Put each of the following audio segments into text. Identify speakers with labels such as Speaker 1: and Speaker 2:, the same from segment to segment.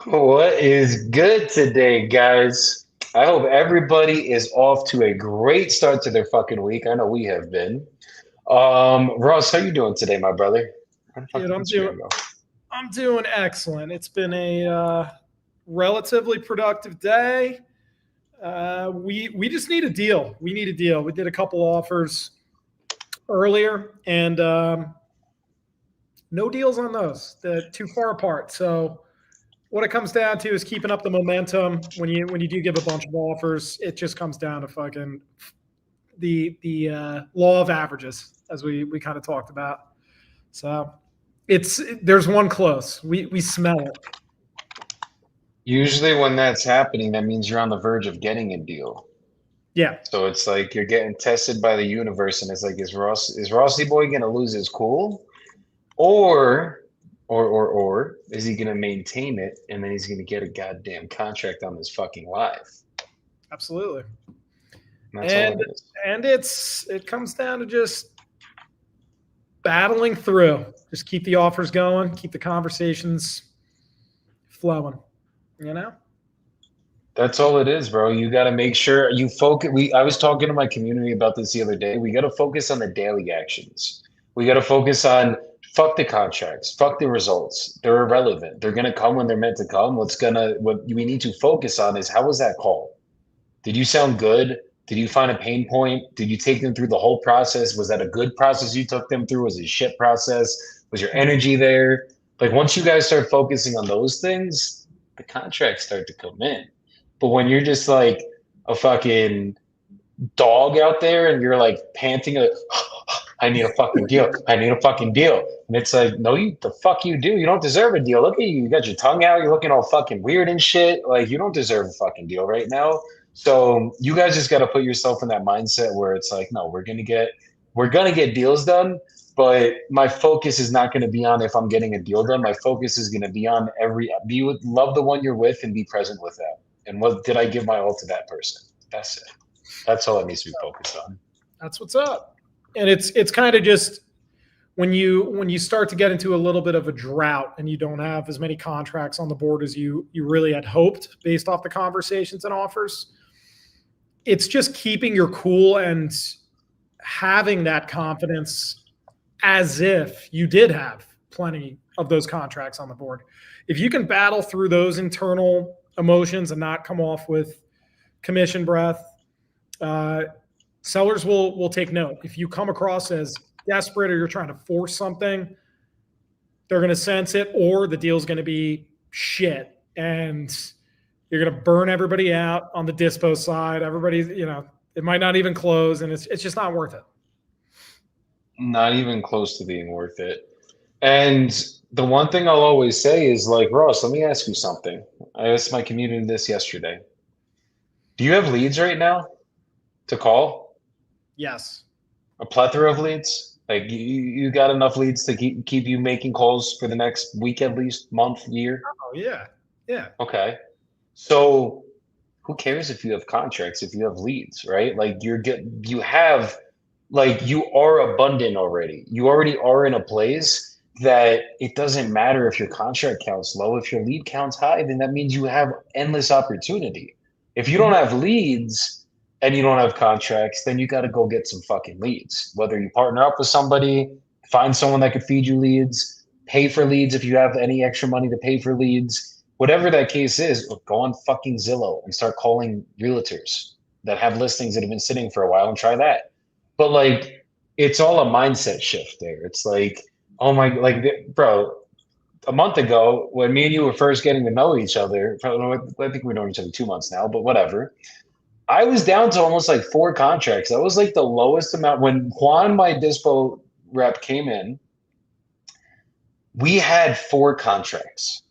Speaker 1: What is good today, guys? I hope everybody is off to a great start to their fucking week. I know we have been. Ross, how you doing today, my brother? Where the fuck
Speaker 2: Dude,
Speaker 1: did Instagram go?
Speaker 2: I'm doing excellent. It's been a relatively productive day. We just need a deal. We need a deal. We did a couple offers earlier, and no deals on those. They're too far apart. So what it comes down to is keeping up the momentum. When you do give a bunch of offers, it just comes down to fucking the law of averages, as we kind of talked about. So there's one close. We smell it.
Speaker 1: Usually, when that's happening, that means you're on the verge of getting a deal.
Speaker 2: Yeah.
Speaker 1: So it's like you're getting tested by the universe, and it's like, is Rossi boy gonna lose his cool, or or is he gonna maintain it and then he's gonna get a goddamn contract on his fucking life?
Speaker 2: Absolutely.
Speaker 1: And that's all
Speaker 2: And
Speaker 1: it is.
Speaker 2: it comes down to just battling through. Just keep the offers going, keep the conversations flowing, you know?
Speaker 1: That's all it is, bro. You got to make sure you focus. I was talking to my community about this the other day. We got to focus on the daily actions. We got to focus on fuck the contracts, fuck the results. They're irrelevant. They're gonna come when they're meant to come. What we need to focus on is how was that call? Did you sound good? Did you find a pain point? Did you take them through the whole process? Was that a good process you took them through? Was it a shit process? Was your energy there? Like once you guys start focusing on those things, the contracts start to come in. But when you're just like a fucking dog out there and you're like panting, like, I need a fucking deal. I need a fucking deal. And it's like, no, you the fuck you do. You don't deserve a deal. Look at you. You got your tongue out. You're looking all fucking weird and shit. Like you don't deserve a fucking deal right now. So you guys just got to put yourself in that mindset where it's like, no, we're gonna get deals done. But my focus is not going to be on if I'm getting a deal done. My focus is going to be on love the one you're with and be present with that. And what did I give my all to that person? That's it. That's all it needs to be focused on.
Speaker 2: That's what's up. And it's kind of just when you start to get into a little bit of a drought and you don't have as many contracts on the board as you really had hoped based off the conversations and offers, it's just keeping your cool and having that confidence as if you did have plenty of those contracts on the board. If you can battle through those internal emotions and not come off with commission breath, uh, sellers will take note. If you come across as desperate or you're trying to force something, they're going to sense it, or the deal's going to be shit, and you're going to burn everybody out on the dispo side. Everybody, it might not even close, and it's just not worth it.
Speaker 1: Not even close to being worth it. And the one thing I'll always say is like, Ross, let me ask you something. I asked my community this yesterday. Do you have leads right now to call?
Speaker 2: Yes.
Speaker 1: A plethora of leads? Like you got enough leads to keep you making calls for the next week at least, month, year?
Speaker 2: Oh yeah, yeah.
Speaker 1: Okay. So who cares if you have contracts, if you have leads, right? Like you have like you are abundant already. You already are in a place that it doesn't matter if your contract count's low. If your lead count's high, then that means you have endless opportunity. If you don't
Speaker 2: Mhm.
Speaker 1: have leads and you don't have contracts, then you got to go get some fucking leads. Whether you partner up with somebody, find someone that could feed you leads, pay for leads if you have any extra money to pay for leads, whatever that case is, go on fucking Zillow and start calling realtors that have listings that have been sitting for a while and try that. But like, it's all a mindset shift there. It's like, oh my, like, bro, a month ago when me and you were first getting to know each other, I think we've known each other 2 months now, but whatever. I was down to almost like four contracts. That was like the lowest amount. When Juan, my dispo rep, came in, we had four contracts.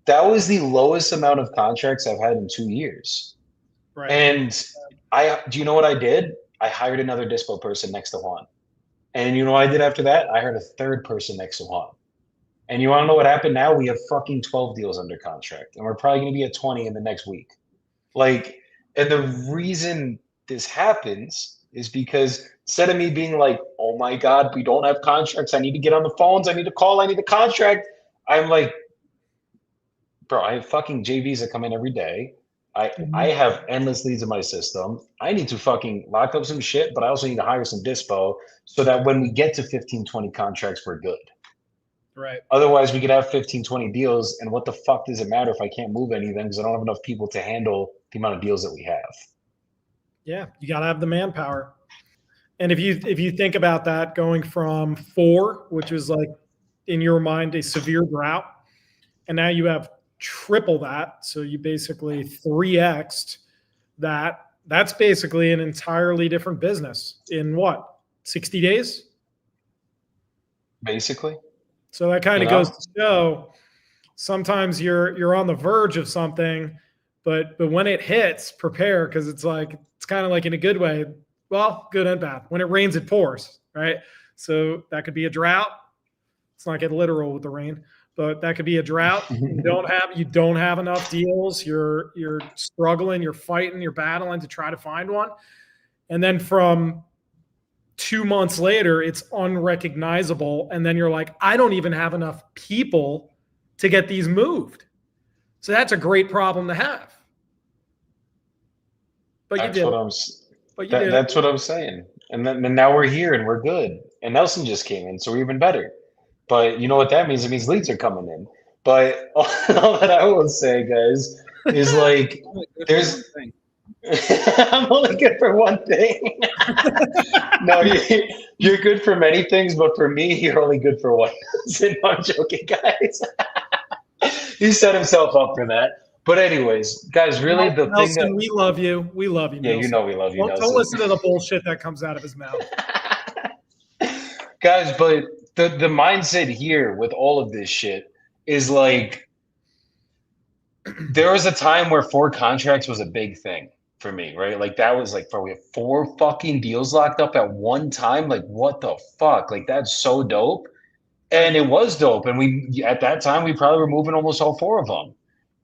Speaker 1: That was the lowest amount of contracts I've had in 2 years.
Speaker 2: Right.
Speaker 1: And do you know what I did? I hired another dispo person next to Juan. And you know what I did after that? I hired a third person next to Juan. And you want to know what happened now? We have fucking 12 deals under contract. And we're probably going to be at 20 in the next week. Like, and the reason this happens is because instead of me being like, oh my God, we don't have contracts. I need to get on the phones. I need to call. I need a contract. I'm like, bro, I have fucking JVs that come in every day. I have endless leads in my system. I need to fucking lock up some shit, but I also need to hire some dispo so that when we get to 15, 20 contracts, we're good.
Speaker 2: Right.
Speaker 1: Otherwise, we could have 15, 20 deals, and what the fuck does it matter if I can't move anything because I don't have enough people to handle the amount of deals that we have?
Speaker 2: Yeah, you got to have the manpower. And if you think about that, going from 4, which is like in your mind a severe drought, and now you have triple that, so you basically 3x'd that. That's basically an entirely different business in what, 60 days?
Speaker 1: Basically,
Speaker 2: So that kind
Speaker 1: you
Speaker 2: of goes
Speaker 1: know?
Speaker 2: to show sometimes you're on the verge of something, but when it hits, prepare, because it's kind of like in a good way. Well, good and bad. When it rains, it pours, right? So that could be a drought. Let's not get literal with the rain, but that could be a drought. You don't have enough deals. You're struggling. You're fighting. You're battling to try to find one, and then from 2 months later, it's unrecognizable, and then you're like, I don't even have enough people to get these moved. So that's a great problem to have. But you
Speaker 1: That's
Speaker 2: did
Speaker 1: what
Speaker 2: it.
Speaker 1: I'm.
Speaker 2: But you
Speaker 1: That
Speaker 2: did it.
Speaker 1: that's what I'm saying. And now we're here and we're good. And Nelson just came in, so we're even better. But you know what that means? It means leads are coming in. But all that I will say, guys, is like
Speaker 3: Only good for one
Speaker 1: there's.
Speaker 3: thing.
Speaker 1: I'm only good for one thing. No, you're good for many things, but for me, you're only good for one. No, I'm joking, guys. He set himself up for that. But anyways, guys, really the thing that
Speaker 2: Nelson, we love you. We love you,
Speaker 1: yeah, you
Speaker 2: Nelson.
Speaker 1: know we love you,
Speaker 2: Don't
Speaker 1: Nelson.
Speaker 2: listen to the bullshit that comes out of his mouth.
Speaker 1: Guys, but the mindset here with all of this shit is like there was a time where 4 contracts was a big thing for me, right? Like that was like, bro, we have 4 fucking deals locked up at one time. Like, what the fuck? Like, that's so dope. And it was dope. And we at that time we probably were moving almost all 4 of them.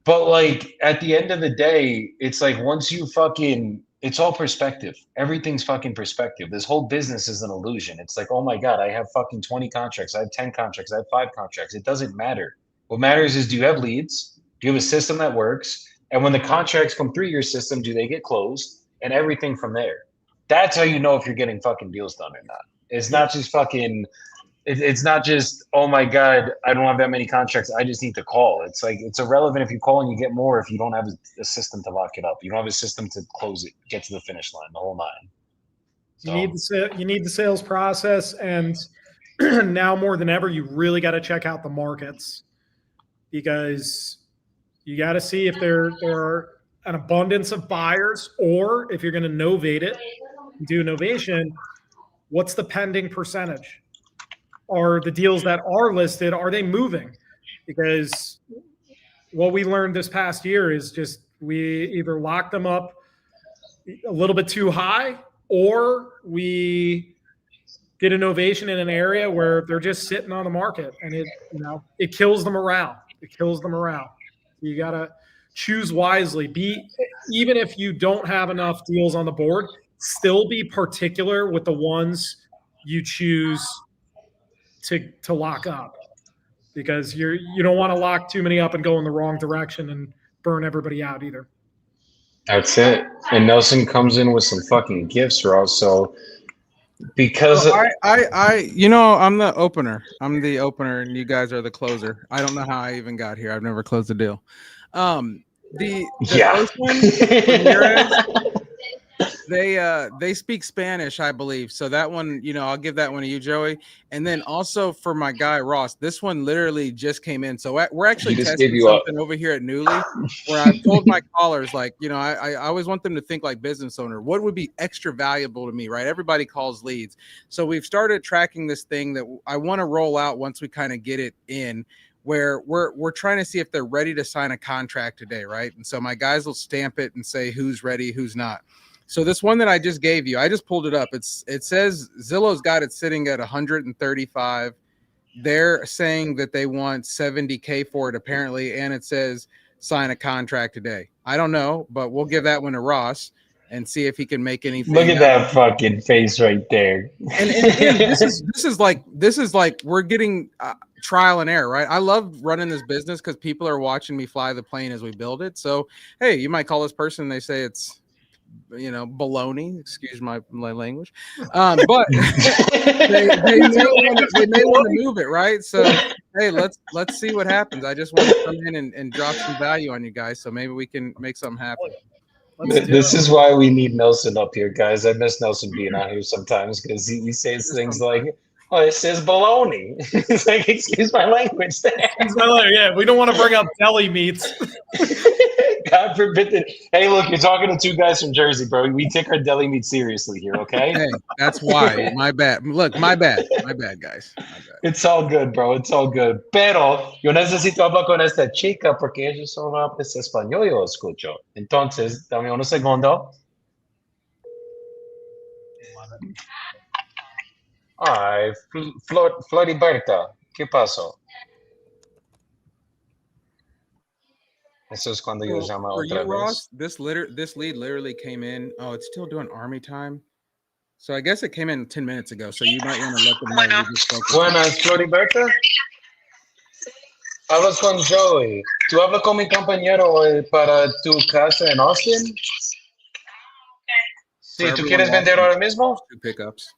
Speaker 1: But like at the end of the day, it's like once you fucking it's all perspective. Everything's fucking perspective. This whole business is an illusion. It's like, oh my God, I have fucking 20 contracts. I have 10 contracts. I have 5 contracts. It doesn't matter. What matters is do you have leads? Do you have a system that works? And when the contracts come through your system, do they get closed? And everything from there. That's how you know if you're getting fucking deals done or not. It's
Speaker 2: Yeah.
Speaker 1: not just fucking it's not just, oh my God, I don't have that many contracts. I just need to call. It's like, it's irrelevant if you call and you get more if you don't have a system to lock it up. You don't have a system to close it, get to the finish line, the whole nine.
Speaker 2: You
Speaker 1: So,
Speaker 2: need the sales process, and now more than ever, you really got to check out the markets, because you got to see if there are an abundance of buyers, or if you're going to novate it, do novation, what's the pending percentage? Are the deals that are listed, are they moving? Because what we learned this past year is just we either lock them up a little bit too high, or we did a novation in an area where they're just sitting on the market, and it kills the morale. It kills the morale. You got to choose wisely. Even if you don't have enough deals on the board, still be particular with the ones you choose to lock up, because you don't want to lock too many up and go in the wrong direction and burn everybody out either.
Speaker 1: that's it. And Nelson comes in with some fucking gifts, Ross. So, because
Speaker 3: So I'm the opener. I'm the opener, and you guys are the closer. I don't know how I even got here. I've never closed a deal. The
Speaker 1: yeah.
Speaker 3: first one, Ramirez, they speak Spanish, I believe. So that one, I'll give that one to you, Joey. And then also for my guy Ross, this one literally just came in. So we're actually
Speaker 1: He just gave
Speaker 3: testing
Speaker 1: you up.
Speaker 3: something over here at Newly, where I've told my callers, like, I always want them to think like business owner. What would be extra valuable to me, right? Everybody calls leads. So we've started tracking this thing that I want to roll out once we kind of get it in, where we're trying to see if they're ready to sign a contract today, right? And so my guys will stamp it and say who's ready, who's not. So this one that I just gave you, I just pulled it up. It says Zillow's got it sitting at 135. They're saying that they want 70K for it apparently, and it says sign a contract today. I don't know, but we'll give that one to Ross. and see if he can make anything.
Speaker 1: Look at that fucking face right there.
Speaker 3: And again, this is like we're getting trial and error, right? I love running this business because people are watching me fly the plane as we build it. So hey, you might call this person and they say it's baloney, excuse my language, but they may want to move it, right? So hey, let's see what happens. I just want to come in and drop some value on you guys, so maybe we can make something happen.
Speaker 1: This is why we need Nelson up here, guys. I miss Nelson being out here sometimes because he says things like, "Oh, it says baloney." It's like, excuse my language.
Speaker 2: Yeah, we don't want to bring up deli meats.
Speaker 1: God forbid that. Hey, look, you're talking to two guys from Jersey, bro. We take our deli meat seriously here, okay?
Speaker 3: Hey, that's why. My bad. Look, my bad, guys. My bad.
Speaker 1: It's all good, bro. It's all good. Pero yo necesito hablar con esta chica porque ella solo habla español, yo escucho. Entonces, dame un segundo. Ay, Floriberta, ¿qué pasó? Eso es cuando yo llamo otra vez.
Speaker 3: Ross, this lead literally came in. Oh, it's still doing army time. So I guess it came in 10 minutes ago. So you might want to let them know.
Speaker 1: Buenas, Floriberta. Hablas con Joey. ¿Tú hablas con mi compañero para tu casa en Austin? Sí, ¿tú quieres vender ahora mismo?
Speaker 3: Two pickups.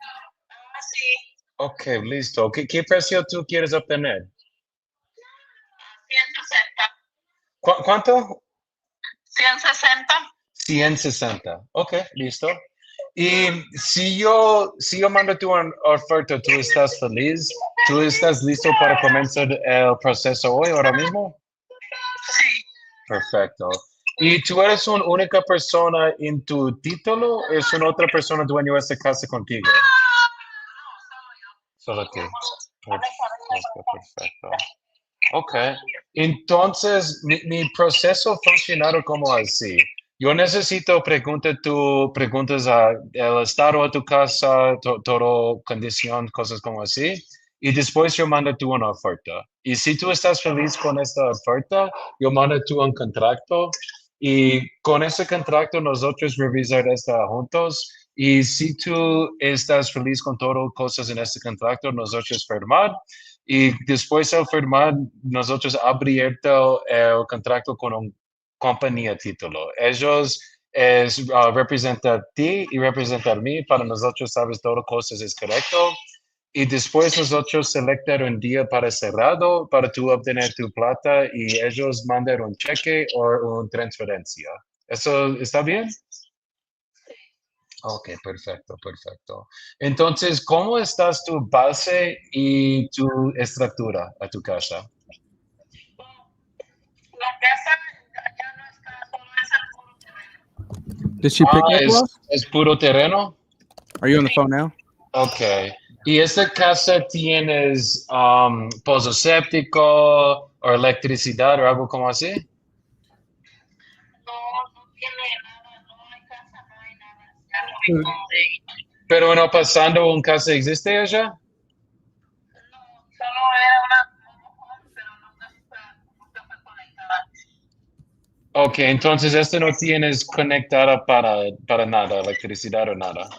Speaker 1: Ok, listo. ¿Qué precio tú quieres obtener?
Speaker 4: 160.
Speaker 1: ¿Cuánto?
Speaker 4: 160.
Speaker 1: 160. Ok, listo. Y si yo mando tu oferta, ¿tú estás feliz? ¿Tú estás listo para comenzar el proceso hoy, ahora mismo?
Speaker 4: Sí.
Speaker 1: Perfecto. ¿Y tú eres una única persona en tu título o es una otra persona dueño de esta casa contigo? Solo tú. Perfecto. Ok. Entonces, mi proceso funcionaron como así. Yo necesito preguntas al estado de tu casa, todo condición, cosas como así. Y después yo mando tú una oferta. Y si tú estás feliz con esta oferta, yo mando tú un contrato. Y con ese contrato nosotros revisar esto juntos. Y si tú estás feliz con todo cosas en este contrato, nosotros firmar. Y después de firmar, nosotros abierto el contrato con una compañía título. Ellos representan a ti y representan a mí para nosotros sabes todo cosas es correcto. Y después nosotros selectar un día para cerrado para tú obtener tu plata y ellos mandan un cheque o una transferencia. ¿Eso está bien? Ok, perfecto. Entonces, ¿cómo estás tu base y tu estructura a tu casa?
Speaker 4: La casa ya no está, solo es el puro terreno.
Speaker 3: Did she pick up, Ross?
Speaker 1: ¿Es puro terreno?
Speaker 3: Are you on the phone now?
Speaker 1: Ok. ¿Y esta casa tienes pozo séptico o electricidad o algo como así?
Speaker 4: No tiene nada, no hay casa, no hay nada. Está muy pobre.
Speaker 1: Pero no pasando un casa existe allá?
Speaker 4: No, solo era una pero no está conectada.
Speaker 1: Ok, entonces esto no tienes conectada para nada, electricidad o nada.
Speaker 4: No,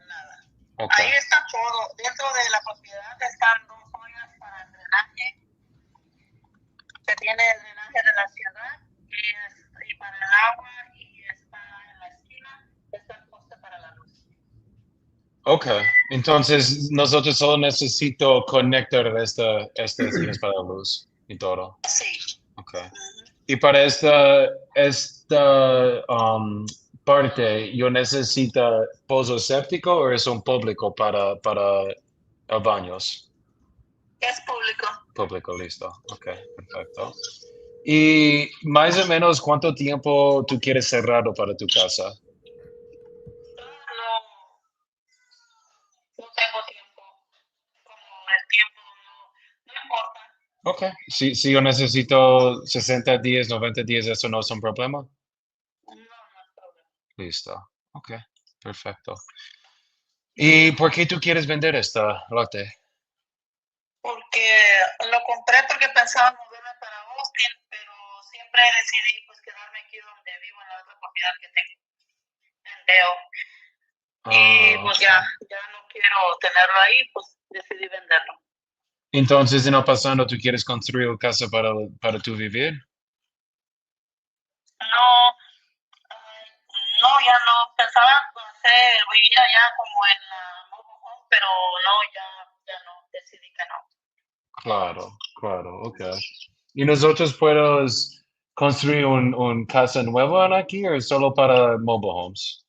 Speaker 4: nada.
Speaker 1: Okay.
Speaker 4: Ahí está todo. Dentro de la propiedad están 2 ollas para el drenaje. Se tiene el drenaje de la ciudad y para el agua y está en la esquina. Está el poste para la luz.
Speaker 1: Ok, entonces nosotros solo necesito conectar estas líneas para la luz y todo.
Speaker 4: Sí.
Speaker 1: Ok. Y para esta parte, ¿yo necesito pozo séptico o es un público para baños?
Speaker 4: Es público.
Speaker 1: Público, listo. Ok, perfecto. Y más o menos, ¿cuánto tiempo tú quieres cerrado para tu casa?
Speaker 4: No tengo tiempo. Como el tiempo no importa.
Speaker 1: Ok, si yo necesito 60 días, 90 días, ¿eso no es un problema?
Speaker 4: No es problema.
Speaker 1: Listo. Ok, perfecto. ¿Y por qué tú quieres vender esta lote?
Speaker 4: Porque lo compré porque pensaba moverme para Austin, pero siempre decidí pues quedarme aquí donde vivo en la otra propiedad que tengo. Veo. Y pues ya no quiero tenerlo ahí, pues decidí venderlo.
Speaker 1: Entonces, en el pasado, ¿tú quieres construir casa para tu vivir?
Speaker 4: No, no, ya no. Pensaba vivir allá como en la mobile home, pero no, ya no, decidí que no.
Speaker 1: Claro, ok. ¿Y nosotros podemos construir un casa nueva aquí o solo para mobile homes?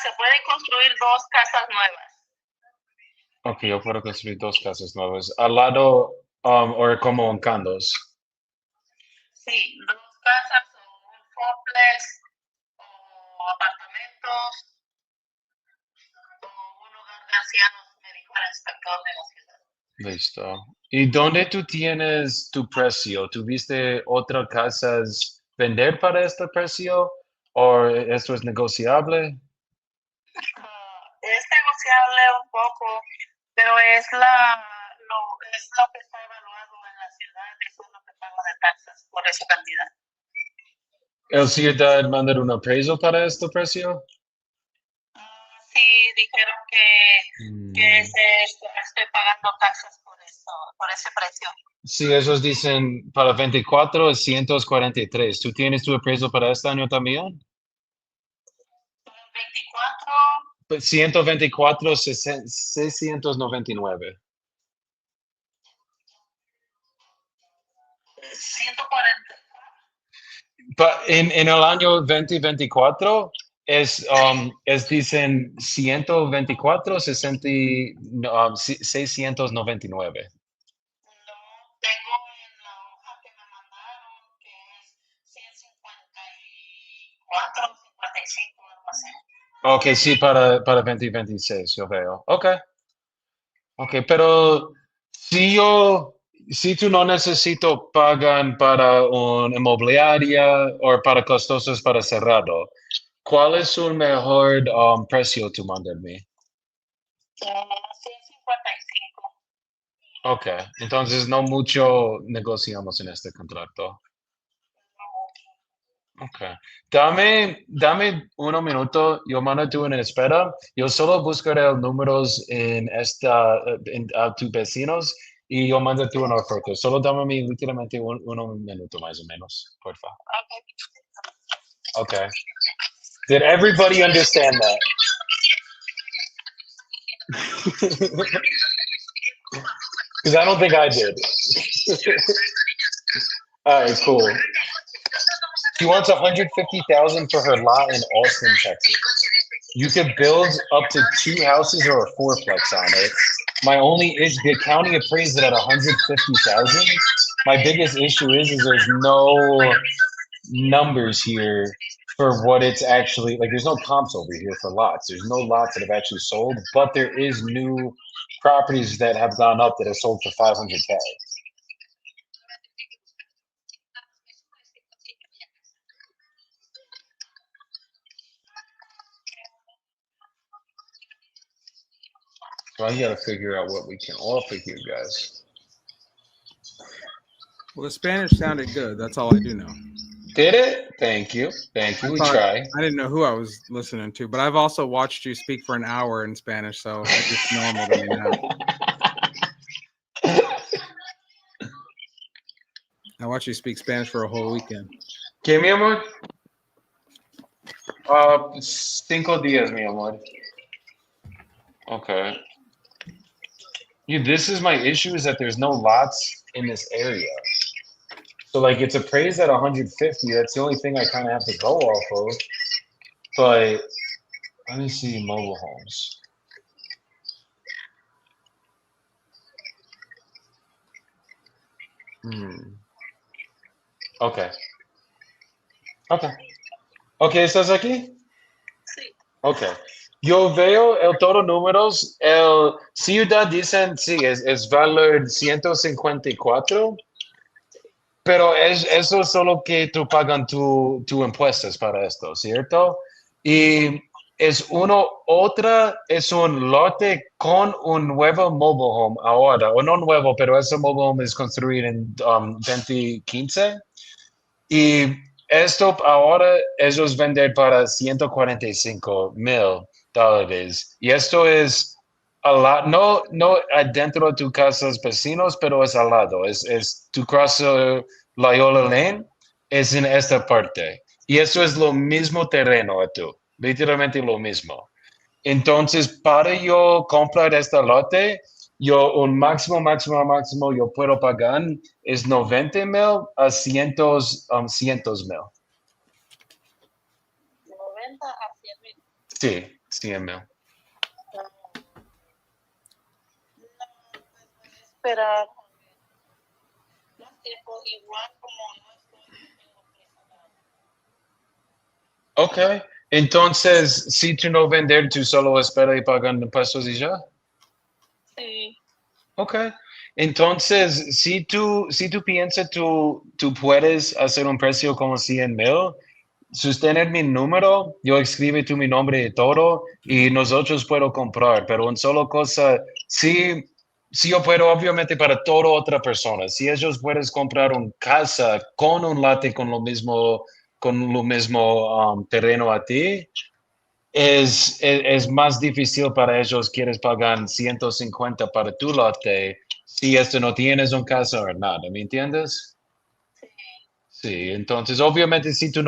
Speaker 4: Se pueden construir 2 casas nuevas.
Speaker 1: Ok, yo puedo construir 2 casas nuevas. Al lado, o como en condos.
Speaker 4: Sí, 2 casas o un complex o apartamentos o un hogar de ancianos, me dijo el inspector de la ciudad.
Speaker 1: Listo. ¿Y dónde tú tienes tu precio? ¿Tuviste otras casas vender para este precio? ¿O esto es negociable?
Speaker 4: Es negociable un poco, pero es lo que está evaluado en la ciudad, eso es lo que pago de taxas por esa cantidad.
Speaker 1: ¿El ciudad mandar un appraisal para este precio?
Speaker 4: Sí, dijeron que estoy pagando taxas por eso, por ese precio.
Speaker 1: Sí, esos dicen para 24 es 143. ¿Tú tienes tu appraisal para este año también?
Speaker 4: 24,
Speaker 1: 124, 699.
Speaker 4: 140.
Speaker 1: En el año 2024 dicen 124, 60, 699.
Speaker 4: No, tengo en la hoja que me mandaron que es 154, 55, algo así.
Speaker 1: Ok, sí, para 2026, yo veo. Ok, pero si tú no necesito pagan para una inmobiliaria o para costosos para cerrado, ¿cuál es un mejor precio tú mandarme?
Speaker 4: 155.
Speaker 1: Ok, entonces no mucho negociamos en este contrato. Ok, dame 1 minuto, yo mando tú en espera, yo solo buscaré los números a tus vecinos y yo mando tú una oferta. Solo dame literalmente 1 minuto más o menos, por favor. Okay. Did everybody understand that? Because I don't think I did. All right, cool. She wants 150,000 for her lot in Austin, Texas. You could build up to 2 houses or a fourplex on it. My only issue, the county appraised it at 150,000. My biggest issue is there's no numbers here for what it's actually like. There's no comps over here for lots. There's no lots that have actually sold, but there is new properties that have gone up that have sold for 500K. So I got to figure out what we can offer here, guys.
Speaker 3: Well, the Spanish sounded good. That's all I do know.
Speaker 1: Did it? Thank you. We try.
Speaker 3: I didn't know who I was listening to, but I've also watched you speak for an hour in Spanish, so it's just normal to me now. I watched you speak Spanish for a whole weekend.
Speaker 1: ¿Qué, mi amor? 5 días, mi amor. Okay. This is my issue is that there's no lots in this area. So like it's appraised at 150. That's the only thing I kind of have to go off of. But let me see mobile homes. Okay. Okay, ¿estás aquí?
Speaker 4: Sí.
Speaker 1: Okay. Yo veo el todo números. El ciudad dicen, sí, es valor 154. Pero eso es solo que tú pagan tu impuestos para esto, ¿cierto? Y es es un lote con un nuevo mobile home ahora, o no nuevo, pero ese mobile home es construido en 2015. Y Esto ahora ellos venden para $145,000. Y esto es no adentro de tu casa vecinos, pero es al lado. Es tu casa Loyola Lane, es en esta parte. Y eso es lo mismo terreno a tú, literalmente lo mismo. Entonces, para yo comprar este lote, yo un máximo, yo puedo pagar es 90,000 a cientos mil.
Speaker 4: 90 a 100,000.
Speaker 1: Sí, 100,000.
Speaker 4: No, pues voy a esperar más tiempo, igual como no tengo prisa para.
Speaker 1: Ok. Entonces, si tú no vender, tú solo esperas y pagan impuestos y ya.
Speaker 4: Sí,
Speaker 1: Ok. Entonces, si tú piensas, tú puedes hacer un precio como 100,000, sostener mi número, yo escribe tú mi nombre y todo, y nosotros puedo comprar, pero en solo cosa, si yo puedo, obviamente para toda otra persona, si ellos puedes comprar un casa con un lote con lo mismo terreno a ti, es más difícil para ellos, quieres pagar 150 para tu lote, si esto no tienes un casa o nada, ¿me entiendes?
Speaker 4: sí.
Speaker 1: Sí, entonces obviamente si tú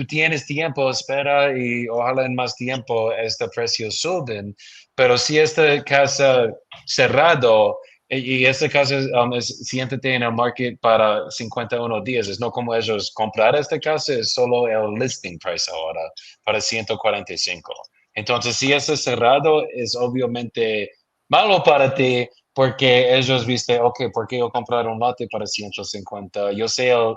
Speaker 1: tienes tiempo, espera y ojalá en más tiempo este precio suben, pero si esta casa cerrado y esta casa siéntate en el market para 51 días, es no como ellos comprar esta casa, es solo el listing price ahora para 145. Entonces si es cerrado es obviamente malo para ti porque ellos viste, ok, ¿por qué yo comprar un lote para 150? Yo sé el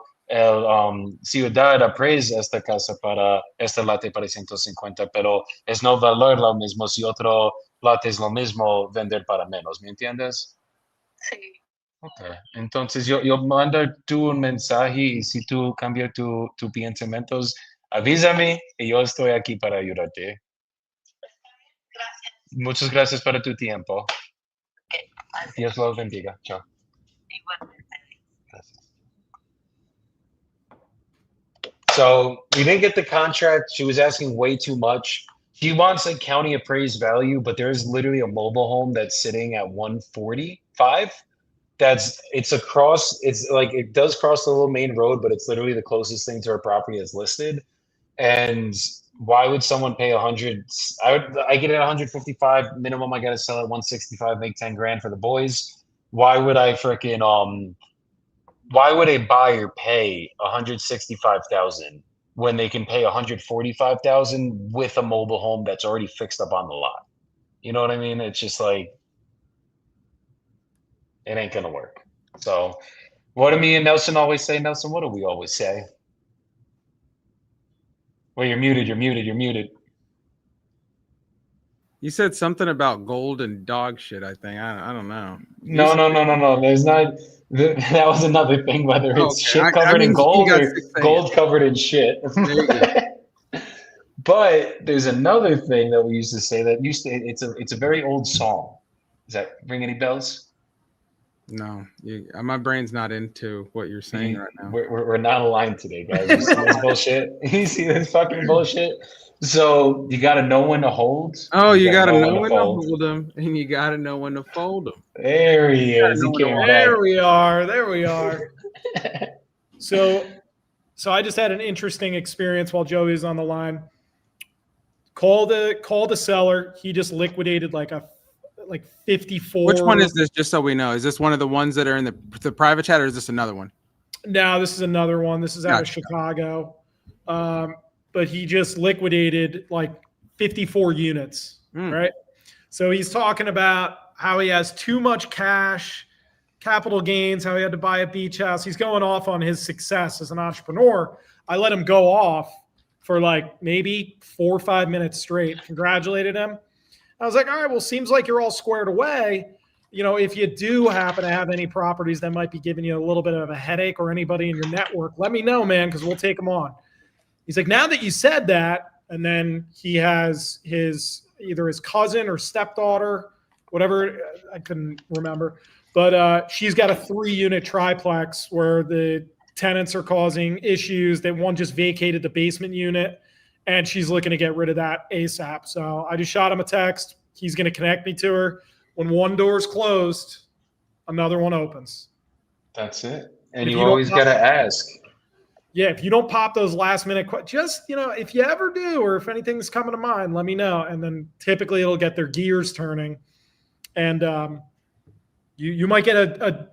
Speaker 1: ciudad aprecia esta casa para este lote para 150, pero es no valor lo mismo si otro lote es lo mismo vender para menos, ¿me entiendes?
Speaker 4: Sí,
Speaker 1: Ok, entonces yo mando tú un mensaje y si tú cambias tu pensamientos, avísame y yo estoy aquí para ayudarte.
Speaker 4: gracias.
Speaker 1: Muchas gracias por tu tiempo.
Speaker 4: Okay,
Speaker 1: Dios los bendiga. Chao.
Speaker 4: igualmente.
Speaker 1: Gracias. So we didn't get the contract. She was asking way too much. She wants a county appraised value, but there's literally a mobile home that's sitting at 145. It's across, it's like it does cross the little main road, but it's literally the closest thing to her property is listed. And why would someone pay 100? I get it at 155 minimum. I gotta sell at 165, make 10 grand for the boys. Why would I freaking why would a buyer pay 165,000 when they can pay 145,000 with a mobile home that's already fixed up on the lot? You know what I mean? It's just like it ain't gonna work. So what do me and Nelson always say? Nelson, what do we always say? Well, you're muted, you're muted, you're muted.
Speaker 3: You said something about gold and dog shit. I think I don't know.
Speaker 1: No. There's not. That was another thing. Whether
Speaker 3: Oh,
Speaker 1: it's
Speaker 3: okay.
Speaker 1: shit
Speaker 3: I
Speaker 1: covered in
Speaker 3: mean, you
Speaker 1: gold
Speaker 3: got
Speaker 1: or
Speaker 3: sick saying.
Speaker 1: gold covered in shit.
Speaker 3: There you go.
Speaker 1: But there's another thing that we used to say that used to. It's a very old song. Does that ring any bells?
Speaker 3: No, my brain's not into what you're saying right now.
Speaker 1: We're not aligned today, guys. You see this bullshit? You see this fucking bullshit? So you got to know when to hold.
Speaker 3: Oh, you got to
Speaker 1: know
Speaker 3: know
Speaker 1: when to
Speaker 3: when to
Speaker 1: fold.
Speaker 3: hold them, and you got to know when to fold them.
Speaker 1: There he is. He came back.
Speaker 2: There we are. There we are. So I just had an interesting experience while Joey is on the line. Called the seller. He just liquidated like 54.
Speaker 3: Which one is this? Just so we know, is this one of the ones that are in the private chat, or is this another one?
Speaker 2: No, this is another one. This is out of Chicago. But he just liquidated like 54 units, right? So he's talking about how he has too much cash, capital gains, how he had to buy a beach house. He's going off on his success as an entrepreneur. I let him go off for like maybe 4 or 5 minutes straight, congratulated him. I was like, all right, well, seems like you're all squared away. You know, if you do happen to have any properties that might be giving you a little bit of a headache or anybody in your network, let me know, man, because we'll take them on. He's like, now that you said that, and then he has either his cousin or stepdaughter, whatever, I couldn't remember, but she's got a 3-unit triplex where the tenants are causing issues. That one just vacated the basement unit, and she's looking to get rid of that ASAP. So I just shot him a text. He's going to connect me to her. When one door's closed, another one opens.
Speaker 1: That's it. And
Speaker 2: If
Speaker 1: you
Speaker 2: you don't
Speaker 1: always got to ask.
Speaker 2: Yeah, if you don't pop those last minute, just, if you ever do, or if anything's coming to mind, let me know. And then typically it'll get their gears turning. And you might get a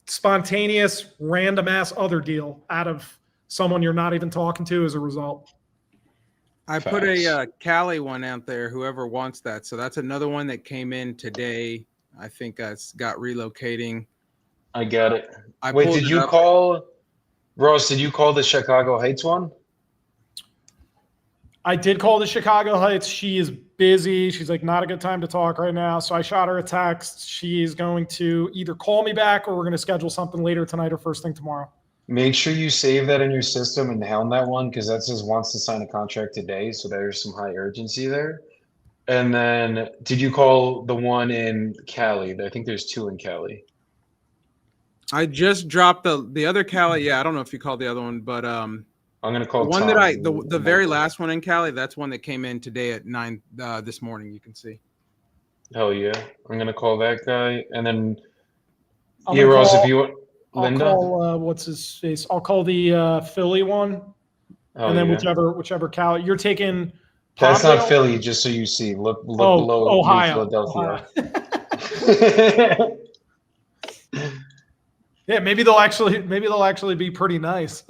Speaker 2: spontaneous, random ass other deal out of someone you're not even talking to as a result.
Speaker 3: I put a Cali one out there, whoever wants that. So that's another one that came in today. I think it's got relocating.
Speaker 1: I got it.
Speaker 3: Wait,
Speaker 1: did you call, Ross, did you call the Chicago Heights one?
Speaker 2: I did call the Chicago Heights. She is busy. She's like, not a good time to talk right now. So I shot her a text. She's going to either call me back or we're going to schedule something later tonight or first thing tomorrow.
Speaker 1: Make sure you save that in your system and hound that one, because that says wants to sign a contract today. So there's some high urgency there. And then did you call the one in Cali? I think there's 2 in Cali.
Speaker 3: I just dropped the other Cali. Yeah, I don't know if you called the other one, but
Speaker 1: I'm gonna call
Speaker 3: the one
Speaker 1: Tom.
Speaker 3: that the very last one in Cali. That's one that came in today at 9 this morning. You can see.
Speaker 1: Hell yeah! I'm gonna call that guy, and then
Speaker 2: Ross,
Speaker 1: if you want, Linda.
Speaker 2: I'll call what's his face. I'll call the Philly one, and then whichever Cali you're taking.
Speaker 1: That's not Philly. Just so you see, look below
Speaker 2: Ohio,
Speaker 1: Philadelphia.
Speaker 2: Ohio. Yeah, maybe they'll actually be pretty nice.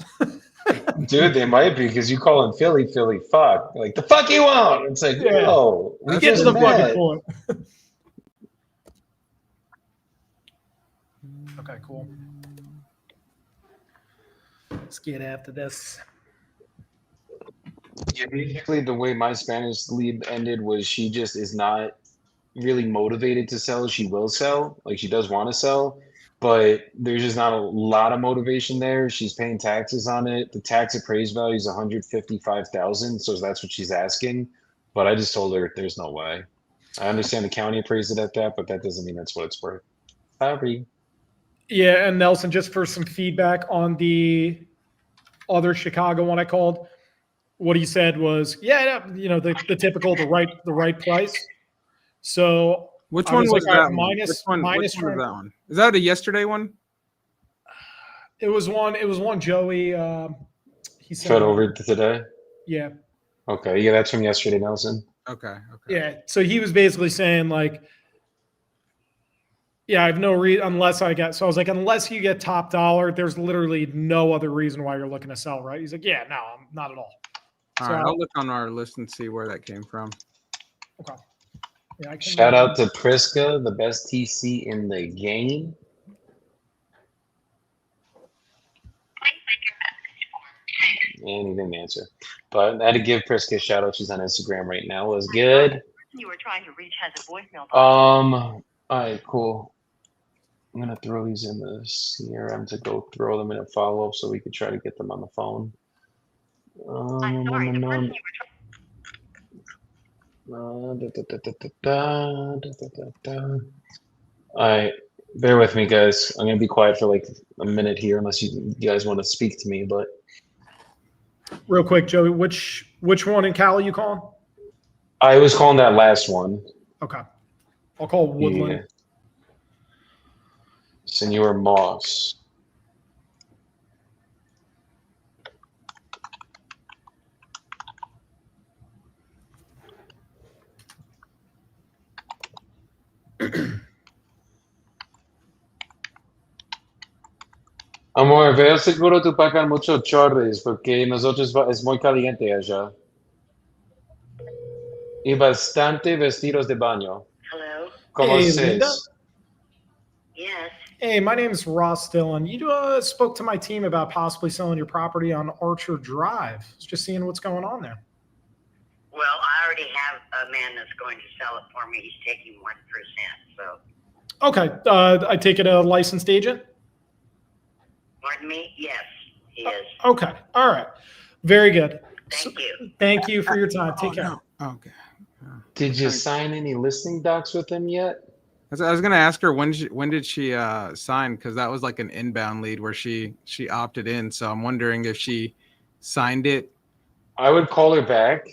Speaker 1: Dude, they might be, because you call him Philly, fuck. Like, the fuck you want? It's like, no.
Speaker 2: We get to the fucking point. Okay, cool. Let's get after this.
Speaker 1: Yeah, basically, the way my Spanish lead ended was she just is not really motivated to sell. She will sell. Like, she does want to sell, but there's just not a lot of motivation there. She's paying taxes on it. The tax appraised value is $155,000, so that's what she's asking. But I just told her there's no way. I understand the county appraised it at that, but that doesn't mean that's what it's worth. Sorry.
Speaker 2: Yeah, and Nelson, just for some feedback on the other Chicago one I called, what he said was, the typical, the right price. So
Speaker 3: which one was that?
Speaker 2: Minus
Speaker 3: which one was that one? Is that a yesterday one?
Speaker 2: It was one Joey. He said
Speaker 1: fed over to today.
Speaker 2: Yeah.
Speaker 1: Okay. Yeah, that's from yesterday, Nelson.
Speaker 3: Okay.
Speaker 2: Yeah. So he was basically saying like, yeah, I have no reason unless I get. So I was like, unless you get top dollar, there's literally no other reason why you're looking to sell, right? He's like, yeah, no, I'm not at all.
Speaker 3: All right, I'll look on our list and see where that came from.
Speaker 2: Okay. Yeah,
Speaker 1: shout out to Priska, the best TC in the game. And he didn't answer. But I had to give Priska a shout out. She's on Instagram right now. Was good.
Speaker 4: You were trying to reach has a voicemail.
Speaker 1: All right, cool. I'm gonna throw these in the CRM to go throw them in a follow-up so we could try to get them on the phone.
Speaker 4: I'm sorry, the person
Speaker 1: All right, bear with me, guys. I'm gonna be quiet for like a minute here, unless you guys want to speak to me. But
Speaker 2: real quick, Joey, which one in Cali you calling?
Speaker 1: I was calling that last one.
Speaker 2: Okay, I'll call Woodland.
Speaker 1: Yeah. Senor Moss. Amor, veo seguro tú pagas mucho chorres porque nosotros es muy caliente allá. Y bastante vestidos de baño.
Speaker 4: Hello.
Speaker 1: ¿Cómo
Speaker 2: Hey,
Speaker 1: es?
Speaker 2: Linda?
Speaker 4: Yes.
Speaker 2: Hey, my name is Ross Dillon. You spoke to my team about possibly selling your property on Archer Drive. Just seeing what's going on there.
Speaker 4: Well, I already have a man that's going to sell it for me. He's taking 1%. So.
Speaker 2: Okay. I take it a licensed agent?
Speaker 4: Pardon me? Yes, he is.
Speaker 2: Okay. All right. Very good.
Speaker 4: Thank you.
Speaker 2: Thank you for your time. Take care.
Speaker 3: No. Okay.
Speaker 1: Did you sign any listing docs with him yet?
Speaker 3: I was gonna ask her when did she sign, because that was like an inbound lead where she opted in. So I'm wondering if she signed it.
Speaker 1: I would call her back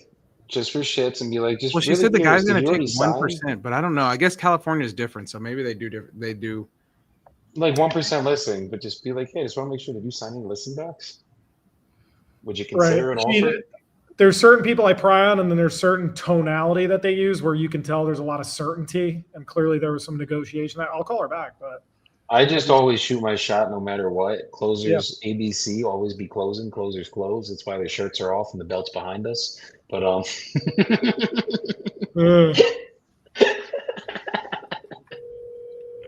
Speaker 1: just for shits and be like, just
Speaker 3: Well, she
Speaker 1: really
Speaker 3: said the
Speaker 1: curious,
Speaker 3: guy's
Speaker 1: did
Speaker 3: gonna
Speaker 1: you already
Speaker 3: take
Speaker 1: sign?
Speaker 3: 1%, but I don't know. I guess California is different, so maybe they do. They do.
Speaker 1: Like 1% listing, but just be like, hey, just want to make sure that you sign any listing docs. Would you
Speaker 2: Right.
Speaker 1: consider an offer?
Speaker 2: There's certain people I pry on, and then there's certain tonality that they use where you can tell there's a lot of certainty, and clearly there was some negotiation. I'll call her back, but
Speaker 1: I just always shoot my shot no matter what. Closers,
Speaker 2: Yeah.
Speaker 1: ABC, always be closing. Closers close. That's why their shirts are off and the belt's behind us. But
Speaker 2: uh,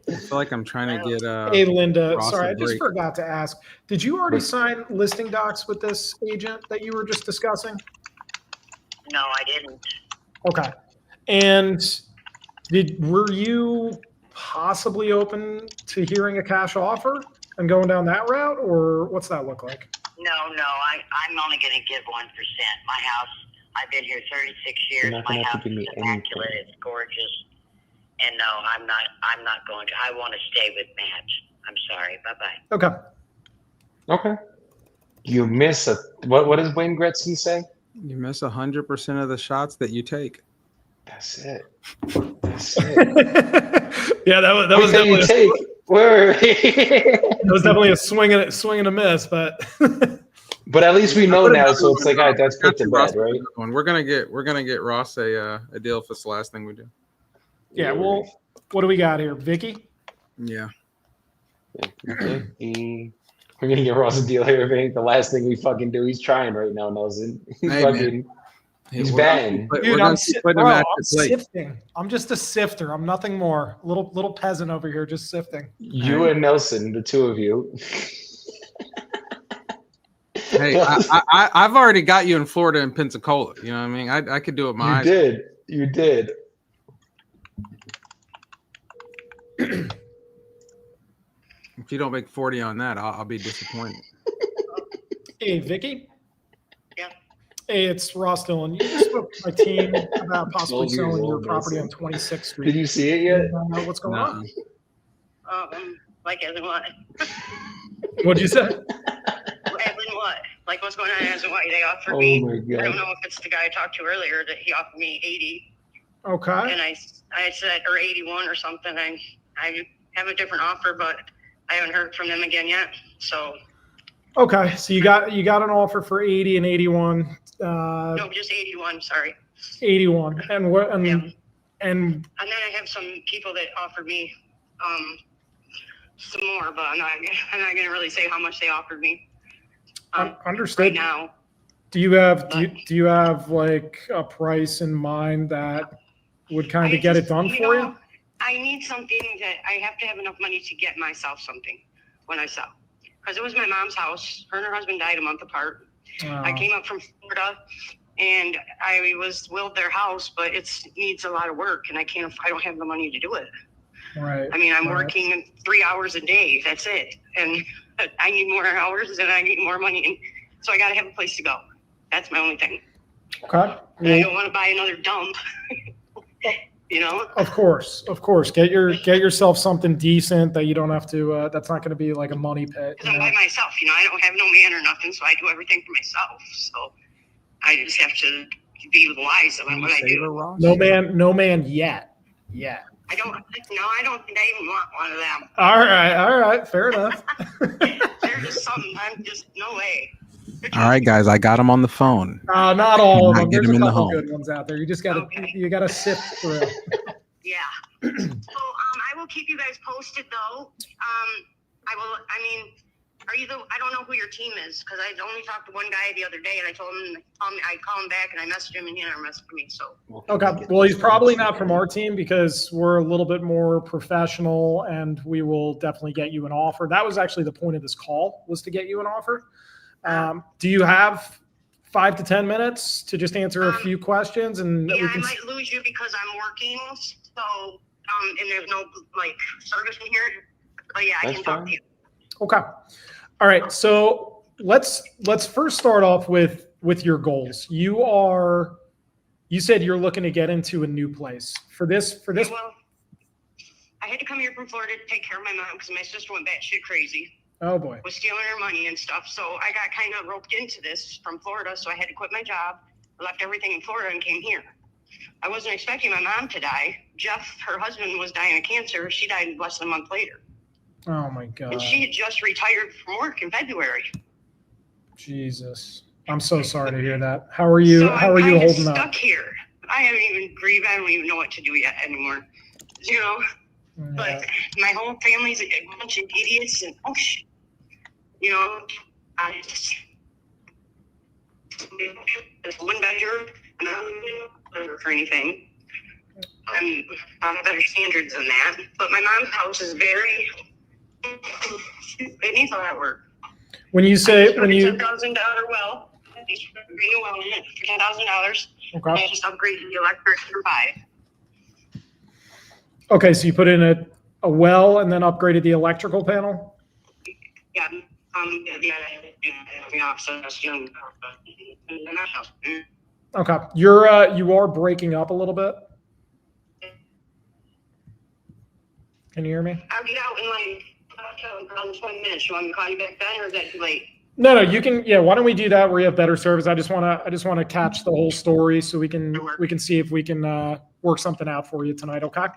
Speaker 3: I feel like I'm trying to get
Speaker 2: hey, Linda,
Speaker 3: Ross
Speaker 2: sorry,
Speaker 3: a
Speaker 2: I just
Speaker 3: break.
Speaker 2: forgot to ask. Did you already
Speaker 1: But-
Speaker 2: sign listing docs with this agent that you were just discussing?
Speaker 4: No, I didn't.
Speaker 2: Okay. And were you possibly open to hearing a cash offer and going down that route, or what's that look like?
Speaker 4: No, I'm only going to give 1%. My house, I've been here 36 years.
Speaker 1: You're not gonna
Speaker 4: My
Speaker 1: have to
Speaker 4: house
Speaker 1: give me
Speaker 4: is immaculate.
Speaker 1: anything.
Speaker 4: It's gorgeous. And no, I'm not going to. I want to stay with Matt. I'm sorry. Bye-bye.
Speaker 2: Okay.
Speaker 1: Okay. You miss a what does Wayne Gretzky say?
Speaker 3: You miss 100% of the shots that you take.
Speaker 1: That's it. That's it.
Speaker 2: Yeah, that was
Speaker 1: What can you take? Where?
Speaker 2: that was definitely a swing and a miss, but
Speaker 1: But at least we know now, so it's like, all right, that's put to
Speaker 3: Ross
Speaker 1: bed, right?
Speaker 3: We're gonna get Ross a deal if it's the last thing we do.
Speaker 2: yeah. Well, what do we got here, Vicky?
Speaker 3: Yeah.
Speaker 1: We're gonna get Ross a deal here. I think the last thing we fucking do. He's trying right now, Nelson. He's
Speaker 3: Hey,
Speaker 1: fucking. He's batting.
Speaker 2: Dude,
Speaker 3: I'm
Speaker 2: I'm sifting. I'm just a sifter. I'm nothing more. Little peasant over here, just sifting.
Speaker 1: You and Nelson, the two of you.
Speaker 3: Hey, I've already got you in Florida and Pensacola. You know what I mean? I could do it my eyes.
Speaker 1: You did.
Speaker 3: If you don't make 40 on that, I'll be disappointed.
Speaker 2: Hey, Vicky.
Speaker 4: Yeah.
Speaker 2: Hey, it's Ross Dillon. You just spoke to my team about possibly
Speaker 1: 12 years
Speaker 2: selling your
Speaker 1: old,
Speaker 2: property on
Speaker 1: Nelson.
Speaker 2: 26th Street.
Speaker 1: Did you see it yet?
Speaker 2: What's going on?
Speaker 4: Like as in what?
Speaker 2: What'd you say?
Speaker 4: As in what? Like what's going on as in what? They offered
Speaker 1: Oh
Speaker 4: me.
Speaker 1: my
Speaker 4: I
Speaker 1: god.
Speaker 4: don't know if it's the guy I talked to earlier that he offered me 80,
Speaker 2: Okay.
Speaker 4: and I said or 81 or something. I have a different offer, but I haven't heard from them again yet. So
Speaker 2: Okay. So you got an offer for 80 and 81.
Speaker 4: no, just 81. Sorry.
Speaker 2: 81. And what? And
Speaker 4: Yeah.
Speaker 2: and
Speaker 4: And then I have some people that offered me some more, but I'm not going to really say how much they offered me
Speaker 2: understood.
Speaker 4: right now.
Speaker 2: Do you have like a price in mind that would kind of get it done for you?
Speaker 4: I need something that I have to have enough money to get myself something when I sell. Because it was my mom's house. Her and her husband died a month apart. I came up from Florida and I was willed their house, but it needs a lot of work and I don't have the money to do it.
Speaker 2: Right.
Speaker 4: I mean, I'm
Speaker 2: right.
Speaker 4: working 3 hours a day. That's it. And I need more hours and I need more money. And so I got to have a place to go. That's my only thing.
Speaker 2: Okay.
Speaker 4: And I don't want to buy another dump. You know?
Speaker 2: Of course. Get yourself something decent that you don't have to. That's not going to be like a money pit.
Speaker 4: Because I'm by myself. You know, I don't have no man or nothing, so I do everything for myself. So I just have to be wise about what I do.
Speaker 2: No man yet. Yeah.
Speaker 4: I don't think I even want one of them.
Speaker 2: All right. Fair enough.
Speaker 4: They're just something. I'm just no way.
Speaker 3: All right, guys, I got him on the phone.
Speaker 2: Not all of them.
Speaker 3: Get
Speaker 2: There's
Speaker 3: him
Speaker 2: a
Speaker 3: in the
Speaker 2: couple
Speaker 3: home.
Speaker 2: good ones out there. You just gotta sift through.
Speaker 4: Yeah. So I will keep you guys posted though. I don't know who your team is because I only talked to one guy the other day and I told him I'd call him back and I messaged him and he never messaged me. So
Speaker 2: Okay. Well, he's probably not from our team because we're a little bit more professional and we will definitely get you an offer. That was actually the point of this call, was to get you an offer. Do you have 5 to 10 minutes to just answer a few questions? And
Speaker 4: yeah, I might lose you because I'm working. So and there's no like service in here. But yeah, I can talk to you.
Speaker 2: Okay. All right. So let's first start off with your goals. You said you're looking to get into a new place for this.
Speaker 4: Well, I had to come here from Florida to take care of my mom because my sister went batshit crazy.
Speaker 2: Oh boy.
Speaker 4: Was stealing her money and stuff. So I got kind of roped into this from Florida. So I had to quit my job. I left everything in Florida and came here. I wasn't expecting my mom to die. Jeff, her husband, was dying of cancer. She died less than a month later.
Speaker 2: Oh my God.
Speaker 4: And she had just retired from work in February.
Speaker 2: Jesus. I'm so sorry to hear that. How are you?
Speaker 4: So
Speaker 2: How are you holding up?
Speaker 4: I'm stuck here. I haven't even grieved. I don't even know what to do yet anymore. You know,
Speaker 2: Yeah.
Speaker 4: but my whole family's a bunch of idiots, and oh shit. You know, I just it's one bedroom, and I don't live for anything. I'm on better standards than that. But my mom's house is very. It needs a lot of work.
Speaker 2: When you say when you
Speaker 4: $10,000 well, he's bring a well in it for $10,000.
Speaker 2: okay.
Speaker 4: And I just upgraded the electric for $5,000.
Speaker 2: Okay, so you put in a well and then upgraded the electrical panel.
Speaker 4: Yeah, yeah. So that's young.
Speaker 2: Okay, you are breaking up a little bit. Can you hear me?
Speaker 4: I'll be out in like around 20 minutes. You want me to call you back then, or is that too late?
Speaker 2: No, you can. Yeah, why don't we do that where you have better service? I just want to catch the whole story so we can see if we can work something out for you tonight. Okay.
Speaker 4: Okay.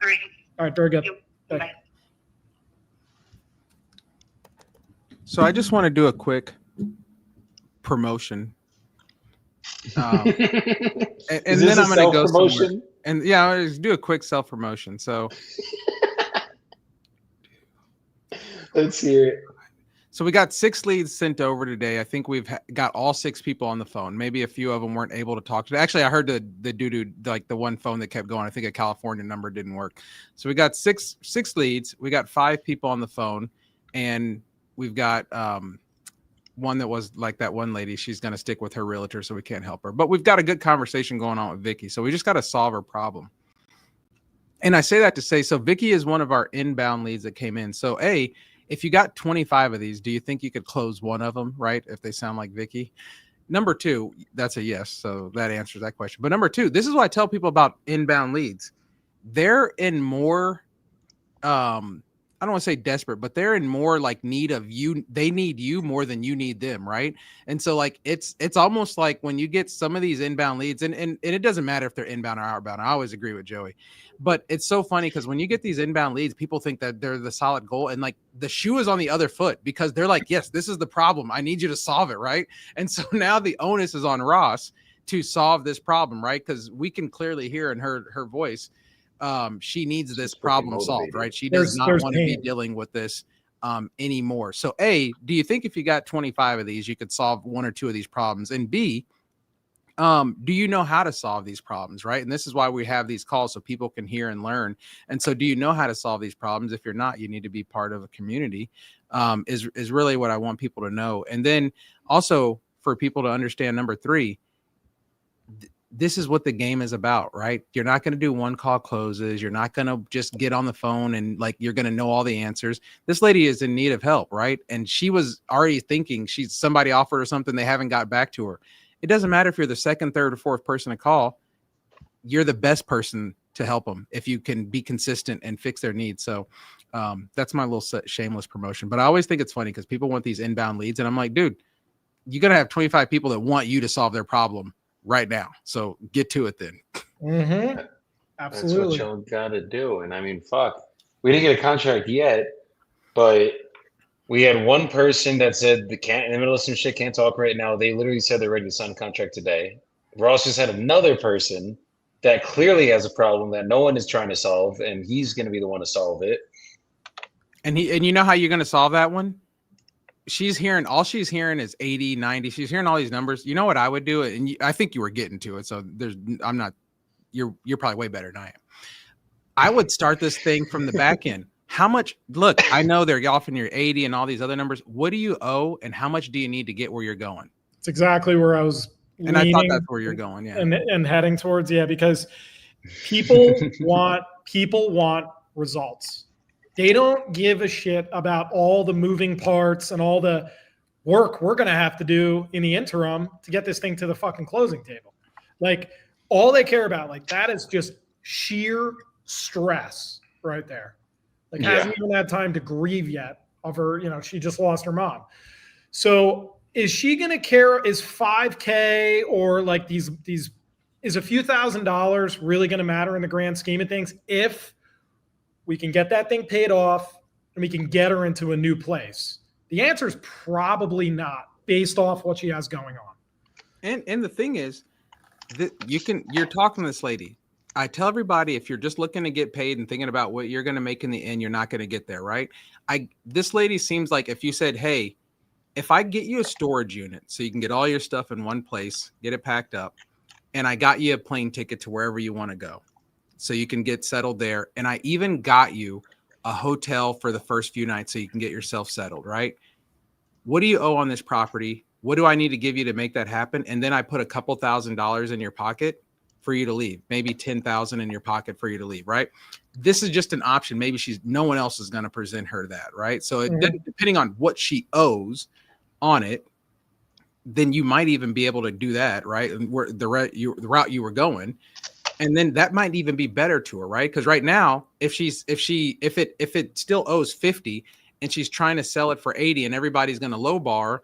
Speaker 4: All right.
Speaker 2: All right. Very good.
Speaker 4: Bye.
Speaker 2: Bye.
Speaker 3: So I just want to do a quick promotion. And then I'm going to go somewhere. And yeah, I'll just do a quick self-promotion. So
Speaker 1: let's hear it.
Speaker 3: So we got 6 leads sent over today. I think we've got all 6 people on the phone. Maybe a few of them weren't able to talk to. Actually, I heard the dude like the one phone that kept going. I think a California number didn't work. So we got six leads. We got 5 people on the phone, and we've got one that was like that one lady. She's going to stick with her realtor, so we can't help her. But we've got a good conversation going on with Vicky. So we just got to solve her problem. And I say that to say, so Vicky is one of our inbound leads that came in. So if you got 25 of these, do you think you could close one of them, right? If they sound like Vicky? Number 2, that's a yes. So that answers that question. But number 2, this is what I tell people about inbound leads. They're in more, I don't want to say desperate, but they're in more like need of you. They need you more than you need them, right? And so like it's almost like when you get some of these inbound leads, and it doesn't matter if they're inbound or outbound. I always agree with Joey. But it's so funny because when you get these inbound leads, people think that they're the solid goal, and like the shoe is on the other foot because they're like, yes, this is the problem. I need you to solve it, right? And so now the onus is on Ross to solve this problem, right? Because we can clearly hear in her voice, she needs this problem solved, right? She does not want to be dealing with this anymore. So A, do you think if you got 25 of these, you could solve 1 or 2 of these problems? And B, do you know how to solve these problems, right? And this is why we have these calls so people can hear and learn. And so do you know how to solve these problems? If you're not, you need to be part of a community, is really what I want people to know. And then also for people to understand, number 3, this is what the game is about, right? You're not going to do one call closes. You're not going to just get on the phone and like, you're going to know all the answers. This lady is in need of help, right? And she was already thinking somebody offered her something. They haven't got back to her. It doesn't matter if you're the 2nd, 3rd, or 4th person to call. You're the best person to help them if you can be consistent and fix their needs. So that's my little shameless promotion. But I always think it's funny because people want these inbound leads. And I'm like, dude, you're going to have 25 people that want you to solve their problem right now. So get to it then.
Speaker 2: Mm-hmm. Absolutely.
Speaker 1: That's what y'all got to do. And I mean, fuck, we didn't get a contract yet, but we had one person that said in the middle of some shit, can't talk right now. They literally said they're ready to sign a contract today. Ross just had another person that clearly has a problem that no one is trying to solve, and he's going to be the one to solve it.
Speaker 3: And you know how you're going to solve that one? All she's hearing is 80, 90. She's hearing all these numbers. You know what I would do? And I think you were getting to it. So you're probably way better than I am. I would start this thing from the back end. How much, look, I know they're offering your 80 and all these other numbers. What do you owe and how much do you need to get where you're going?
Speaker 2: It's exactly where I was
Speaker 3: and I thought that's where you're going. Yeah.
Speaker 2: And heading towards, because people want results. They don't give a shit about all the moving parts and all the work we're going to have to do in the interim to get this thing to the fucking closing table. Like all they care about, like that is just sheer stress, right there. Like
Speaker 1: Yeah.
Speaker 2: hasn't even had time to grieve yet of her, she just lost her mom. So is she going to care? Is 5K or like these, is a few $1,000s really going to matter in the grand scheme of things if we can get that thing paid off and we can get her into a new place? The answer is probably not, based off what she has going on.
Speaker 3: And the thing is that you're talking to this lady. I tell everybody, if you're just looking to get paid and thinking about what you're going to make in the end, you're not going to get there, right? This lady seems like if you said, hey, if I get you a storage unit so you can get all your stuff in one place, get it packed up, and I got you a plane ticket to wherever you want to go so you can get settled there, and I even got you a hotel for the first few nights so you can get yourself settled, right? What do you owe on this property? What do I need to give you to make that happen? And then I put a couple $1,000s in your pocket for you to leave, maybe 10,000 in your pocket for you to leave, right? This is just an option. Maybe no one else is going to present her that, right? So depending on what she owes on it, then you might even be able to do that, right? And where the route you were going, and then that might even be better to her, right? Because right now, if it still owes 50 and she's trying to sell it for 80 and everybody's going to lowball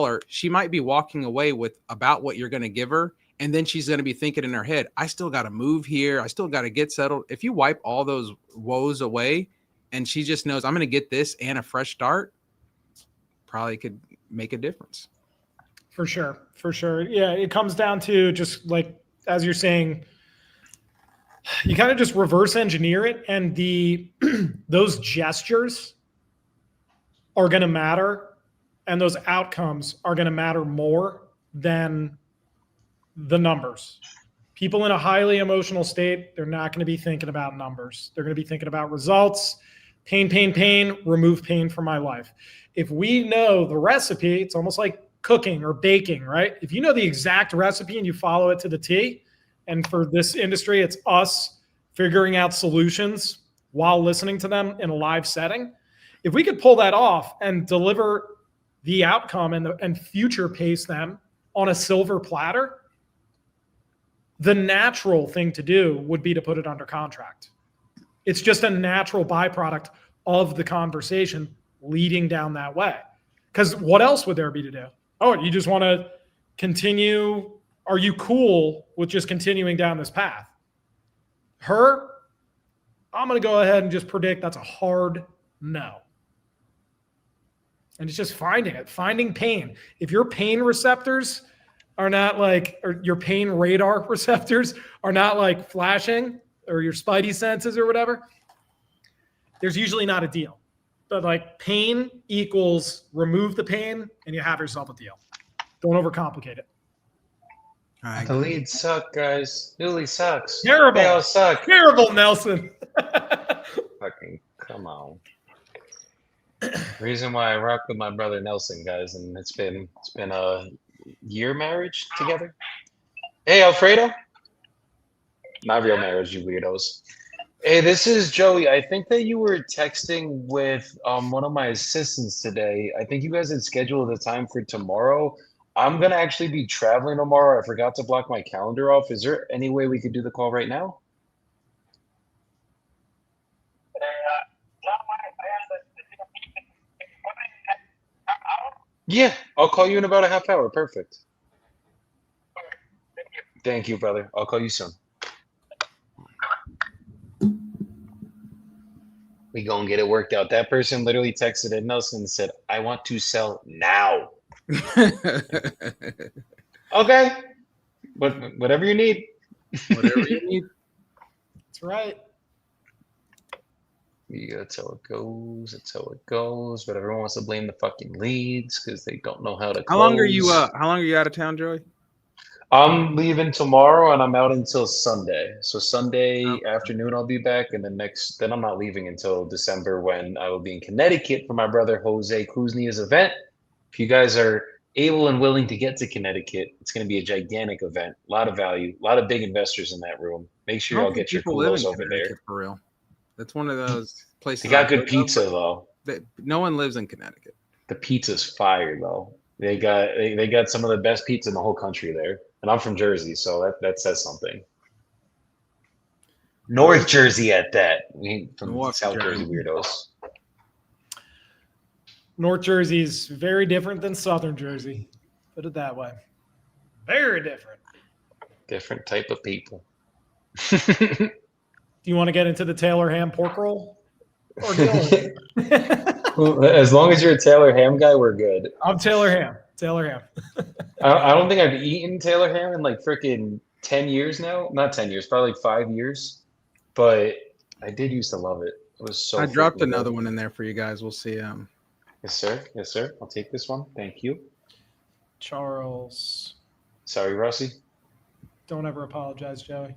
Speaker 3: her, she might be walking away with about what you're going to give her. And then she's going to be thinking in her head, I still got to move here. I still got to get settled. If you wipe all those woes away and she just knows I'm going to get this and a fresh start, probably could make a difference.
Speaker 2: For sure. For sure. Yeah. It comes down to just like, as you're saying, you kind of just reverse engineer it. And those gestures are going to matter. And those outcomes are going to matter more than the numbers. People in a highly emotional state, they're not going to be thinking about numbers. They're going to be thinking about results. Pain, pain, pain, remove pain from my life. If we know the recipe, it's almost like cooking or baking, right? If you know the exact recipe and you follow it to the T, and for this industry, it's us figuring out solutions while listening to them in a live setting. If we could pull that off and deliver the outcome and future pace them on a silver platter, the natural thing to do would be to put it under contract. It's just a natural byproduct of the conversation leading down that way. Because what else would there be to do? Oh, you just want to continue? Are you cool with just continuing down this path? Her, I'm going to go ahead and just predict that's a hard no. And it's just finding pain. If your pain receptors are not like, or your pain radar receptors are not like flashing, or your spidey senses or whatever, there's usually not a deal. But like pain equals remove the pain and you have yourself a deal. Don't overcomplicate it.
Speaker 3: All right.
Speaker 1: The leads suck, guys. Newly sucks.
Speaker 2: Terrible.
Speaker 1: They all suck.
Speaker 2: Terrible, Nelson.
Speaker 1: Fucking come on. Reason why I rock with my brother Nelson, guys, and it's been a year marriage together. Hey, Alfredo. Not real marriage, you weirdos. Hey, this is Joey. I think that you were texting with one of my assistants today. I think you guys had scheduled a time for tomorrow. I'm gonna actually be traveling tomorrow. I forgot to block my calendar off. Is there any way we could do the call right now? Yeah, I'll call you in about a half hour. Perfect. Thank you, brother. I'll call you soon. We gonna get it worked out. That person literally texted at Nelson and said, I want to sell now. Okay. Whatever you need.
Speaker 3: Whatever you need.
Speaker 2: That's right.
Speaker 1: Yeah, that's how it goes. That's how it goes. But everyone wants to blame the fucking leads because they don't know how to close.
Speaker 3: How long are you out of town, Joey?
Speaker 1: I'm leaving tomorrow and I'm out until Sunday. So Sunday afternoon I'll be back, and then I'm not leaving until December when I will be in Connecticut for my brother Jose Kuznia's event. If you guys are able and willing to get to Connecticut, it's going to be a gigantic event. A lot of value, a lot of big investors in that room. Make sure y'all get your kulos over there.
Speaker 3: For real. That's one of those places.
Speaker 1: They got good pizza though.
Speaker 3: No one lives in Connecticut.
Speaker 1: The pizza's fire though. They got some of the best pizza in the whole country there. And I'm from Jersey, so that says something. North Jersey at that. We ain't from
Speaker 3: North
Speaker 1: South Jersey
Speaker 3: Jersey.
Speaker 1: weirdos.
Speaker 2: North Jersey is very different than Southern Jersey. Put it that way. Very different.
Speaker 1: Different type of people.
Speaker 2: Do you want to get into the Taylor ham pork roll? Or Dylan?
Speaker 1: Well, as long as you're a Taylor ham guy, we're good.
Speaker 2: I'm Taylor ham. Taylor ham.
Speaker 1: I don't think I've eaten Taylor ham in like freaking 10 years now. Not 10 years, probably like 5 years. But I did used to love it. It was so
Speaker 3: I dropped
Speaker 1: freaking
Speaker 3: another
Speaker 1: good.
Speaker 3: one in there for you guys. We'll see.
Speaker 1: Yes, sir. Yes, sir. I'll take this one. Thank you.
Speaker 2: Charles.
Speaker 1: Sorry, Russie.
Speaker 2: Don't ever apologize, Joey.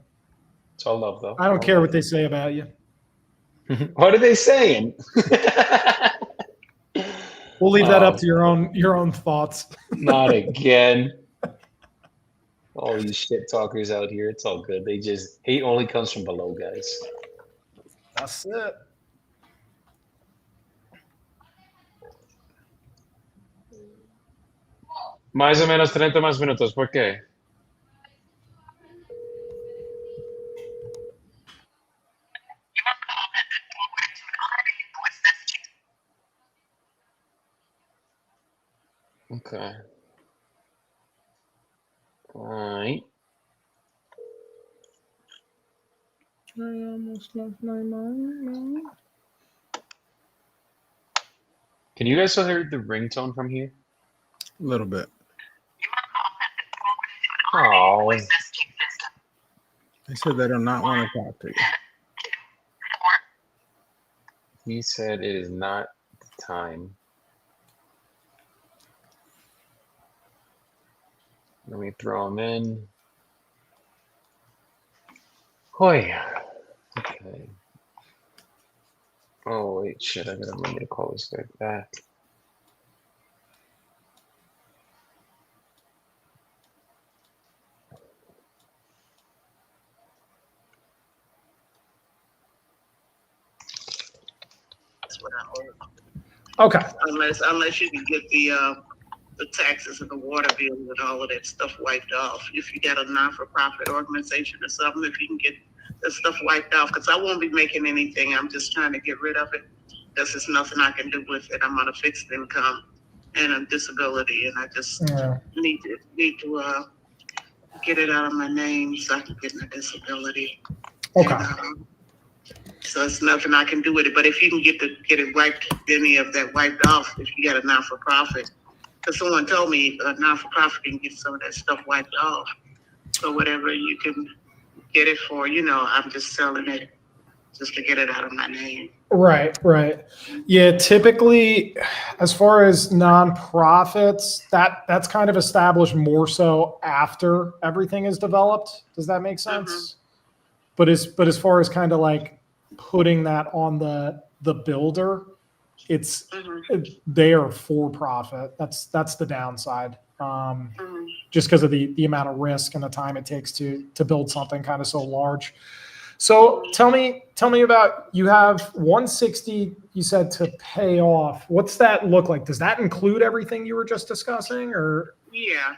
Speaker 1: It's all love, though.
Speaker 2: I don't care what they say about you.
Speaker 1: What are they saying?
Speaker 2: We'll leave that up to your own thoughts.
Speaker 1: Not again. All these shit talkers out here. It's all good. They just hate only comes from below, guys.
Speaker 2: That's it.
Speaker 1: Más o menos 30 más minutos. ¿Por qué? Okay. All right.
Speaker 3: I almost lost my mind.
Speaker 1: Can you guys still hear the ringtone from here?
Speaker 3: A little bit.
Speaker 1: Oh.
Speaker 3: They said they do not want to talk to you.
Speaker 1: He said it is not the time. Let me throw him in. Oh yeah. Okay. Oh wait, shit! I gotta remember to call this guy back.
Speaker 4: That's what I owe.
Speaker 2: Okay.
Speaker 4: Unless you can get the taxes and the water bill and all of that stuff wiped off. If you got a non-for-profit organization or something, if you can get that stuff wiped off, because I won't be making anything. I'm just trying to get rid of it. There's nothing I can do with it. I'm on a fixed income and a disability, and I just need to get it out of my name so I can get my disability.
Speaker 2: Okay.
Speaker 4: And, so it's nothing I can do with it. But if you can get it wiped, any of that wiped off, if you got a non-for-profit, because someone told me a non-for-profit can get some of that stuff wiped off. So whatever you can get it for, I'm just selling it just to get it out of my name.
Speaker 2: Right. Yeah, typically, as far as nonprofits, that's kind of established more so after everything is developed. Does that make sense? Mm-hmm. But as far as kind of like putting that on the builder, it's they are for profit. That's the downside. Just because of the amount of risk and the time it takes to build something kind of so large. So tell me about, you have 160, you said, to pay off. What's that look like? Does that include everything you were just discussing, or?
Speaker 4: Yeah,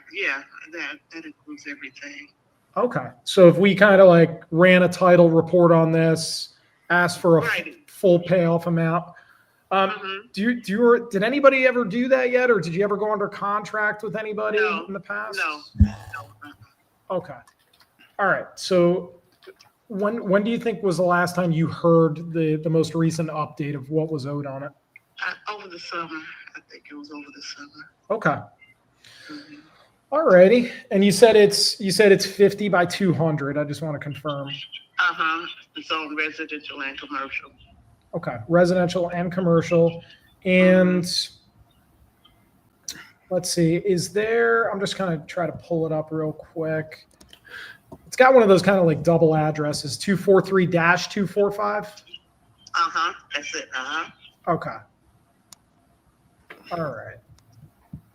Speaker 4: that includes everything.
Speaker 2: Okay. So if we kind of like ran a title report on this, asked for a full payoff amount, did anybody ever do that yet, or did you ever go under contract with anybody in the past?
Speaker 4: No.
Speaker 2: Okay. All right. So when do you think was the last time you heard the most recent update of what was owed on it?
Speaker 4: Over the summer. I think it was over the summer.
Speaker 2: Okay. Mm-hmm. All righty. And you said it's 50 by 200. I just want to confirm.
Speaker 4: It's on residential and commercial.
Speaker 2: Okay. Residential and commercial. And let's see, I'm just going to try to pull it up real quick. It's got one of those kind of like double addresses, 243-245.
Speaker 4: That's it.
Speaker 2: Okay. All right.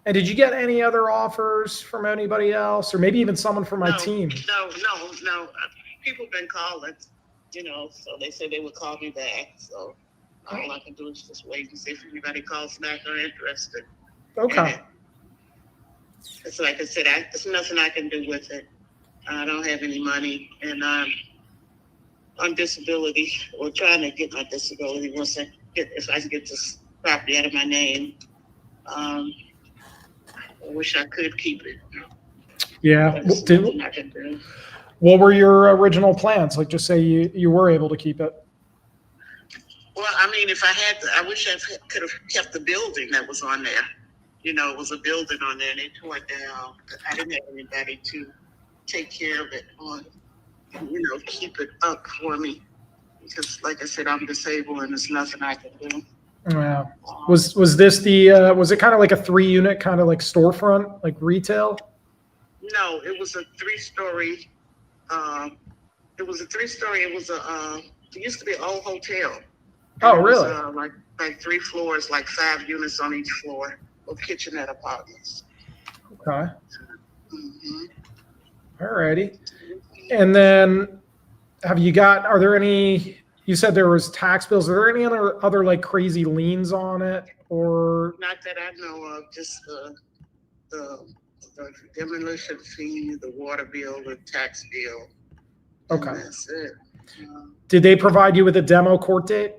Speaker 2: And did you get any other offers from anybody else, or maybe even someone from my team?
Speaker 4: No. People been calling, so they said they would call me back. So all I can do is just wait and see if anybody calls back or interested.
Speaker 2: Okay.
Speaker 4: It's like I said, there's nothing I can do with it. I don't have any money, and on disability, or trying to get my disability if I can get this property out of my name. I wish I could keep it.
Speaker 2: Yeah.
Speaker 4: Nothing I can do.
Speaker 2: What were your original plans? Like, just say you were able to keep it.
Speaker 4: Well, I mean, if I had to, I wish I could have kept the building that was on there. You know, it was a building on there, and they tore it down. I didn't have anybody to take care of it or, keep it up for me. Because, like I said, I'm disabled, and there's nothing I can do.
Speaker 2: Yeah. Was this was it kind of like a 3-unit kind of like storefront, like retail?
Speaker 4: No, it was a 3-story. It was a 3-story. It was it used to be an old hotel.
Speaker 2: Oh, really?
Speaker 4: It was, like 3 floors, like 5 units on each floor of kitchenette apartments.
Speaker 2: Okay.
Speaker 4: Mm-hmm.
Speaker 2: All righty. And then are there any, you said there was tax bills. Are there any other like crazy liens on it, or?
Speaker 4: Not that I know of, just the demolition fee, the water bill, the tax bill.
Speaker 2: Okay.
Speaker 4: And that's it.
Speaker 2: Did they provide you with a demo court date?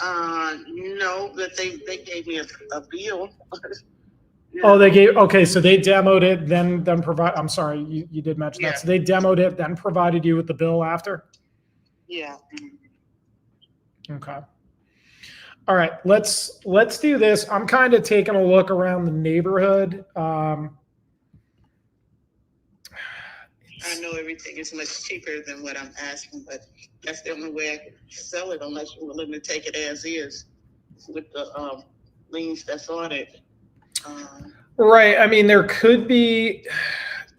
Speaker 4: No, that they gave me a bill.
Speaker 2: Oh, they gave, okay, so they demoed it, then I'm sorry, you did mention that. So they demoed it, then provided you with the bill after?
Speaker 4: Yeah.
Speaker 2: Okay. All right, let's do this. I'm kind of taking a look around the neighborhood.
Speaker 4: I know everything is much cheaper than what I'm asking, but that's the only way I can sell it unless you're willing to take it as is with the liens that's on it.
Speaker 2: Right. I mean, there could be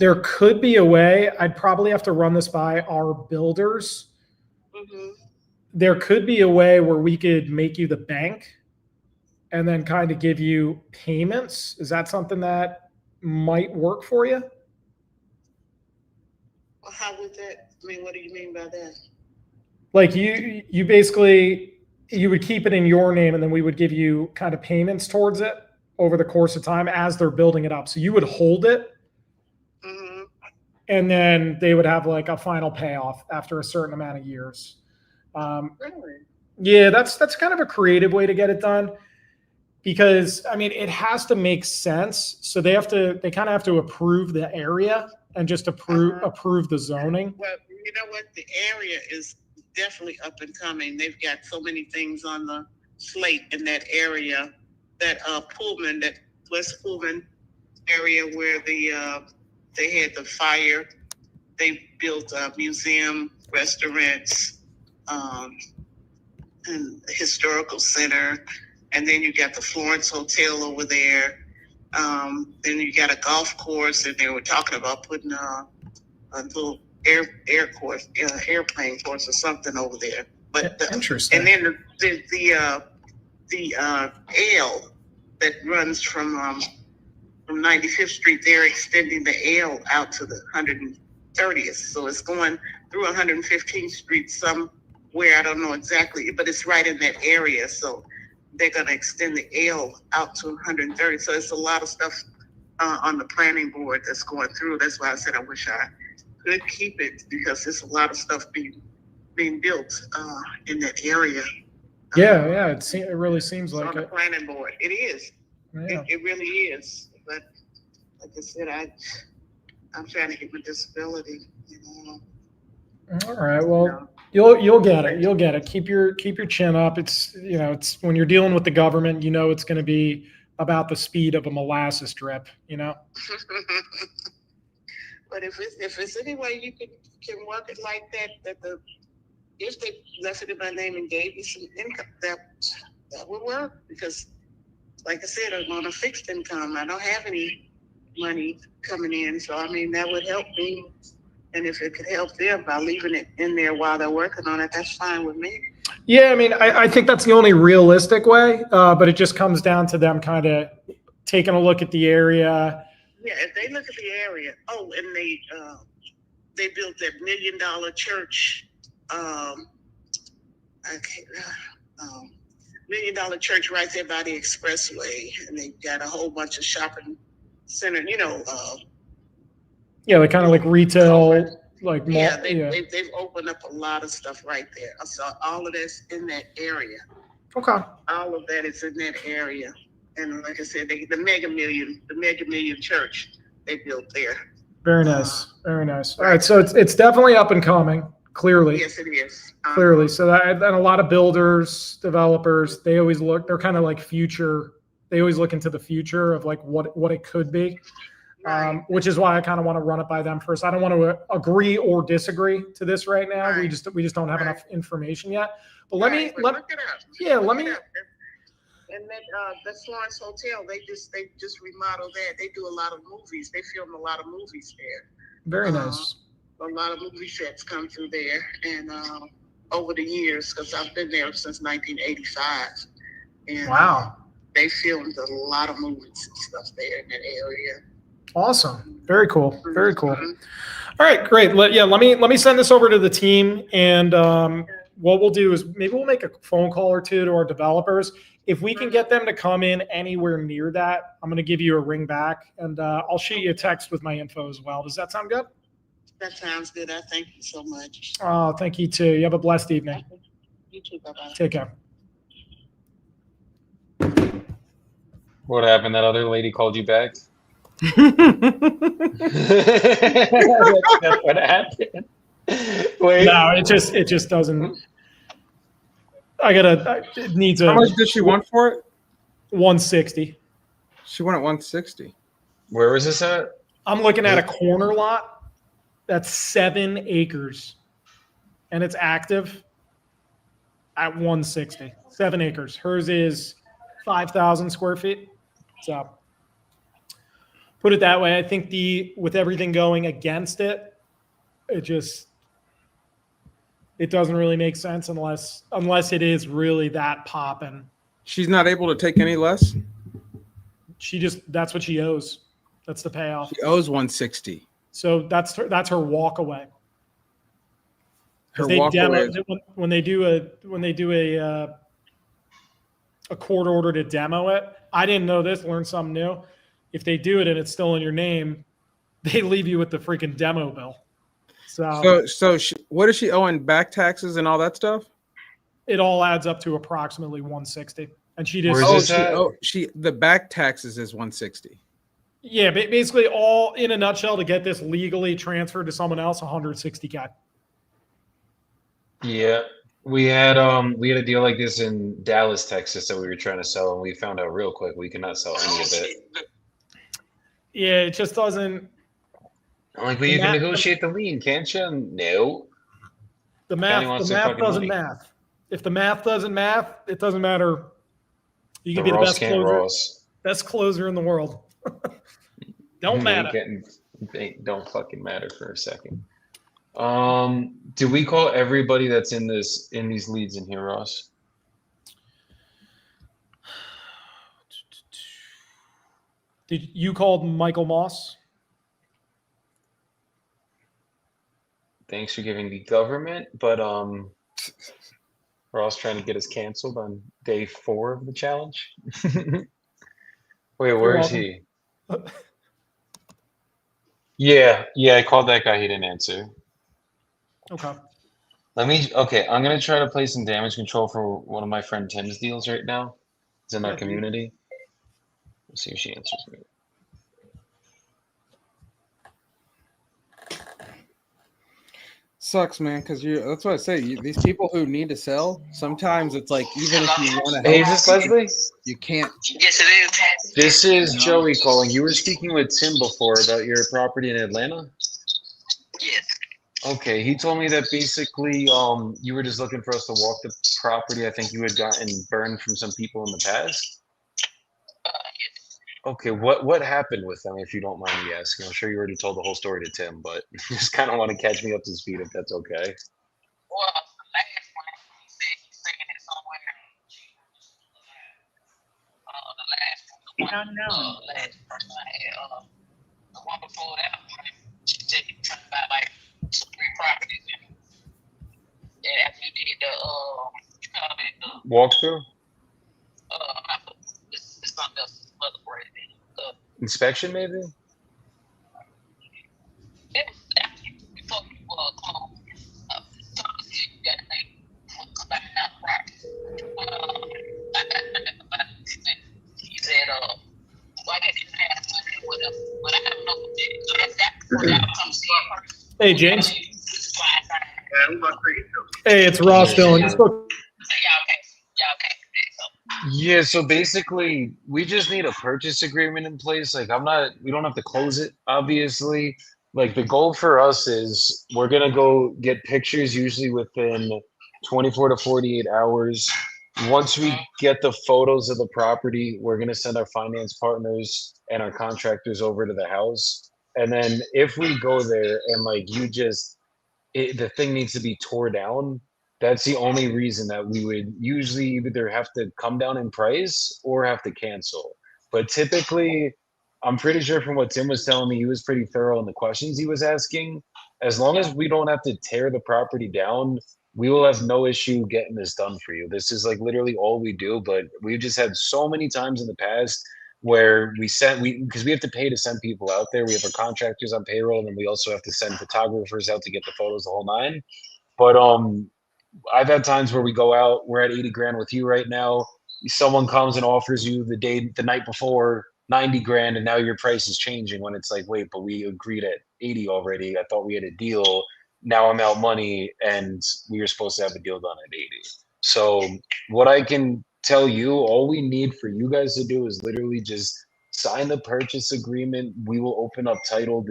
Speaker 2: a way. I'd probably have to run this by our builders.
Speaker 4: Mm-hmm.
Speaker 2: There could be a way where we could make you the bank and then kind of give you payments. Is that something that might work for you?
Speaker 4: Well, how would that, I mean, what do you mean by that?
Speaker 2: Like you basically, you would keep it in your name and then we would give you kind of payments towards it over the course of time as they're building it up. So you would hold it.
Speaker 4: Mm-hmm.
Speaker 2: And then they would have like a final payoff after a certain amount of years.
Speaker 4: Really?
Speaker 2: Yeah, that's kind of a creative way to get it done, because I mean, it has to make sense. So they kind of have to approve the area and just approve the zoning.
Speaker 4: Well, you know what? The area is definitely up and coming. They've got so many things on the slate in that area. That Pullman, that West Pullman area where they had the fire. They built a museum, restaurants, and historical center, and then you got the Florence Hotel over there. Then you got a golf course, and they were talking about putting a little airplane course or something over there. But
Speaker 2: interesting.
Speaker 4: And then the L that runs from 95th Street, they're extending the L out to the 130th. So it's going through 115th Street somewhere, I don't know exactly, but it's right in that area. So they're going to extend the L out to 130. So it's a lot of stuff on the planning board that's going through. That's why I said I wish I could keep it, because there's a lot of stuff being built in that area.
Speaker 2: Yeah, it really seems like
Speaker 4: on the planning board. It is.
Speaker 2: Yeah.
Speaker 4: It really is. But like I said, I'm trying to get my disability.
Speaker 2: All right. Well, you'll get it. You'll get it. Keep your chin up. It's it's when you're dealing with the government, it's going to be about the speed of a molasses drip.
Speaker 4: But if it's any way you can work it like that if they left it in my name and gave me some income, that would work, because like I said, I'm on a fixed income. I don't have any money coming in. So, I mean, that would help me. And if it could help them by leaving it in there while they're working on it, that's fine with me.
Speaker 2: Yeah, I mean, I think that's the only realistic way, but it just comes down to them kind of taking a look at the area.
Speaker 4: Yeah, if they look at the area. Oh, and they built that $1 million church. $1 million church right there by the expressway, and they got a whole bunch of shopping center.
Speaker 2: Yeah, like kind of like retail Like
Speaker 4: Yeah, they've opened up a lot of stuff right there. So all of that's in that area.
Speaker 2: Okay.
Speaker 4: All of that is in that area. And like I said, the Mega Million Church they built there.
Speaker 2: Very nice. Very nice. All right. So it's definitely up and coming. Clearly.
Speaker 4: Yes, it is.
Speaker 2: Clearly. So that, and a lot of builders, developers, they always look. They're kind of like future. They always look into the future of like what it could be.
Speaker 4: Right.
Speaker 2: Which is why I kind of want to run it by them first. I don't want to agree or disagree to this right now.
Speaker 4: Right.
Speaker 2: We just don't have
Speaker 4: Right.
Speaker 2: enough information yet. But
Speaker 4: Look
Speaker 2: let
Speaker 4: it up.
Speaker 2: let me.
Speaker 4: It up. And then the Florence Hotel, they just remodeled that. They do a lot of movies. They film a lot of movies there.
Speaker 2: Very nice.
Speaker 4: A lot of movie sets come through there, and over the years, because I've been there since 1985. And,
Speaker 2: Wow.
Speaker 4: They filmed a lot of movies and stuff there in that area.
Speaker 2: Awesome. Very cool. Very cool.
Speaker 4: Mhm.
Speaker 2: All right, great. Let me send this over to the team, and what we'll do is maybe we'll make a phone call or two to our developers. If we can get them to come in anywhere near that, I'm going to give you a ring back, and I'll shoot you a text with my info as well. Does that sound good?
Speaker 4: That sounds good. I thank you so much.
Speaker 2: Oh, thank you too. You have a blessed evening.
Speaker 4: You too. Bye-bye.
Speaker 2: Take care.
Speaker 1: What happened? That other lady called you back? That's what happened. Wait.
Speaker 2: No, it just doesn't. It needs
Speaker 3: How
Speaker 2: a
Speaker 3: much did she want for it?
Speaker 2: 160.
Speaker 3: She went at 160.
Speaker 1: Where was this at?
Speaker 2: I'm looking at a corner lot that's 7 acres, and it's active at 160. 7 acres. Hers is 5,000 square feet. So put it that way. I think with everything going against it, it doesn't really make sense unless it is really that popping.
Speaker 3: She's not able to take any less.
Speaker 2: That's what she owes. That's the payoff.
Speaker 3: She owes 160.
Speaker 2: So that's her walk away.
Speaker 3: Her
Speaker 2: They
Speaker 3: walk
Speaker 2: demo,
Speaker 3: away.
Speaker 2: when they do a court order to demo it. I didn't know this. Learned something new. If they do it and it's still in your name, they leave you with the freaking demo bill.
Speaker 3: So what is she owing? Back taxes and all that stuff?
Speaker 2: It all adds up to approximately 160. And she just
Speaker 1: Where's this at?
Speaker 3: The back taxes is 160.
Speaker 2: Yeah, basically all in a nutshell to get this legally transferred to someone else, 160K.
Speaker 1: Yeah. We had a deal like this in Dallas, Texas that we were trying to sell, and we found out real quick we cannot sell any of it.
Speaker 2: Yeah, it just doesn't.
Speaker 1: I'm like, well, you can negotiate the lien, can't you? No.
Speaker 2: The
Speaker 1: County
Speaker 2: math
Speaker 1: wants their
Speaker 2: doesn't
Speaker 1: fucking money.
Speaker 2: math. If the math doesn't math, it doesn't matter. You can
Speaker 1: The
Speaker 2: be the
Speaker 1: Ross
Speaker 2: best
Speaker 1: can't
Speaker 2: closer,
Speaker 1: Ross.
Speaker 2: best closer in the world. Don't matter.
Speaker 1: Don't fucking matter for a second. Do we call everybody that's in these leads in here, Ross?
Speaker 2: Did you call Michael Moss?
Speaker 1: Thanks for giving the government, but Ross trying to get us canceled on day 4 of the challenge. Wait, where is he? Yeah, I called that guy. He didn't answer.
Speaker 2: Okay.
Speaker 1: Okay, I'm gonna try to play some damage control for one of my friend Tim's deals right now. It's in our community. Let's see if she answers me.
Speaker 3: Sucks, man, because that's what I say. These people who need to sell, sometimes it's like even if you want to
Speaker 1: Hey,
Speaker 3: help,
Speaker 1: is this Leslie?
Speaker 3: you can't.
Speaker 4: Yes, it is.
Speaker 1: This is Joey calling. You were speaking with Tim before about your property in Atlanta?
Speaker 4: Yes.
Speaker 1: Okay, he told me that basically you were just looking for us to walk the property. I think you had gotten burned from some people in the past.
Speaker 4: Yes.
Speaker 1: Okay, what happened with them, if you don't mind me asking? I'm sure you already told the whole story to Tim, but just kind of want to catch me up to speed if that's okay.
Speaker 4: Well, the last one, he said he's saying it somewhere. The last person I had, the one before that one, she said he was trying to buy like 3 properties. And after you did the
Speaker 1: Walkthrough?
Speaker 4: it's something else. Other word.
Speaker 1: Inspection, maybe?
Speaker 4: It was after before you but I don't know what it is. So that's before the outcome see.
Speaker 2: Hey, James.
Speaker 5: Yeah, who am I speaking to?
Speaker 2: Hey, it's Ross Dillon. You spoke.
Speaker 4: So y'all okay. So
Speaker 1: Yeah, so basically, we just need a purchase agreement in place. Like, we don't have to close it, obviously. Like, the goal for us is we're gonna go get pictures usually within 24 to 48 hours. Once we get the photos of the property, we're gonna send our finance partners and our contractors over to the house. And then if we go there and like the thing needs to be tore down, that's the only reason that we would usually either have to come down in price or have to cancel. But typically, I'm pretty sure from what Tim was telling me, he was pretty thorough in the questions he was asking. As long as we don't have to tear the property down, we will have no issue getting this done for you. This is like literally all we do, but we've just had so many times in the past where because we have to pay to send people out there. We have our contractors on payroll, and then we also have to send photographers out to get the photos, the whole nine. But I've had times where we go out, we're at 80 grand with you right now. Someone comes and offers you the night before 90 grand, and now your price is changing when it's like, wait, but we agreed at 80 already. I thought we had a deal. Now I'm out money, and we were supposed to have a deal done at 80. So what I can tell you, all we need for you guys to do is literally just sign the purchase agreement. We will open up title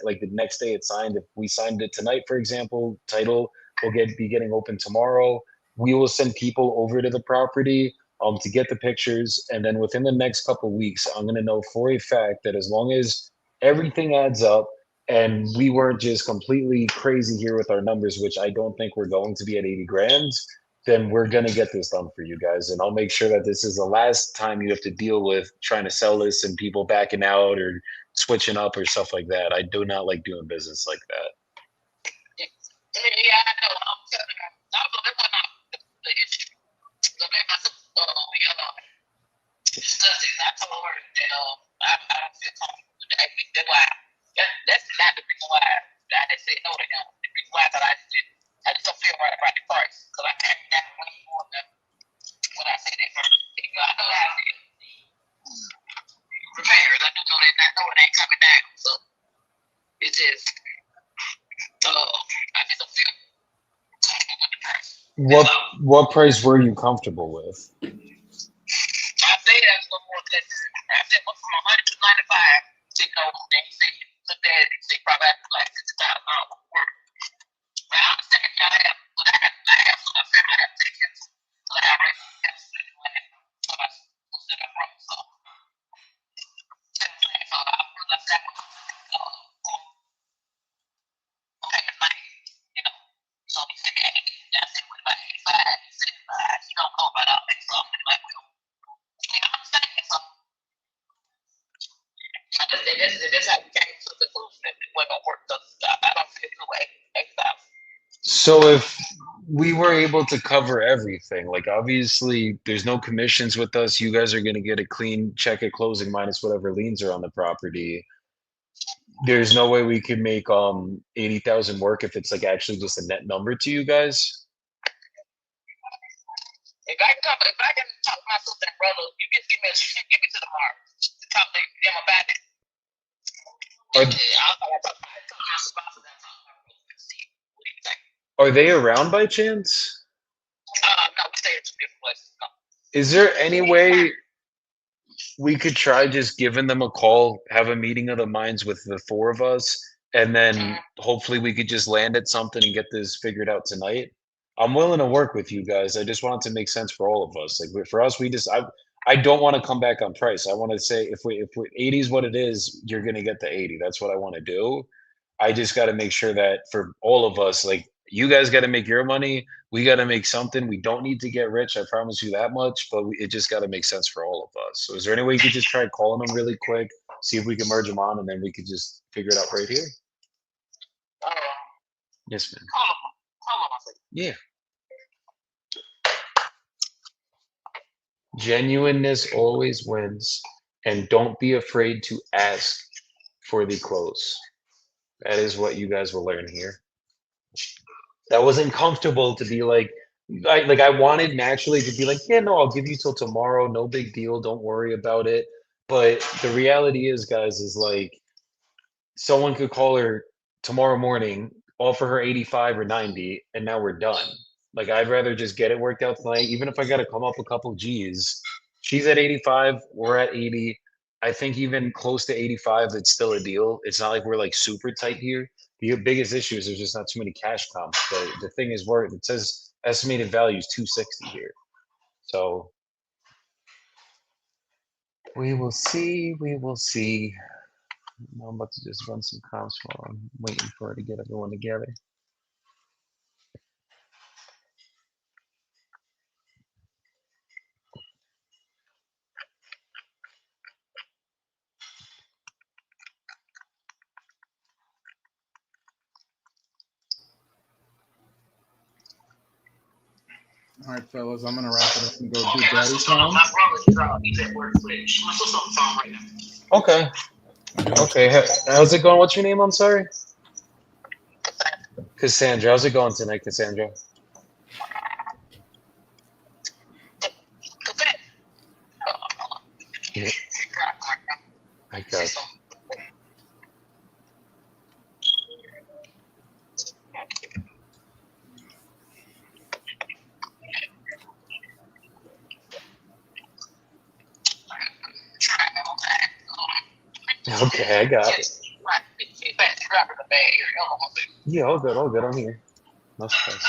Speaker 1: like the next day it's signed. If we signed it tonight, for example, title will be getting open tomorrow. We will send people over to the property to get the pictures, and then within the next couple of weeks, I'm going to know for a fact that as long as everything adds up and we weren't just completely crazy here with our numbers, which I don't think we're going to be at 80 grand, then we're going to get this done for you guys. And I'll make sure that this is the last time you have to deal with trying to sell this and people backing out or switching up or stuff like that. I do not like doing business like that.
Speaker 4: yeah, I know. I'm telling you, that was not the issue. So maybe I took discussing. I told her that I don't feel comfortable with that. That's why. That's not the reason why I didn't say no to him. The reason why I just don't feel right about the price because I came down way more than when I said that first. You know, I know how the repairs. I do know that. I know it ain't coming down. So it's just. I just don't feel comfortable with the price.
Speaker 1: What price were you comfortable with?
Speaker 4: I said that's no more than I said went from 100 to 95. You know, and he said looked at it and said probably after like $60,000 work. Now I understand y'all have, but I have so I said I have tickets. So I have right now. So I set up right. So I realized that you know. So he said, I said, what about 85? He said, you don't know about all that stuff. And like, well, you know what I'm saying? So this how we came to the conclusion that it wasn't gonna work. I don't feel the way.
Speaker 1: So if we were able to cover everything, like obviously there's no commissions with us. You guys are going to get a clean check at closing minus whatever liens are on the property. There's no way we could make 80,000 work if it's like actually just a net number to you guys.
Speaker 4: If I can talk to my sister and brother, you just give me to the mark to talk to them about it.
Speaker 1: Are they around by chance?
Speaker 4: No, we stay at two different places. No.
Speaker 1: Is there any way we could try just giving them a call, have a meeting of the minds with the four of us, and then hopefully we could just land at something and get this figured out tonight? I'm willing to work with you guys. I just want it to make sense for all of us. Like for us, I don't want to come back on price. I want to say if 80 is what it is, you're going to get the 80. That's what I want to do. I just got to make sure that for all of us, like you guys got to make your money. We got to make something. We don't need to get rich. I promise you that much, but it just got to make sense for all of us. So is there any way you could just try calling them really quick, see if we can merge them on, and then we could just figure it out right here? Yes, man.
Speaker 4: Hold on.
Speaker 1: Yeah. Genuineness always wins, and don't be afraid to ask for the close. That is what you guys will learn here. That wasn't comfortable to be like, I wanted naturally to be like, yeah, no, I'll give you till tomorrow, no big deal, don't worry about it. But the reality is, guys, is like someone could call her tomorrow morning, offer her 85 or 90, and now we're done. Like I'd rather just get it worked out tonight, even if I got to come up a couple G's. She's at 85, we're at 80. I think even close to 85, it's still a deal. It's not like we're like super tight here. The biggest issue is there's just not too many cash comps. The thing is, it says estimated value is 260 here. So we will see. We will see. I'm about to just run some comps while I'm waiting for her to get everyone together.
Speaker 3: All right, fellas, I'm gonna wrap it up and go do
Speaker 5: Okay,
Speaker 3: daddy
Speaker 5: let's
Speaker 3: time.
Speaker 5: my brother's he's at work, Fletch. Let's do something right now.
Speaker 1: Okay. Okay. How's it going? What's your name? I'm sorry. Cassandra. How's it going tonight, Cassandra? Yeah. I got. Okay, I got it. Yeah, all good, I'm here. No stress.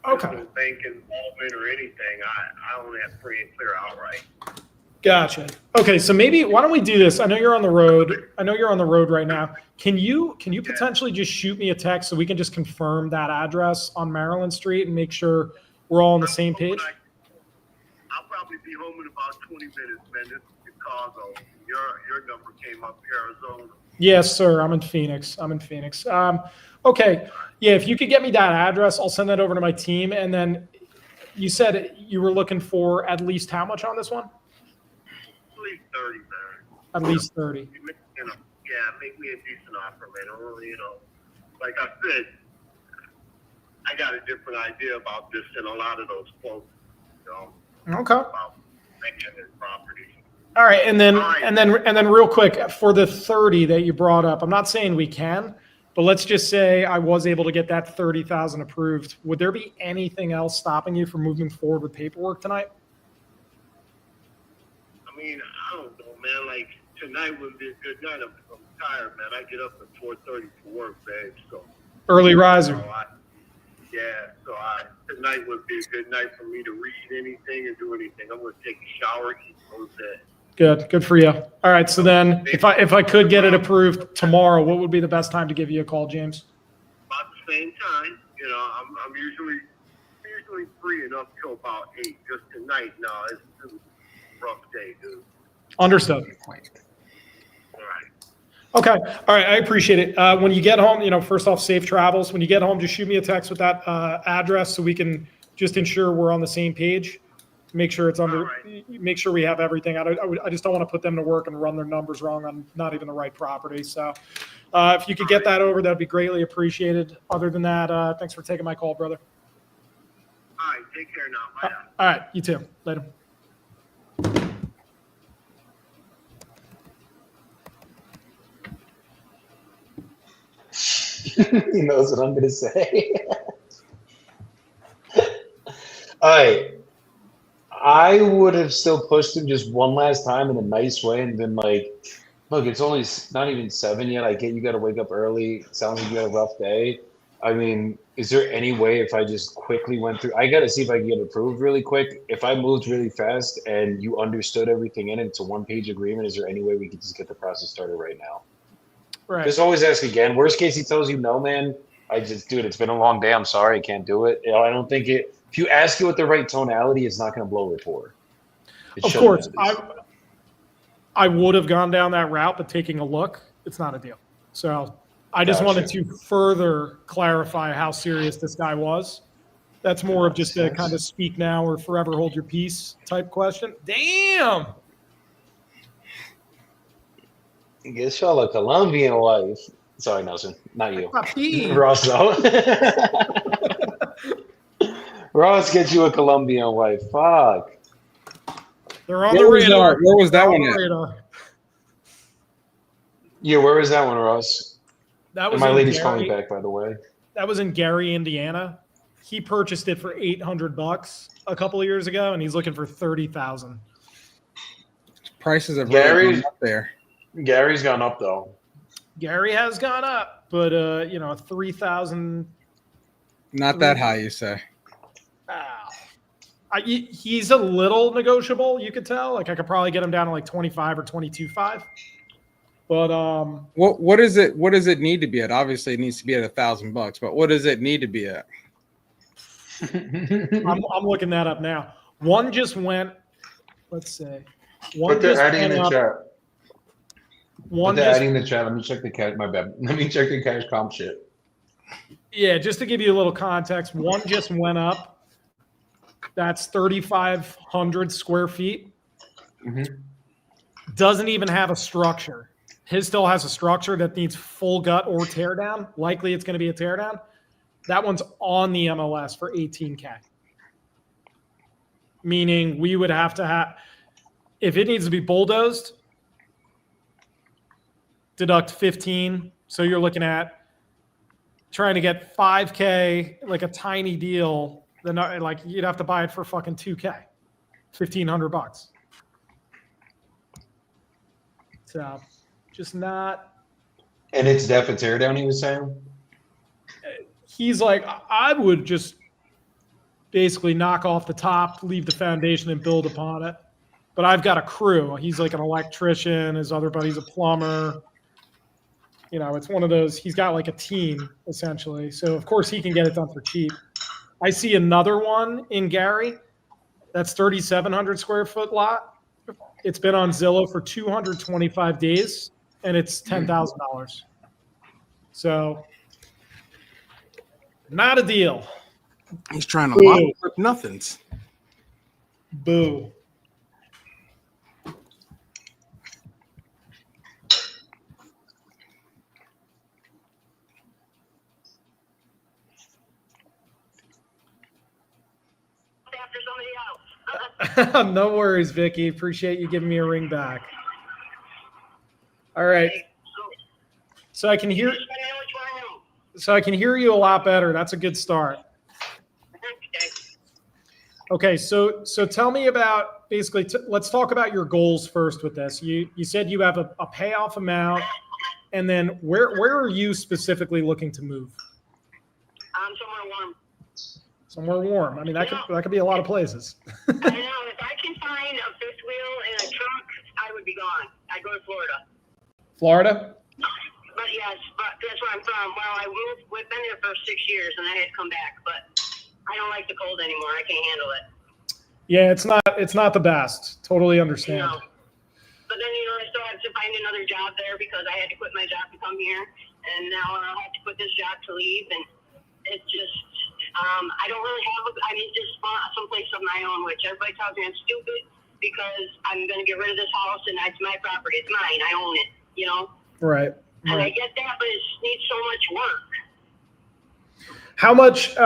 Speaker 2: Okay.
Speaker 5: No bank involvement or anything. I only have free and clear outright.
Speaker 2: Gotcha. Okay, so maybe why don't we do this? I know you're on the road. I know you're on the road right now. Can you potentially just shoot me a text so we can just confirm that address on Maryland Street and make sure we're all on the same page?
Speaker 5: I'll probably be home in about 20 minutes, man. This is Chicago. Your number came up Arizona.
Speaker 2: Yes, sir. I'm in Phoenix. Okay. Yeah, if you could get me that address, I'll send that over to my team. And then you said you were looking for at least how much on this one?
Speaker 5: At least 30, man.
Speaker 2: At least 30.
Speaker 5: Make me a decent offer, man. Like I said, I got a different idea about this than a lot of those quotes.
Speaker 2: Okay.
Speaker 5: About making this property.
Speaker 2: All right, and then real quick for the 30 that you brought up, I'm not saying we can, but let's just say I was able to get that 30,000 approved. Would there be anything else stopping you from moving forward with paperwork tonight?
Speaker 5: I mean, I don't know, man. Like tonight would be a good night. I'm tired, man. I get up at 4:30 for work, babe. So
Speaker 2: early riser.
Speaker 5: Tonight would be a good night for me to read anything and do anything. I'm gonna take a shower, eat, go to bed.
Speaker 2: Good for you. All right, so then if I could get it approved tomorrow, what would be the best time to give you a call, James?
Speaker 5: About the same time. I'm usually free enough till about 8. Just tonight, no, it's a rough day, dude.
Speaker 2: Understood.
Speaker 5: All right.
Speaker 2: Okay. All right. I appreciate it. When you get home, first off, safe travels. When you get home, just shoot me a text with that address so we can just ensure we're on the same page. Make sure it's make sure we have everything. I just don't want to put them to work and run their numbers wrong on not even the right property. So if you could get that over, that'd be greatly appreciated. Other than that, thanks for taking my call, brother.
Speaker 5: All right. Take care now. Bye.
Speaker 2: All right. You too. Later.
Speaker 1: He knows what I'm going to say. All right. I would have still pushed him just one last time in a nice way and been like, look, it's only not even 7 yet. I get you got to wake up early. It sounds like you had a rough day. I mean, is there any way if I just quickly went through? I got to see if I can get approved really quick. If I moved really fast and you understood everything in it, it's a one-page agreement. Is there any way we could just get the process started right now?
Speaker 2: Right.
Speaker 1: Just always ask again. Worst case, he tells you no, man. Dude, it's been a long day. I'm sorry, I can't do it. I don't think it. If you ask it with the right tonality, it's not going to blow rapport. It
Speaker 2: Of
Speaker 1: shouldn't
Speaker 2: course,
Speaker 1: at least.
Speaker 2: I would have gone down that route, but taking a look, it's not a deal. So I just wanted
Speaker 1: Gotcha.
Speaker 2: to further clarify how serious this guy was. That's more of just a kind of speak now or forever hold your peace type question. Damn.
Speaker 1: Get y'all a Colombian wife. Sorry, Nelson, not you.
Speaker 2: Papi.
Speaker 1: Ross, though. Ross, get you a Colombian wife. Fuck.
Speaker 2: They're on the radar.
Speaker 3: Where was that
Speaker 2: They're
Speaker 3: one
Speaker 2: on
Speaker 3: at?
Speaker 2: the radar.
Speaker 1: Yeah, where was that one, Ross?
Speaker 2: That
Speaker 1: And
Speaker 2: was
Speaker 1: my
Speaker 2: in
Speaker 1: lady's
Speaker 2: Gary.
Speaker 1: calling back, by the way.
Speaker 2: That was in Gary, Indiana. He purchased it for $800 a couple of years ago, and he's looking for $30,000.
Speaker 3: Prices have really gone up there.
Speaker 1: Gary's gone up though.
Speaker 2: Gary has gone up, but you know, 3,000.
Speaker 3: Not that high, you say?
Speaker 2: He's a little negotiable. You could tell. Like I could probably get him down to like 25 or 22.5. But
Speaker 3: what is it? What does it need to be at? Obviously, it needs to be at $1,000. But what does it need to be at?
Speaker 2: I'm looking that up now. One just went. Let's see.
Speaker 1: But they're adding in the chat.
Speaker 2: One
Speaker 1: they're
Speaker 2: just,
Speaker 1: adding in the chat. Let me check the cash. My bad. Let me check the cash comp shit.
Speaker 2: Yeah, just to give you a little context, one just went up. That's 3,500 square feet.
Speaker 1: Mm-hmm.
Speaker 2: Doesn't even have a structure. His still has a structure that needs full gut or tear down. Likely it's going to be a tear down. That one's on the MLS for 18K. Meaning we would have to have, if it needs to be bulldozed, deduct 15. So you're looking at trying to get 5K, like a tiny deal. Then like you'd have to buy it for fucking 2K, $1,500. So just not.
Speaker 1: And it's def a teardown, he was saying?
Speaker 2: He's like, I would just basically knock off the top, leave the foundation, and build upon it. But I've got a crew. He's like an electrician. His other buddy's a plumber. You know, it's one of those, he's got like a team, essentially. So, of course, he can get it done for cheap. I see another one in Gary. That's 3,700 square foot lot. It's been on Zillow for 225 days, and it's $10,000. So, not a deal.
Speaker 3: He's trying to lock up nothings.
Speaker 2: Boo.
Speaker 4: After somebody else.
Speaker 2: No worries, Vicky. Appreciate you giving me a ring back. All right. So I can hear. So I can hear you a lot better. That's a good start. Okay, so tell me about basically. Let's talk about your goals first with this. You said you have a payoff amount, and then where are you specifically looking to move?
Speaker 4: Somewhere warm.
Speaker 2: Somewhere warm. I mean, that could be a lot of places.
Speaker 4: I know. If I can find a fifth wheel and a truck, I would be gone. I'd go to Florida.
Speaker 2: Florida?
Speaker 4: But yes, but that's where I'm from. Well, we've been there for 6 years, and I had to come back. But I don't like the cold anymore. I can't handle it.
Speaker 2: Yeah, it's not the best. Totally understand.
Speaker 4: You know. But then I still had to find another job there because I had to quit my job to come here, and now I have to quit this job to leave, and it's just I don't really have just someplace of my own, which everybody tells me I'm stupid because I'm going to get rid of this house and it's my property. It's mine. I own it. You know.
Speaker 2: Right.
Speaker 4: And I get that, but it needs so much work.
Speaker 2: How much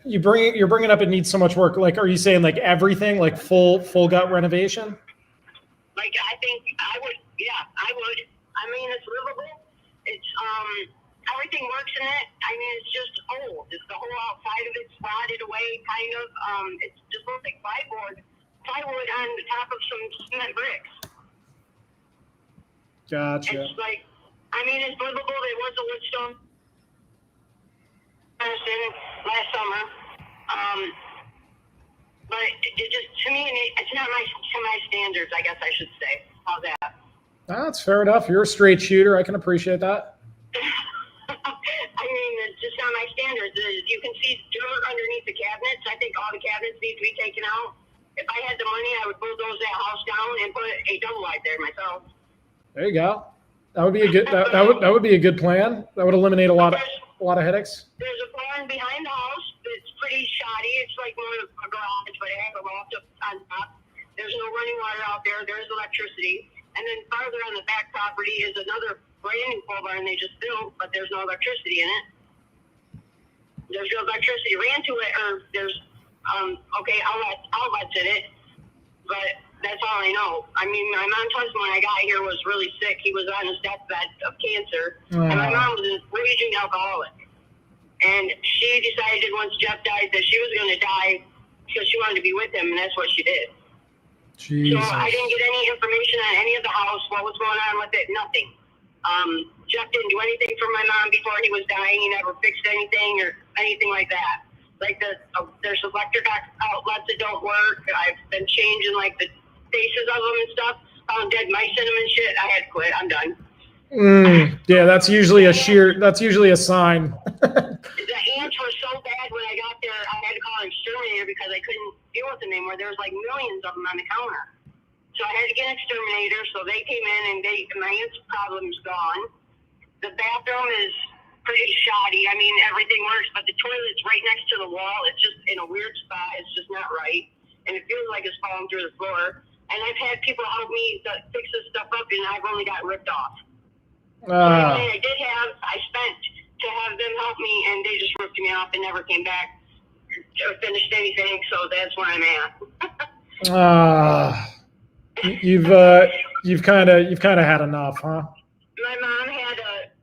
Speaker 2: you're bringing up? It needs so much work. Like, are you saying like everything, like full gut renovation?
Speaker 4: Like, I think I would. Yeah, I would. I mean, it's livable. It's everything works in it. I mean, it's just old. It's the whole outside of it's rotted away, kind of. It just looks like plywood on the top of some cement bricks.
Speaker 2: Gotcha.
Speaker 4: It's like, I mean, it's livable. There was a wood stone last summer. But it just, to me, it's not to my standards, I guess I should say. How's that?
Speaker 2: That's fair enough. You're a straight shooter. I can appreciate that.
Speaker 4: I mean, it's just not my standards. standards is you can see dirt underneath the cabinets. I think all the cabinets need to be taken out. If I had the money, I would bulldoze that house down and put a double wide there myself.
Speaker 2: There you go. That would be a good. That would be a good plan. That would eliminate a lot of headaches.
Speaker 4: There's a barn behind the house that's pretty shoddy. It's like more of a garage, but it has a loft up on top. There's no running water out there. There's electricity. And then farther on the back property is another brand new pole barn they just built, but there's no electricity in it. There's no electricity ran to it, or there's outlets in it, but that's all I know. I mean, my mom's husband, when I got here, was really sick. He was on his deathbed of cancer, and my mom was a raging alcoholic. And she decided once Jeff died that she was going to die because she wanted to be with him, and that's what she did.
Speaker 2: Jesus.
Speaker 4: So I didn't get any information on any of the house, what was going on with it, nothing. Jeff didn't do anything for my mom before he was dying. He never fixed anything or anything like that. Like there's electric outlets that don't work. I've been changing like the faces of them and stuff. Found dead mice in them and shit. I had to quit. I'm done.
Speaker 2: Yeah, that's usually a sign.
Speaker 4: The ants were so bad when I got there, I had to call an exterminator because I couldn't deal with them anymore. There was like millions of them on the counter. So I had to get an exterminator. So they came in and my ants problem's gone. The bathroom is pretty shoddy. I mean, everything works, but the toilet's right next to the wall. It's just in a weird spot. It's just not right. And it feels like it's falling through the floor. And I've had people help me to fix this stuff up, and I've only got ripped off. Everything I did have, I spent to have them help me, and they just ripped me off and never came back or finished anything. So that's where I'm at.
Speaker 2: You've kind of had enough, huh?
Speaker 4: My mom had a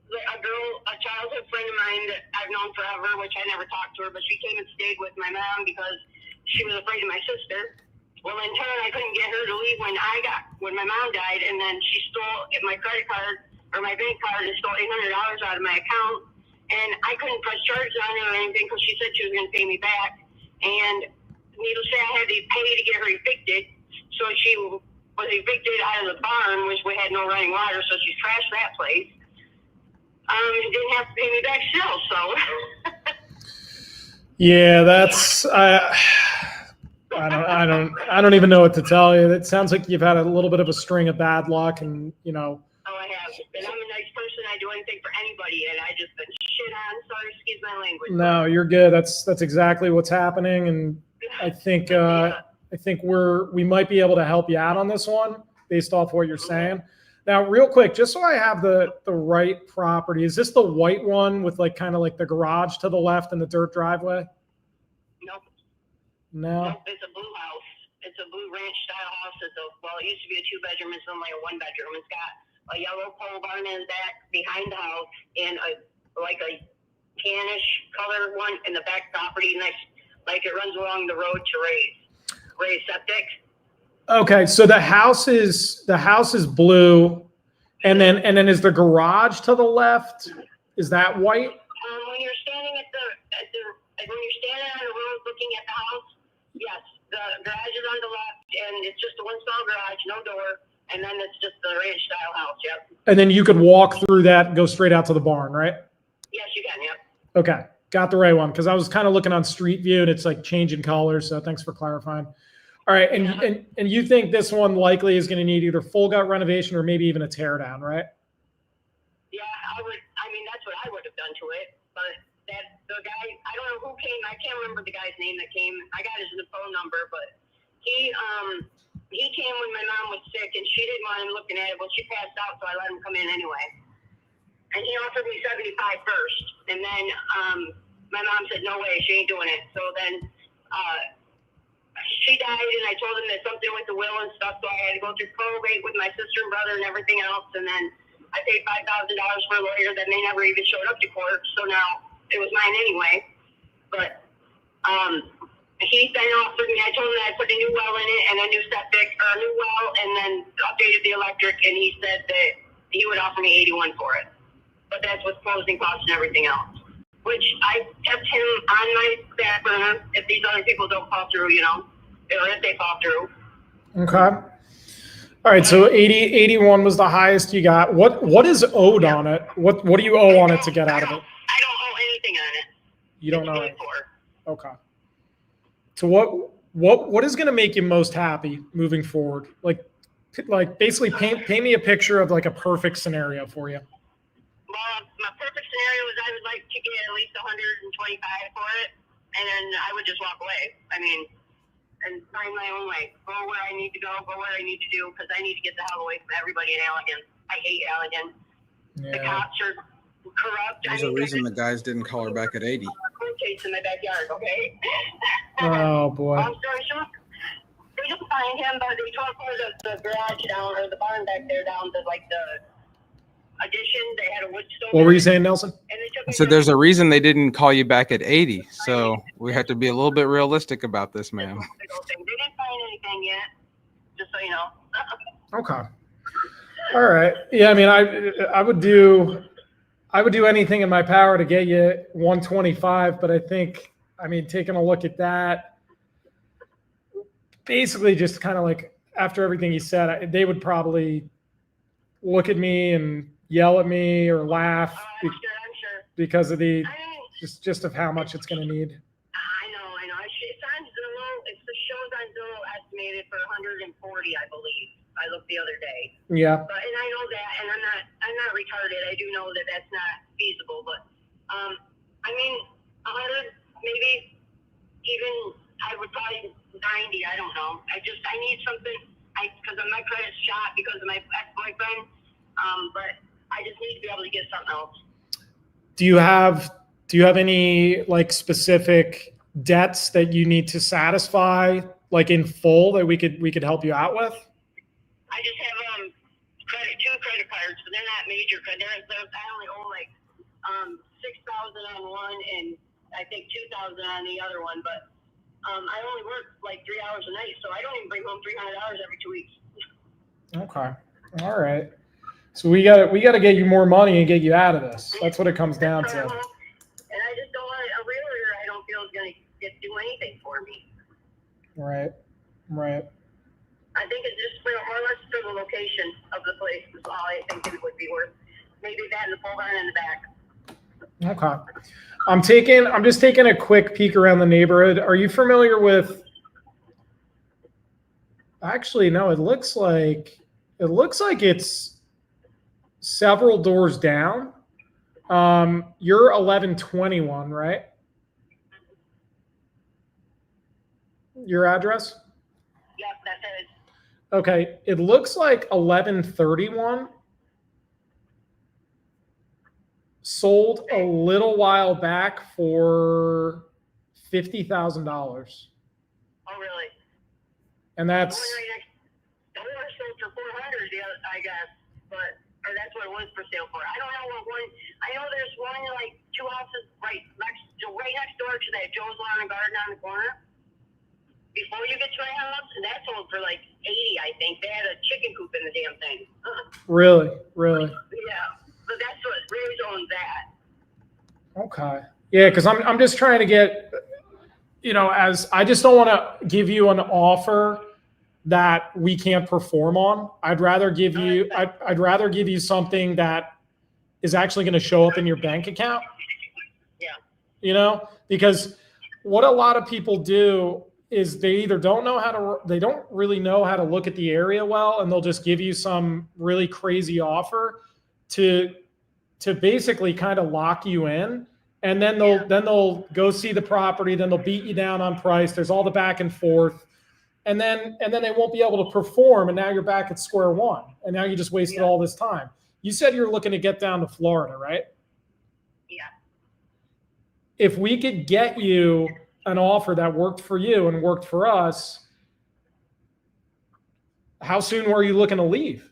Speaker 4: childhood friend of mine that I've known forever, which I never talked to her, but she came and stayed with my mom because she was afraid of my sister. Well, in turn, I couldn't get her to leave when my mom died, and then she stole my credit card or my bank card and stole $800 out of my account, and I couldn't press charges on her or anything because she said she was going to pay me back. And needless to say, I had to pay to get her evicted. So she was evicted out of the barn, which we had no running water, so she trashed that place. Didn't have to pay me back still, so.
Speaker 2: Yeah, that's I don't even know what to tell you. It sounds like you've had a little bit of a string of bad luck, and
Speaker 4: Oh, I have. And I'm a nice person. I do anything for anybody, and I just been shit on. Sorry, excuse my language.
Speaker 2: No, you're good. That's exactly what's happening, and I think we might be able to help you out on this one based off what you're saying. Now, real quick, just so I have the right property, is this the white one with like kind of like the garage to the left and the dirt driveway?
Speaker 4: Nope.
Speaker 2: No.
Speaker 4: Nope, it's a blue house. It's a blue ranch style house. It used to be a 2-bedroom. It's only a 1-bedroom. It's got a yellow pole barn in the back behind the house and a tannish color one in the back property next, like it runs along the road to Ray's septic.
Speaker 2: Okay, so the house is blue, and then is the garage to the left? Is that white?
Speaker 4: When you're standing when you're standing on the road looking at the house, yes, the garage is on the left, and it's just a one-stall garage, no door, and then it's just the ranch style house. Yep.
Speaker 2: And then you could walk through that and go straight out to the barn, right?
Speaker 4: Yes, you can. Yep.
Speaker 2: Okay, got the right one because I was kind of looking on Street View and it's like changing colors. So thanks for clarifying. All right, and you think this one likely is going to need either full gut renovation or maybe even a tear down, right?
Speaker 4: Yeah, I would. I mean, that's what I would have done to it. But the guy, I don't know who came. I can't remember the guy's name that came. I got his phone number, but he came when my mom was sick and she didn't want him looking at it. Well, she passed out, so I let him come in anyway. And he offered me $75 first, and then my mom said, "No way, she ain't doing it." So then she died, and I told him that something with the will and stuff, so I had to go through probate with my sister and brother and everything else, and then I paid $5,000 for a lawyer that they never even showed up to court, so now it was mine anyway. But he then offered me, I told him that I put a new well in it and a new septic, or a new well, and then updated the electric, and he said that he would offer me $81 for it. But that's with closing costs and everything else, which I kept him on my back burner if these other people don't fall through, or if they fall through.
Speaker 2: Okay. All right, so 81 was the highest you got. What is owed on it? What do you owe on it to get out of it?
Speaker 4: I don't owe anything on it.
Speaker 2: You don't know.
Speaker 4: Paid for.
Speaker 2: Okay. So what is going to make you most happy moving forward? Like basically paint me a picture of like a perfect scenario for you.
Speaker 4: Well, my perfect scenario is I would like to get at least 125 for it, and then I would just walk away. I mean, and find my own way. Go where I need to go what I need to do, because I need to get the hell away from everybody in Allegan. I hate Allegan.
Speaker 2: Yeah.
Speaker 4: The cops are corrupt.
Speaker 3: There's a reason the guys didn't call her back at 80.
Speaker 4: Court case in my backyard, okay?
Speaker 2: Oh boy.
Speaker 4: Long story short, they didn't find him, but they tore the garage down, or the barn back there down to like the addition. They had a wood stove.
Speaker 2: What were you saying, Nelson?
Speaker 4: And they took
Speaker 3: So there's a reason they didn't call you back at 80. So we have to be a little bit realistic about this, man.
Speaker 4: They didn't find anything yet, just so you know.
Speaker 2: Okay. All right. Yeah, I mean, I would do anything in my power to get you 125, but I think, I mean, taking a look at that, basically just kind of like after everything you said, they would probably look at me and yell at me or laugh
Speaker 4: I'm sure.
Speaker 2: because of the
Speaker 4: I mean,
Speaker 2: just of how much it's going to need.
Speaker 4: I know. It's on Zillow. It's the show's on Zillow estimated for 140, I believe. I looked the other day.
Speaker 2: Yeah.
Speaker 4: But and I know that, and I'm not retarded. I do know that that's not feasible. But I mean, 100, maybe even I would probably 90. I don't know. I need something. Because my credit's shot because of my ex-boyfriend. But I just need to be able to get something else.
Speaker 2: Do you have any like specific debts that you need to satisfy like in full that we could help you out with?
Speaker 4: I just have two credit cards, but they're not major credit. I only owe like $6,000 on one and I think $2,000 on the other one. But I only work like 3 hours a night, so I don't even bring home $300 every 2 weeks.
Speaker 2: Okay. All right. So we got to get you more money and get you out of this. That's what it comes down to.
Speaker 4: And I just don't want a realtor. I don't feel is going to do anything for me.
Speaker 2: Right.
Speaker 4: I think it's just more or less for the location of the place is all I think it would be worth. Maybe that and the pole barn in the back.
Speaker 2: Okay. I'm just taking a quick peek around the neighborhood. Are you familiar with? Actually, no. It looks like it's several doors down. You're 1121, right? Your address?
Speaker 4: Yep, that's it.
Speaker 2: Okay. It looks like 1131 sold a little while back for $50,000.
Speaker 4: Oh, really?
Speaker 2: And that's
Speaker 4: the one sold for 400, I guess, or that's what it was for sale for. I don't know what one. I know there's one like 2 houses right next door to that Joe's Lawn and Garden on the corner. Before you get to my house, and that sold for like 80, I think. They had a chicken coop in the damn thing.
Speaker 2: Really?
Speaker 4: Yeah, but that's what Ray's owns that.
Speaker 2: Okay. Yeah, because I'm just trying to get, as I just don't want to give you an offer that we can't perform on. I'd rather give you something that is actually going to show up in your bank account.
Speaker 4: Yeah.
Speaker 2: Because what a lot of people do is they either they don't really know how to look at the area well, and they'll just give you some really crazy offer to basically kind of lock you in. And then they'll go see the property, then they'll beat you down on price. There's all the back and forth. And then they won't be able to perform, and now you're back at square one. And now you just wasted all this time. You said you're looking to get down to Florida, right?
Speaker 4: Yeah.
Speaker 2: If we could get you an offer that worked for you and worked for us, how soon were you looking to leave?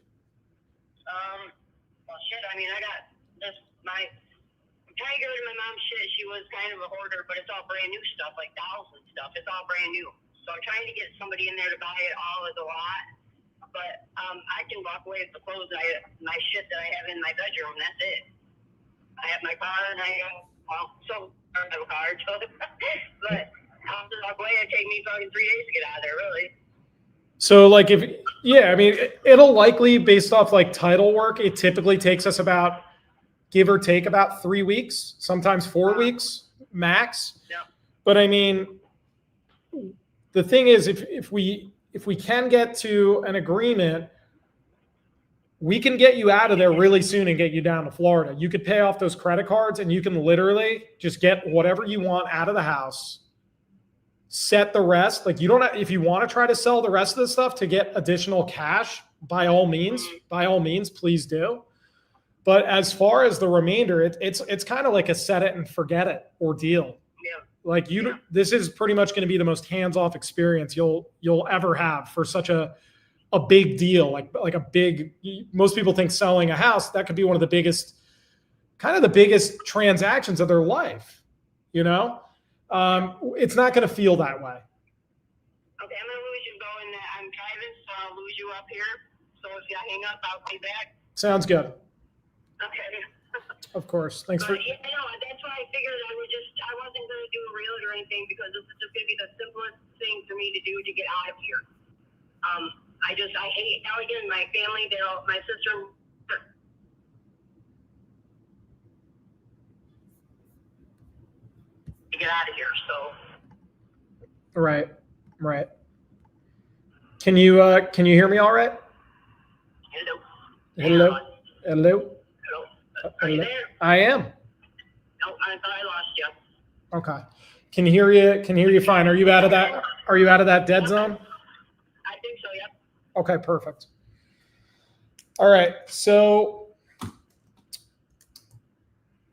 Speaker 4: Well, shit. I mean, I got this. I'm trying to get rid of my mom's shit. She was kind of a hoarder, but it's all brand new stuff, like dolls and stuff. It's all brand new. So I'm trying to get somebody in there to buy it all as a lot. But I can walk away with the clothes my shit that I have in my bedroom. That's it. I have my car, and I have a car, but I'll just walk away. It take me fucking 3 days to get out of there, really.
Speaker 2: So like it'll likely, based off like title work, it typically takes us about, give or take, about 3 weeks, sometimes 4 weeks. max.
Speaker 4: Yeah.
Speaker 2: But I mean, the thing is, if we can get to an agreement, we can get you out of there really soon and get you down to Florida. You could pay off those credit cards and you can literally just get whatever you want out of the house. Set the rest. Like you don't have, if you want to try to sell the rest of the stuff to get additional cash, by all means, please do. But as far as the remainder, it's kind of like a set it and forget it ordeal.
Speaker 4: Yeah.
Speaker 2: Like this is pretty much going to be the most hands-off experience you'll ever have for such a big deal. Like a big, most people think selling a house, that could be one of the biggest transactions of their life. You know, it's not going to feel that way.
Speaker 4: Okay, I'm gonna lose you going. I'm driving, so I'll lose you up here. So if you hang up, I'll be back.
Speaker 2: Sounds good.
Speaker 4: Okay.
Speaker 2: Of course. Thanks
Speaker 4: But,
Speaker 2: for.
Speaker 4: yeah, no, that's why I figured I wasn't gonna do a realtor or anything because this is just gonna be the simplest thing for me to do to get out of here. I hate Elegant, my family, my sister. To get out of here, so.
Speaker 2: Right. Can you hear me all right?
Speaker 4: Hello.
Speaker 2: Hello.
Speaker 4: Are you there?
Speaker 2: I am.
Speaker 4: Oh, I thought I lost you.
Speaker 2: Okay. Can hear you fine. Are you out of that dead zone?
Speaker 4: I think so, yep.
Speaker 2: Okay, perfect. All right. So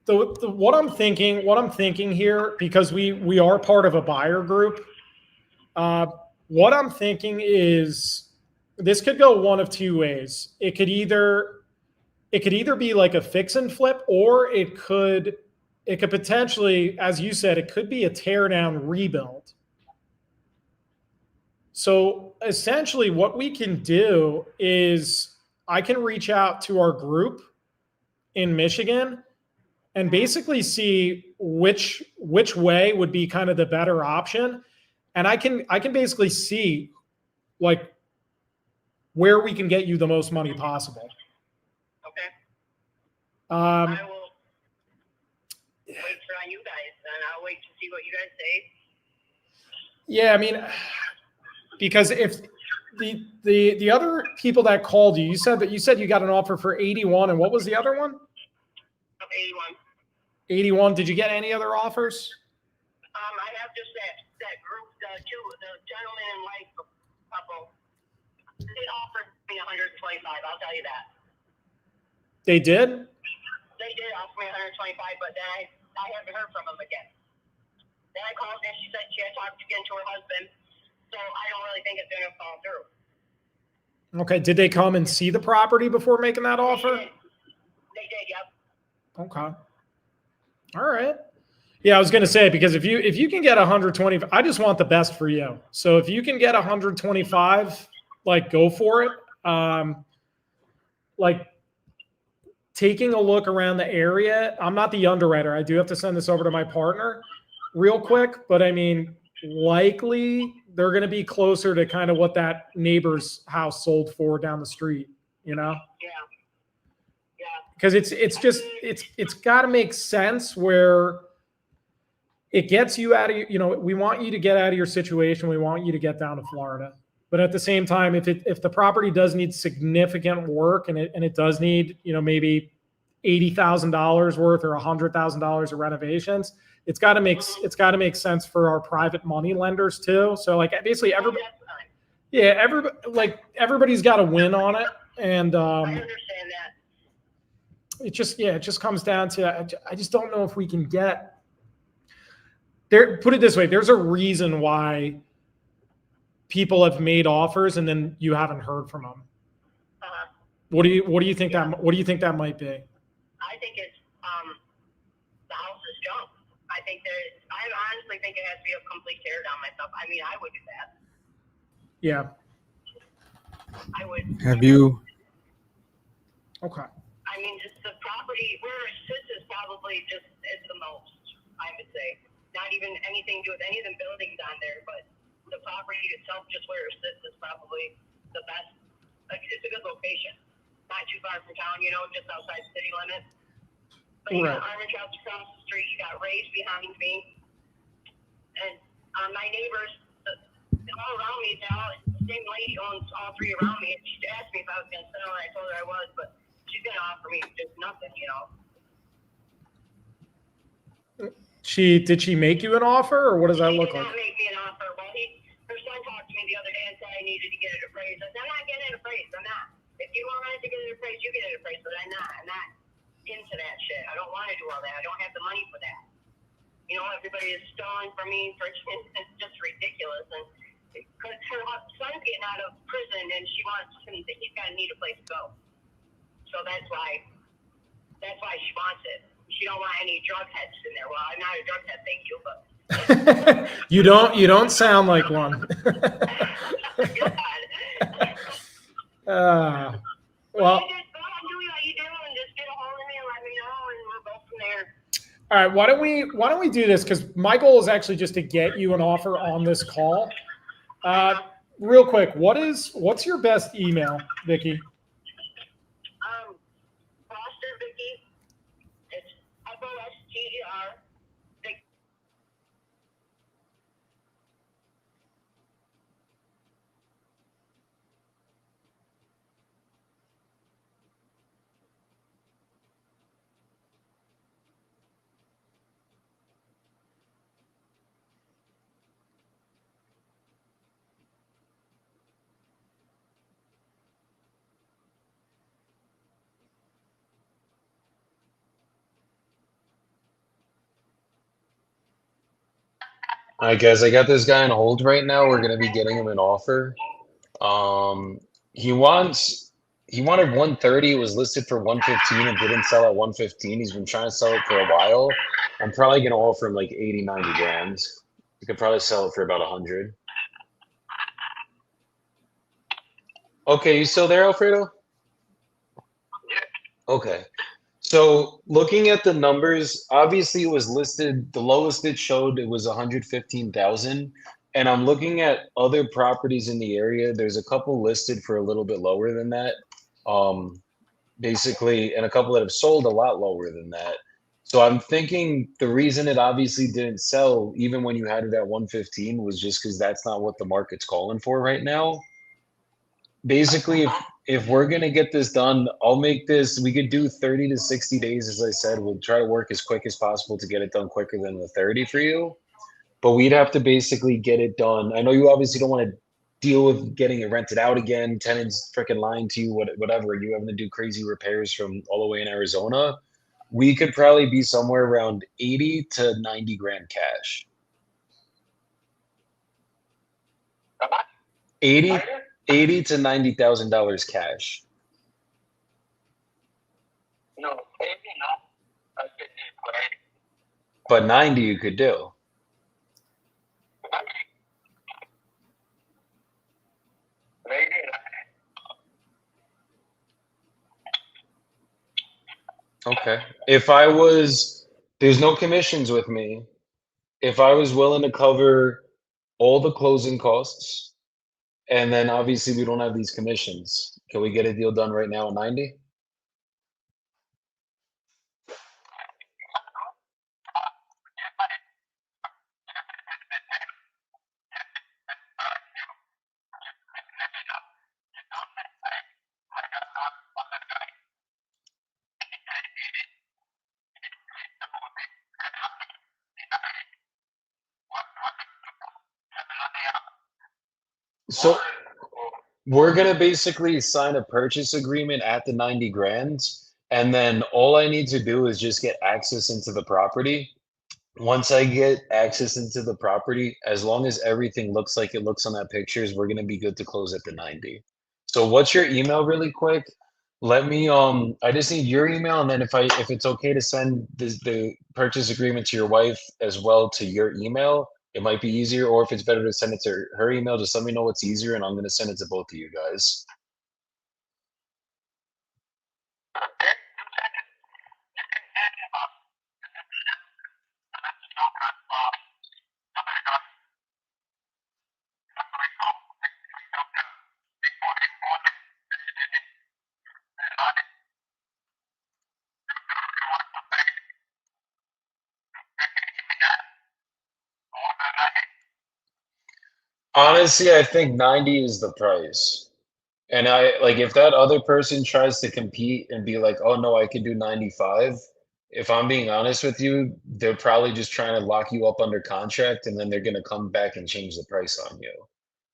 Speaker 2: what I'm thinking here, because we are part of a buyer group, what I'm thinking is this could go one of two ways. It could either be like a fix and flip, or it could potentially, as you said, it could be a tear down rebuild. So essentially what we can do is I can reach out to our group in Michigan and basically see which way would be kind of the better option. And I can basically see like where we can get you the most money possible.
Speaker 4: Okay.
Speaker 2: I
Speaker 4: will wait for you guys, and I'll wait to see what you guys say.
Speaker 2: Yeah, I mean, because if the other people that called you, you said you got an offer for 81, and what was the other one?
Speaker 4: 81.
Speaker 2: 81. Did you get any other offers?
Speaker 4: I have just that group, the gentleman and wife couple. They offered me 125. I'll tell you that.
Speaker 2: They did?
Speaker 4: They did offer me 125, but then I haven't heard from them again. Then I called and she said she had talked again to her husband, so I don't really think it's going to fall through.
Speaker 2: Okay. Did they come and see the property before making that offer?
Speaker 4: They did, yep.
Speaker 2: Okay. All right. Yeah, I was going to say, because if you can get 120, I just want the best for you. So if you can get 125, like go for it. Like taking a look around the area. I'm not the underwriter. I do have to send this over to my partner real quick, but I mean, likely they're going to be closer to kind of what that neighbor's house sold for down the street, you know?
Speaker 4: Yeah.
Speaker 2: Because it's got to make sense where it gets you out of, we want you to get out of your situation. We want you to get down to Florida. But at the same time, if the property does need significant work and it does need, maybe $80,000 worth or $100,000 of renovations, it's got to make sense for our private money lenders too. So like basically everybody, everybody's got to win on it. And
Speaker 4: I understand that.
Speaker 2: it just comes down to, I just don't know if we can get there. Put it this way. There's a reason why people have made offers and then you haven't heard from them.
Speaker 4: Uh-huh.
Speaker 2: What do you think that might be?
Speaker 4: I think it's the house is junk. I honestly think it has to be a complete tear down myself. I mean, I would do that.
Speaker 2: Yeah.
Speaker 4: I would.
Speaker 3: Have you?
Speaker 2: Okay.
Speaker 4: I mean, just the property where it sits is probably just is the most, I would say. Not even anything to do with any of the buildings on there, but the property itself, just where it sits, is probably the best. Like, it's a good location. Not too far from town, just outside city limits. But you
Speaker 2: Right.
Speaker 4: got orange house across the street, you got Ray's behind me, and my neighbors all around me, the same lady owns all three around me, and she asked me if I was going to sell, and I told her I was, but she's going to offer me just nothing, you know.
Speaker 2: Did she make you an offer, or what does that
Speaker 4: She
Speaker 2: look
Speaker 4: did
Speaker 2: like?
Speaker 4: not make me an offer. Well, her son talked to me the other day and said I needed to get it appraised. I said, I'm not getting it appraised. I'm not. If you want to get it appraised, you get it appraised, but I'm not. I'm not into that shit. I don't want to do all that. I don't have the money for that. You know, everybody is stalling for me. It's just ridiculous. And because her son's getting out of prison and she wants him, he's got to need a place to go. So that's why she wants it. She don't want any drug heads in there. Well, I'm not a drug head, thank you, but
Speaker 2: You don't sound like one.
Speaker 4: God.
Speaker 2: Well,
Speaker 4: You just go and do what you do and just get a hold of me and let me know and we'll go from there.
Speaker 2: all right. Why don't we do this? Because my goal is actually just to get you an offer on this call. Real quick, what's your best email, Vicky?
Speaker 4: Foster Vicky. It's FOSTER.
Speaker 1: All right, guys, I got this guy on hold right now. We're gonna be getting him an offer. He wanted 130. It was listed for 115 and didn't sell at 115. He's been trying to sell it for a while. I'm probably gonna offer him like 80, 90 grand. You could probably sell it for about 100. Okay, you still there, Alfredo? Okay. So looking at the numbers, obviously it was listed, the lowest it showed it was 115,000. And I'm looking at other properties in the area. There's a couple listed for a little bit lower than that. Basically, and a couple that have sold a lot lower than that. So I'm thinking the reason it obviously didn't sell, even when you had it at 115, was just because that's not what the market's calling for right now. Basically, if we're gonna get this done, I'll make this. We could do 30 to 60 days, as I said. We'll try to work as quick as possible to get it done quicker than the 30 for you. But we'd have to basically get it done. I know you obviously don't want to deal with getting it rented out again, tenants freaking lying to you, whatever. You having to do crazy repairs from all the way in Arizona. We could probably be somewhere around 80 to 90 grand cash. 80, 80 to $90,000 cash.
Speaker 4: No, maybe not. I get it, right?
Speaker 1: But 90 you could do.
Speaker 4: Maybe not.
Speaker 1: Okay. There's no commissions with me. If I was willing to cover all the closing costs, and then obviously we don't have these commissions, can we get a deal done right now at 90? So we're gonna basically sign a purchase agreement at the 90 grand, and then all I need to do is just get access into the property. Once I get access into the property, as long as everything looks like it looks on that pictures, we're gonna be good to close at the 90. So what's your email really quick? Let me I just need your email, and then if it's okay to send the purchase agreement to your wife as well to your email, it might be easier, or if it's better to send it to her email, just let me know what's easier and I'm gonna send it to both of you guys. Honestly, I think 90 is the price. And I like if that other person tries to compete and be like, "Oh no, I can do 95." If I'm being honest with you, they're probably just trying to lock you up under contract and then they're going to come back and change the price on you.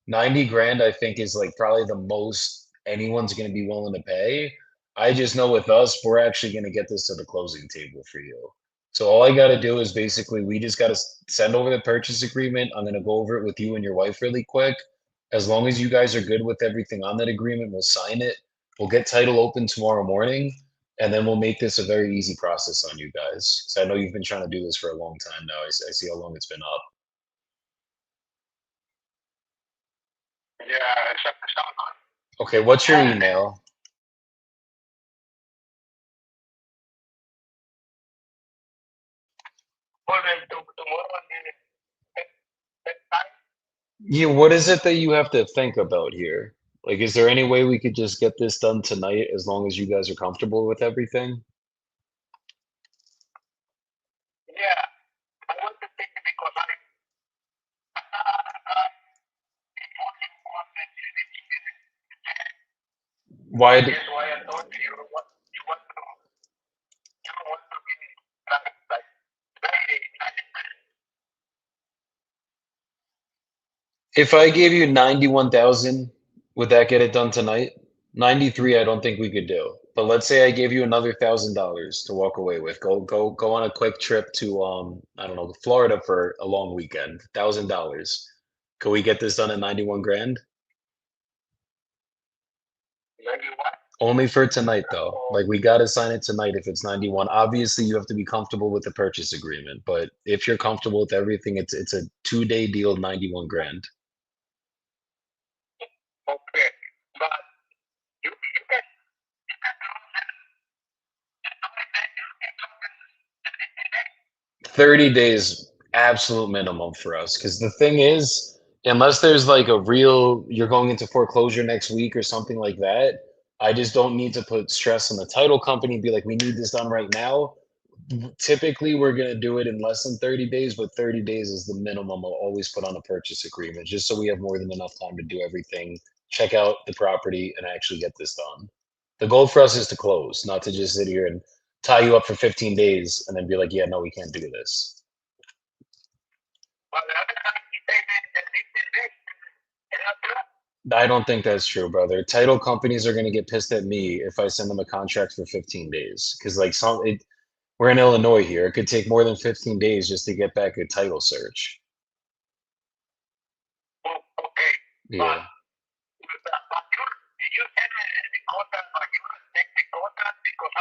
Speaker 1: 90 grand, I think, is like probably the most anyone's going to be willing to pay. I just know with us, we're actually going to get this to the closing table for you. So all I got to do is basically we just got to send over the purchase agreement. I'm going to go over it with you and your wife really quick. As long as you guys are good with everything on that agreement, we'll sign it. We'll get title open tomorrow morning, and then we'll make this a very easy process on you guys. So I know you've been trying to do this for a long time now. I see how long it's been up.
Speaker 5: Yeah, except for something.
Speaker 1: Okay, what's your email?
Speaker 5: Well, then tomorrow,
Speaker 1: Yeah, what is it that you have to think about here? Like, is there any way we could just get this done tonight as long as you guys are comfortable with everything?
Speaker 5: yeah, I want to take it because
Speaker 1: Why?
Speaker 5: that's why I thought you want to be like very
Speaker 1: If I gave you 91,000, would that get it done tonight? 93, I don't think we could do. But let's say I gave you another $1,000 to walk away with. Go on a quick trip to I don't know, Florida for a long weekend. $1,000. Could we get this done at 91 grand?
Speaker 5: maybe what?
Speaker 1: Only for tonight though. Like we gotta sign it tonight if it's 91. Obviously you have to be comfortable with the purchase agreement, but if you're comfortable with everything, it's a 2-day deal, 91 grand.
Speaker 5: Okay, but you can
Speaker 1: 30 days absolute minimum for us because the thing is unless there's like a real you're going into foreclosure next week or something like that, I just don't need to put stress on the title company and be like we need this done right now. Typically we're going to do it in less than 30 days, but 30 days is the minimum I'll always put on a purchase agreement just so we have more than enough time to do everything, check out the property and actually get this done. The goal for us is to close, not to just sit here and tie you up for 15 days and then be like, yeah, no, we can't do this.
Speaker 5: but the other time he said that this is this. And that's true.
Speaker 1: I don't think that's true, brother. Title companies are going to get pissed at me if I send them a contract for 15 days because like we're in Illinois here. It could take more than 15 days just to get back a title search.
Speaker 5: Oh, okay, but
Speaker 1: Yeah.
Speaker 5: you send me the contract, but you take the contract because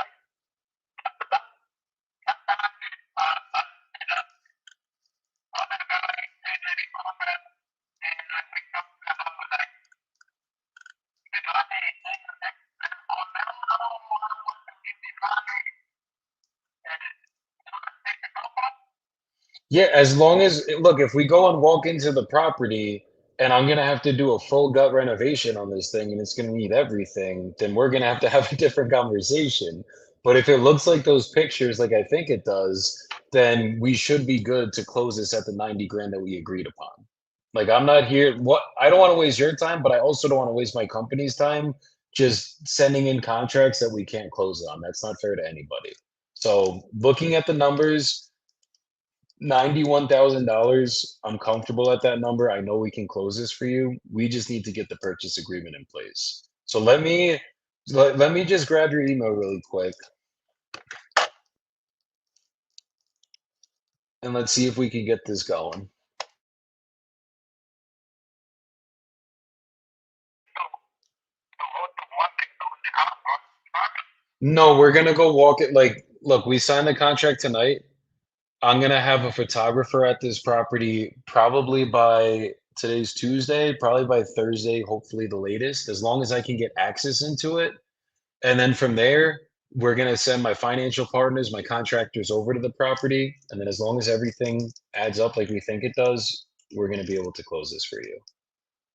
Speaker 1: Yeah, as long as look, if we go and walk into the property and I'm gonna have to do a full gut renovation on this thing and it's gonna need everything, then we're gonna have to have a different conversation. But if it looks like those pictures, like I think it does, then we should be good to close this at the 90 grand that we agreed upon. Like I'm not here, what I don't want to waste your time, but I also don't want to waste my company's time just sending in contracts that we can't close on. That's not fair to anybody. So looking at the numbers, $91,000. I'm comfortable at that number. I know we can close this for you. We just need to get the purchase agreement in place. So let me just grab your email really quick and let's see if we can get this going. No, we're gonna go walk it like look, we signed the contract tonight. I'm gonna have a photographer at this property probably by today's Tuesday, probably by Thursday, hopefully the latest, as long as I can get access into it. And then from there, we're going to send my financial partners, my contractors over to the property. And then as long as everything adds up like we think it does, we're going to be able to close this for you.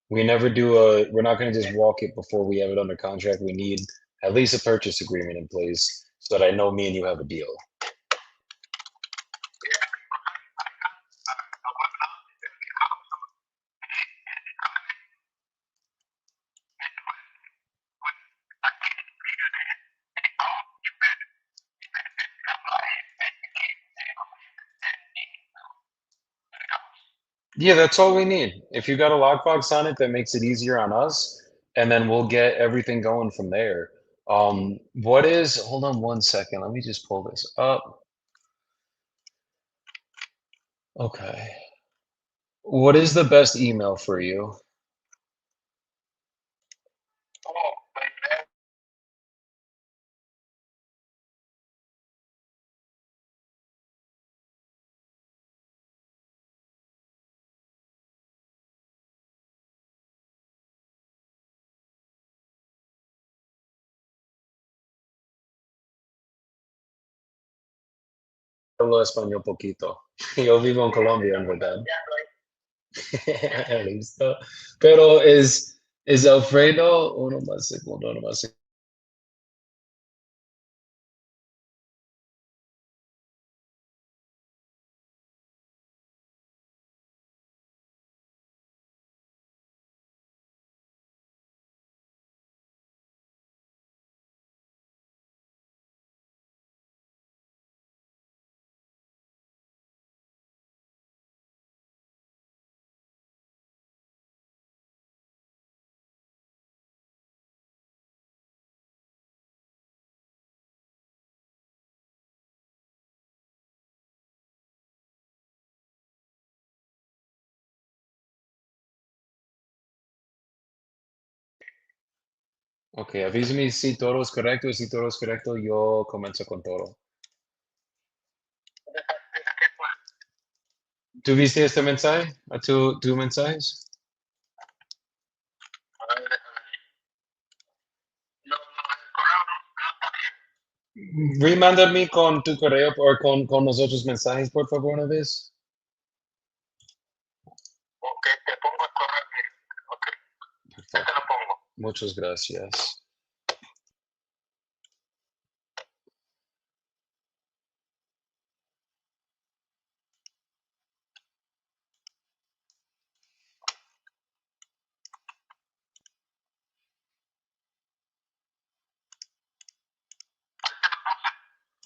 Speaker 1: We're not going to just walk it before we have it under contract. We need at least a purchase agreement in place so that I know me and you have a deal. Yeah, that's all we need. If you got a lockbox on it, that makes it easier on us, and then we'll get everything going from there. What is, hold on one second, let me just pull this up. Okay. What is the best email for you?
Speaker 5: Oh, my bad.
Speaker 1: Hablo español poquito. Yo vivo en Colombia, en verdad. Listo. Pero es Alfredo, uno más segundo, uno más segundo. Ok, avísame si todo es correcto y si todo es correcto, yo comienzo con todo. ¿Tuviste este mensaje? ¿A tu mensajes?
Speaker 5: No, el correo no está bien.
Speaker 1: Remándame con tu correo o con los otros mensajes, por favor, una vez.
Speaker 5: Ok, te pongo el correo. Ok, ya te
Speaker 1: Perfecto.
Speaker 5: lo pongo.
Speaker 1: Muchas gracias.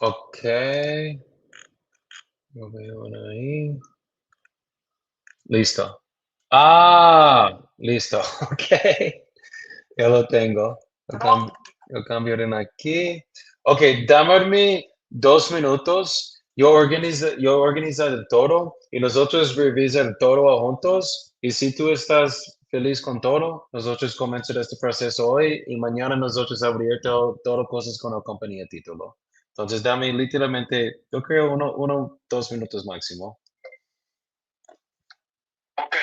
Speaker 1: Ok, lo veo ahí. Listo. Ah, listo. Ok, ya lo tengo. Lo cambiaron aquí. Ok, dame 2 minutos. Yo organizo todo y nosotros revisamos todo juntos. Y si tú estás feliz con todo, nosotros comenzamos este proceso hoy y mañana nosotros abrir todo cosas con la compañía título. Entonces, dame literalmente, yo creo 2 minutos máximo.
Speaker 5: Ok,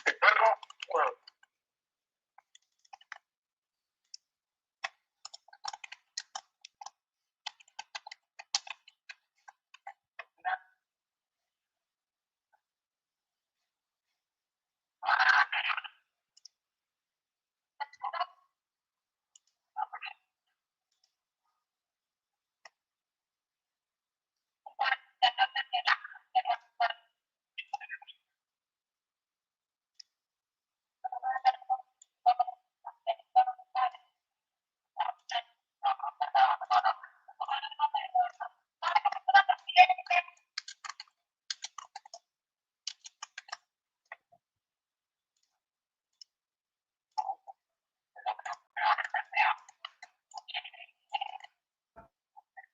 Speaker 5: te cargo. Bueno,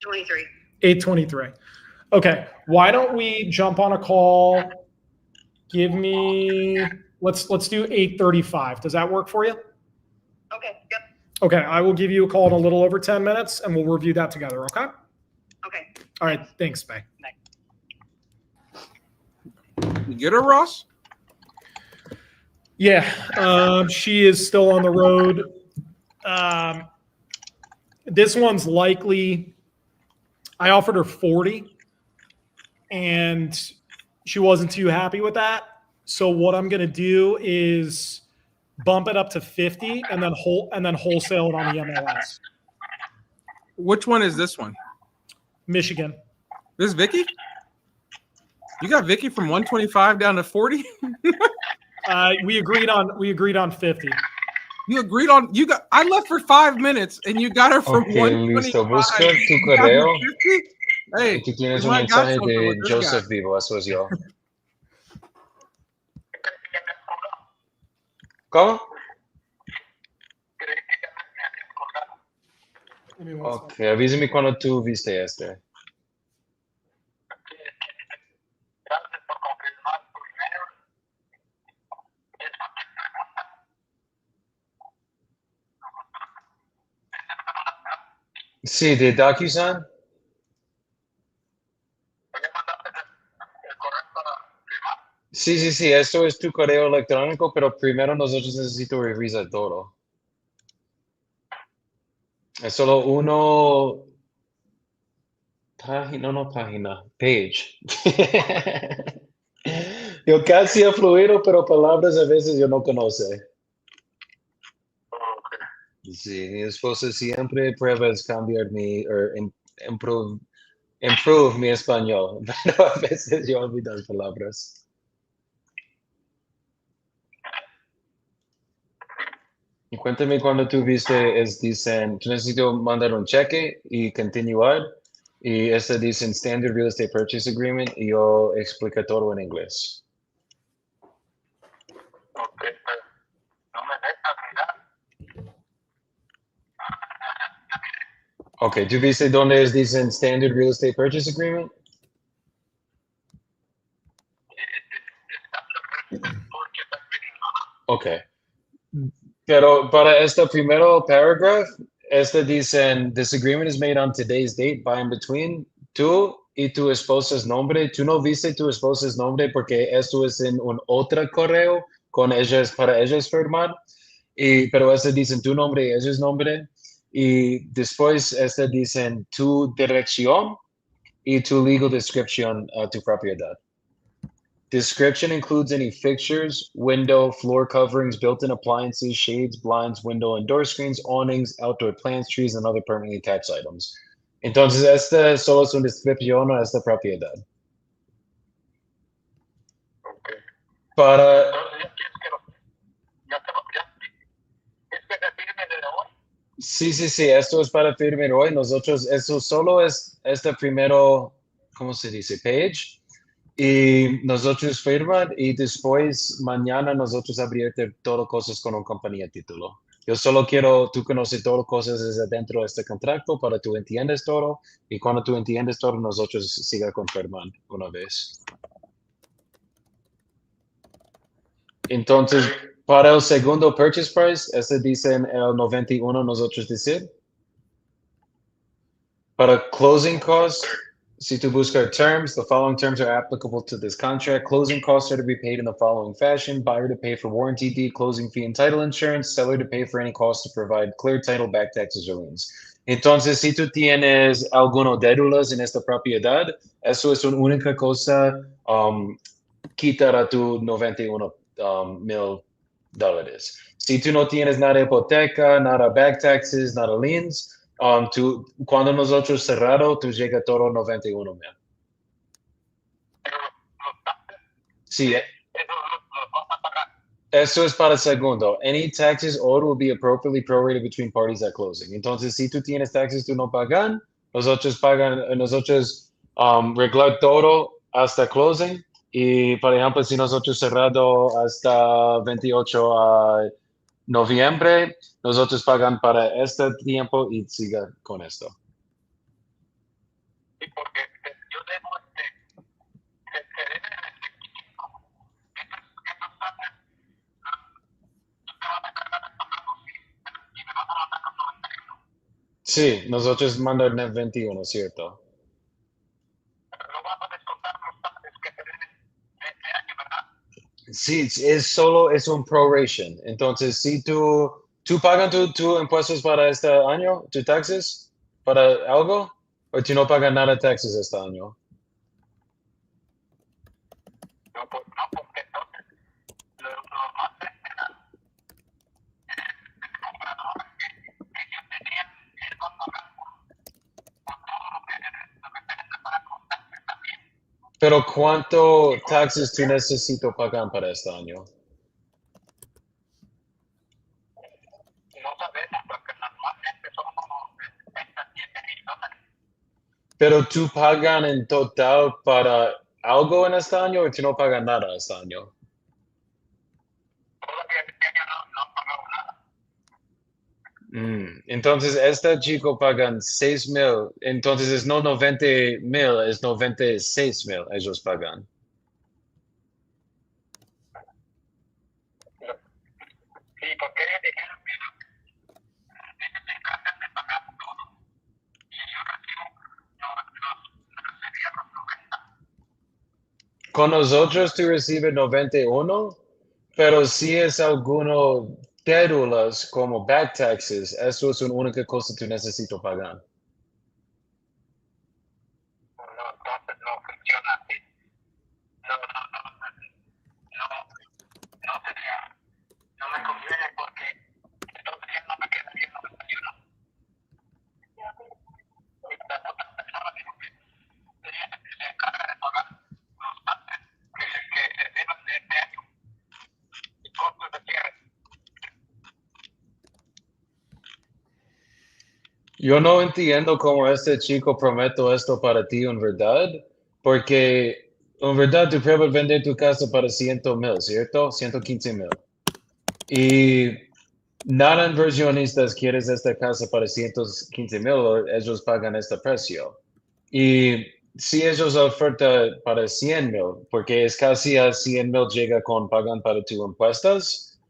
Speaker 4: 23.
Speaker 2: 8:23. Okay. Why don't we jump on a call? Give me let's do 8:35. Does that work for you?
Speaker 4: Okay, yep,
Speaker 2: Okay, I will give you a call in a little over 10 minutes and we'll review that together, okay?
Speaker 4: okay.
Speaker 2: All right, thanks, Bay.
Speaker 3: You get her, Ross?
Speaker 2: Yeah, she is still on the road. This one's likely, I offered her 40 and she wasn't too happy with that. So what I'm going to do is bump it up to 50 and then wholesale it on the MLS.
Speaker 3: Which one is this one?
Speaker 2: Michigan.
Speaker 3: This is Vicky? You got Vicky from 125 down to 40?
Speaker 2: We agreed on 50.
Speaker 3: You agreed on I left for 5 minutes and you got her from
Speaker 1: Ok,
Speaker 3: 125
Speaker 1: listo. Busca tu
Speaker 3: down to
Speaker 1: correo.
Speaker 3: 50? Hey,
Speaker 1: Aquí
Speaker 3: we
Speaker 1: tienes un
Speaker 3: might got
Speaker 1: mensaje
Speaker 3: something with
Speaker 1: de
Speaker 3: this
Speaker 1: Joseph
Speaker 3: guy.
Speaker 1: Vivo, eso es yo. ¿Cómo?
Speaker 4: Creí que ya me habías colgado.
Speaker 2: Give me one
Speaker 1: Ok,
Speaker 2: second.
Speaker 1: avísame cuando tú viste este.
Speaker 4: Gracias por confirmar tu email.
Speaker 1: Sí, de DocuSign.
Speaker 4: Voy a mandarte el correo para firmar.
Speaker 1: Sí, esto es tu correo electrónico, pero primero nosotros necesito revisar todo. Es solo uno página, no página, page. Yo casi he fluido, pero palabras a veces yo no conoce.
Speaker 4: Ok.
Speaker 1: Sí, mi esposa siempre prueba es cambiar improve, improve mi español, pero a veces yo olvido las palabras. Y cuéntame cuando tú viste, dicen, tú necesito mandar un cheque y continuar, y este dicen Standard Real Estate Purchase Agreement, y yo explico todo en inglés.
Speaker 4: Ok, pero no me dejas mirar.
Speaker 1: Ok, ¿tú viste dónde dicen Standard Real Estate Purchase Agreement?
Speaker 4: Porque está pidiendo.
Speaker 1: Ok. Pero para este primero paragraph, dicen, this agreement is made on today's date by and between tú y tu esposa's nombre. Tú no viste tu esposa's nombre porque esto es en un otro correo con ellas para ellas firmar. Pero dicen tu nombre y ellos nombre. Y después dicen tu dirección y tu legal description a tu propiedad. Description includes any fixtures, window, floor coverings, built-in appliances, shades, blinds, window and door screens, awnings, outdoor plants, trees, and other permanently attached items. Entonces, esta solo es una descripción a esta propiedad.
Speaker 4: Ok.
Speaker 1: Para,
Speaker 4: Entonces ya quieres que lo, ya te lo, ya, es que te firme desde hoy.
Speaker 1: sí, esto es para firmar hoy. Nosotros, eso solo es este primero, ¿cómo se dice? Page. Y nosotros firman y después mañana nosotros abrirte todo cosas con una compañía título. Yo solo quiero, tú conoces todo cosas desde dentro de este contrato para tú entiendes todo y cuando tú entiendes todo nosotros siga confirmando una vez. Entonces, para el segundo purchase price, dice en el 91 nosotros decir. Para closing costs, si tú buscas terms, the following terms are applicable to this contract. Closing costs are to be paid in the following fashion. Buyer to pay for warranty deed, closing fee, and title insurance. Seller to pay for any costs to provide clear title, back taxes, or liens. Entonces, si tú tienes algunos dédulas en esta propiedad, eso es una única cosa, quitar a tu 91 mil dólares. Si tú no tienes nada de hipoteca, nada back taxes, nada liens, cuando nosotros cerrado, tú llega todo 91 mil.
Speaker 4: Pero los taxes,
Speaker 1: Sí,
Speaker 4: eso los vas a pagar.
Speaker 1: eso es para el segundo. Any taxes owed will be appropriately prorated between parties at closing. Entonces, si tú tienes taxes, tú no pagan, nosotros reglar todo hasta closing. Y, por ejemplo, si nosotros cerrado hasta 28 a noviembre, nosotros pagan para este tiempo y siga con esto.
Speaker 4: Sí, porque yo debo se debe el 25. Estos taxes te van a cargar estos datos y me van a mandar los 91.
Speaker 1: Sí, nosotros mandan el 21, ¿cierto?
Speaker 4: Pero no vas a descontar los taxes que se deben de este año, ¿verdad?
Speaker 1: Sí, es un proration. Entonces, si tú pagas tus impuestos para este año, tus taxes, para algo, o tú no pagas nada de taxes este año.
Speaker 4: No, pues, no, porque entonces lo más es el comprador que ellos tenían el fondo blanco con todo lo que se necesita con taxes también.
Speaker 1: Pero ¿cuánto taxes tú necesitas pagar para este año?
Speaker 4: No sabemos porque normalmente son como 67,000 dólares.
Speaker 1: Pero tú pagas en total para algo en este año o tú no pagas nada este año.
Speaker 4: Todavía este año
Speaker 1: Entonces, este chico pagan 6,000. Entonces, es no 90,000, es 96,000 ellos pagan.
Speaker 5: Sí, porque dijeron
Speaker 1: Con nosotros tú recibes 91, pero si es alguno dédulas como back taxes, eso es una única cosa que tú necesitas pagar.
Speaker 5: no, entonces no funciona así. No, sería, no me conviene porque entonces ya no me quedaría 91. Esta otra persona dijo que se encarga de pagar los taxes que se deban de este año y costos de cierre.
Speaker 1: Yo no entiendo cómo este chico prometo esto para ti en verdad, porque en verdad tú pruebas vender tu casa para 100,000, ¿cierto? 115,000. Y nada inversionistas quieres esta casa para 115,000, ellos pagan este precio. Y si ellos ofertan para 100,000, porque es casi a 100,000 llega con pagan para tus impuestos,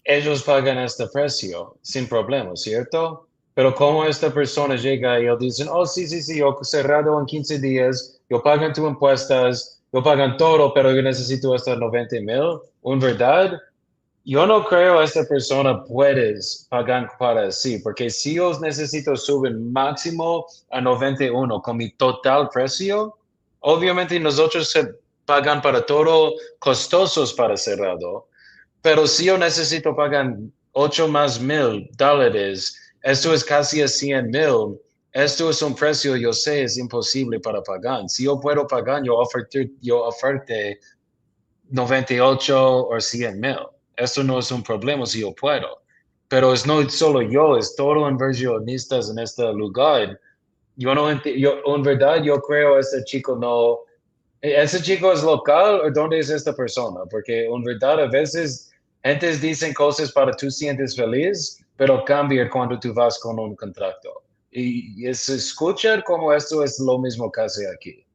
Speaker 1: ellos pagan este precio sin problema, ¿cierto? Pero como esta persona llega y ellos dicen, oh, sí, sí, sí, yo cerrado en 15 días, yo pagan tus impuestos, yo pagan todo, pero yo necesito hasta 90,000, ¿en verdad? Yo no creo esta persona puedes pagar para así, porque si yo necesito subir máximo a 91 con mi total precio, obviamente nosotros se pagan para todo costosos para cerrado, pero si yo necesito pagar 8,000 más $1,000, esto es casi a 100,000. Esto es un precio, yo sé, es imposible para pagar. Si yo puedo pagar, yo oferte 98 o 100,000. Esto no es un problema si yo puedo. Pero es no solo yo, es todo inversionistas en este lugar. Yo no yo, en verdad, yo creo este chico no. ¿Ese chico es local o dónde es esta persona? Porque en verdad a veces gentes dicen cosas para tú sientes feliz, pero cambia cuando tú vas con un contrato. Y es escuchar como esto es lo mismo casi aquí.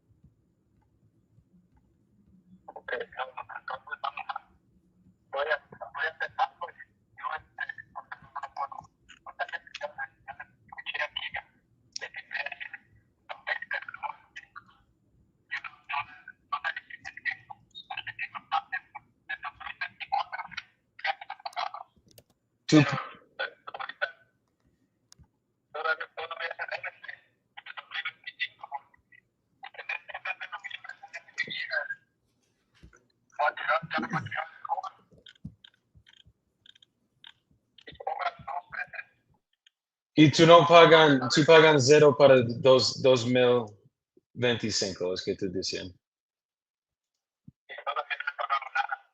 Speaker 5: Okay, entonces voy a empezar, pues yo porque no puedo. Ahorita que ya me escuché aquí de que me afecta el no, no necesito el tiempo. Necesito parte de 2024.
Speaker 1: Tú,
Speaker 5: Pero ahorita todavía se debe de 2025 porque en este mes de noviembre es el que llega. Voy a tirar, ya no voy a tirar el cobro. Y cobran 2 meses.
Speaker 1: y tú pagan cero para 2025, es que tú dicen.
Speaker 5: Y todavía no he pagado nada.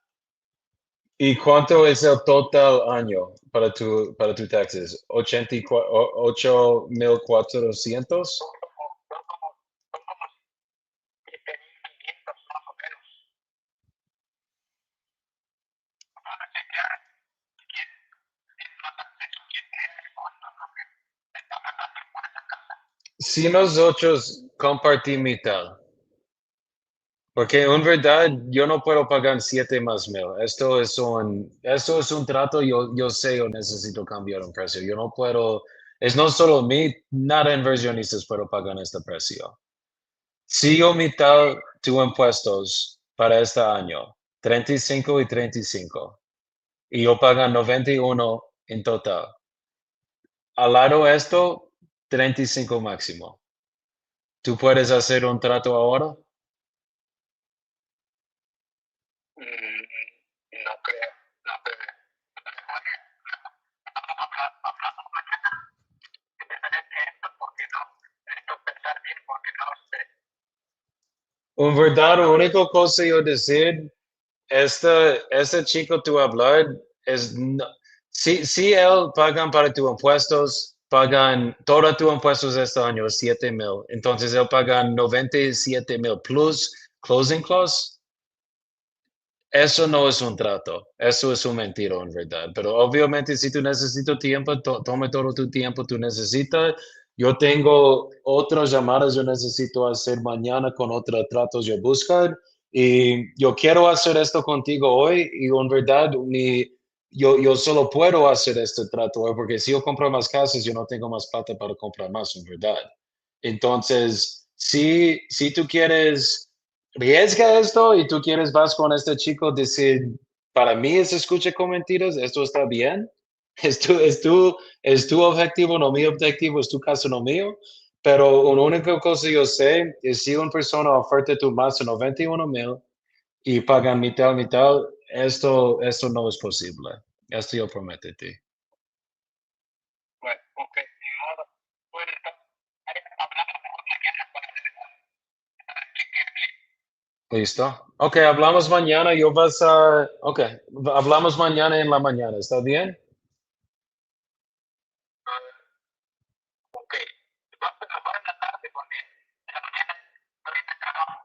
Speaker 1: ¿Y cuánto es el total año para tu taxes? 8,400.
Speaker 5: Son como 7,500 más o menos. Van a chequear si quieren más acceso, quién es, cuánto es lo que está pagando por esa casa.
Speaker 1: Si nosotros compartimos mitad, porque en verdad yo no puedo pagar 7 más 1,000. Esto es un trato, yo sé, yo necesito cambiar un precio. Yo no puedo, es no solo mí, nada inversionistas puedo pagar este precio. Si yo mitad tus impuestos para este año, 35 y 35, y yo pago 91 en total. Al lado de esto, 35 máximo. ¿Tú puedes hacer un trato ahora?
Speaker 5: No creo, no creo. Porque no, necesito pensar bien porque no sé.
Speaker 1: En verdad, la única cosa yo decir, este chico tú hablar es, si él pagan para tus impuestos, pagan todos tus impuestos este año, 7,000. Entonces él paga 97,000 plus closing costs. Eso no es un trato, eso es un mentiro en verdad. Pero obviamente si tú necesitas tiempo, tome todo tu tiempo, tú necesitas. Yo tengo otras llamadas, yo necesito hacer mañana con otros tratos yo buscar. Y yo quiero hacer esto contigo hoy y en verdad yo solo puedo hacer este trato hoy porque si yo compro más casas, yo no tengo más plata para comprar más, en verdad. Entonces, si tú quieres riesga esto y tú quieres vas con este chico, decir, para mí se escucha con mentiras, esto está bien, es tu objetivo, no mi objetivo, es tu caso, no mío, pero una única cosa yo sé es si una persona oferta tu más de 91,000 y pagan mitad, esto no es posible, esto yo prometo a ti.
Speaker 5: Bueno, ok, ni modo. Bueno, ahí hablamos mañana para
Speaker 1: ¿Listo? Ok, hablamos mañana, ok, hablamos mañana en la mañana, ¿está bien?
Speaker 5: ok. Vamos a la tarde porque en la mañana ahorita trabajo.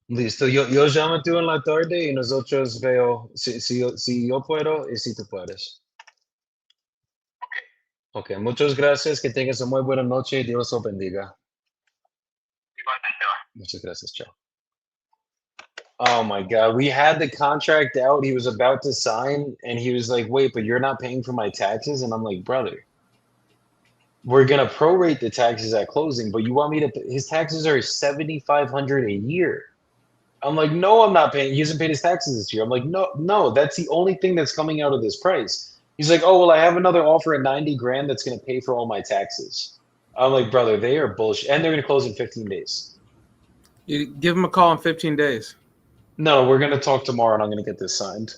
Speaker 1: Listo, yo llamo tú en la tarde y nosotros veo si yo puedo y si tú puedes. Ok, muchas gracias, que tengas una muy buena noche y Dios los bendiga.
Speaker 5: Igualmente va.
Speaker 1: Muchas gracias, chao. Oh my God, we had the contract out. He was about to sign, and he was like, "Wait, but you're not paying for my taxes." And I'm like, "Brother, we're gonna prorate the taxes at closing, but you want me to? His taxes are 7,500 a year." I'm like, "No, I'm not paying. He hasn't paid his taxes this year." I'm like, "No, that's the only thing that's coming out of this price." He's like, "Oh well, I have another offer at 90 grand that's gonna pay for all my taxes." I'm like, "Brother, they are bullshit, and they're gonna close in 15 days."
Speaker 3: You give him a call in 15 days.
Speaker 1: No, we're gonna talk tomorrow, and I'm gonna get this signed.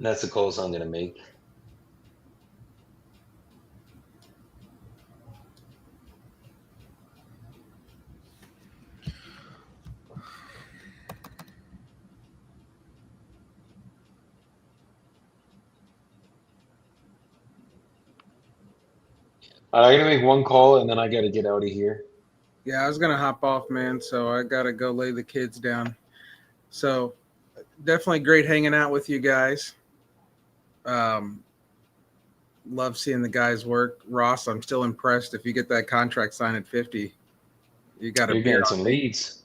Speaker 1: That's the calls I'm gonna make. I'm gonna make one call, and then I gotta get out of here.
Speaker 3: Yeah, I was gonna hop off, man. So I gotta go lay the kids down. So definitely great hanging out with you guys. Love seeing the guys work. Ross, I'm still impressed. If you get that contract signed at 50, you got a
Speaker 1: You're
Speaker 3: beer
Speaker 1: getting
Speaker 3: on
Speaker 1: some
Speaker 3: me.
Speaker 1: leads.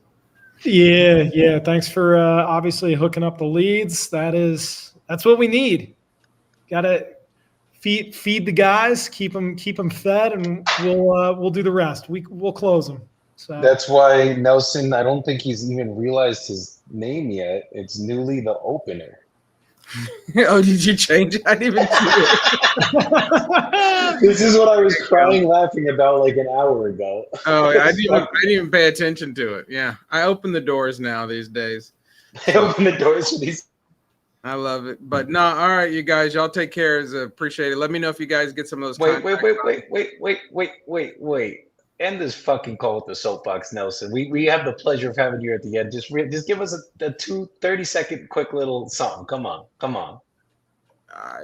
Speaker 2: Yeah. Thanks for obviously hooking up the leads. That's what we need. Got to feed the guys, keep them fed, and we'll do the rest. We'll close them. So
Speaker 1: That's why Nelson, I don't think he's even realized his name yet. It's newly the opener.
Speaker 3: Oh, did you change it? I didn't even see it.
Speaker 1: This is what I was crying laughing about like an hour ago.
Speaker 3: Oh, I didn't even pay attention to it. Yeah, I open the doors now these days.
Speaker 1: I open the doors for these.
Speaker 3: I love it. But no, all right, you guys, y'all take care. Appreciate it. Let me know if you guys get some of those.
Speaker 1: Wait. End this fucking call with the soapbox, Nelson. We have the pleasure of having you at the end. Just give us a 30-second quick little something. Come on.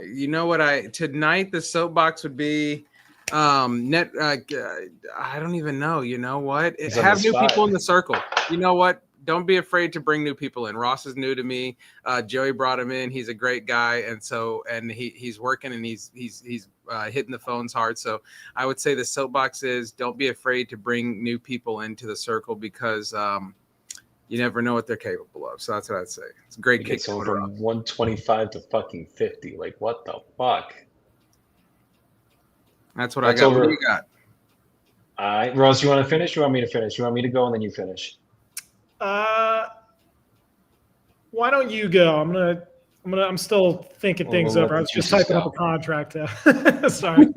Speaker 3: You know what? Tonight the soapbox would be net. I don't even know. You know what? Have new people in the circle. You know what? Don't be afraid to bring new people in. Ross is new to me. Joey brought him in. He's a great guy, and he's working and he's hitting the phones hard. So I would say the soapbox is don't be afraid to bring new people into the circle because you never know what they're capable of. So that's what I'd say. It's a great kick.
Speaker 1: Someone from 125 to fucking 50. Like what the fuck?
Speaker 3: That's what I got. What do you got?
Speaker 1: All right, Ross, you want to finish? You want me to finish? You want me to go and then you finish?
Speaker 2: Why don't you go? I'm still thinking things over. I was just typing up a contract. Sorry.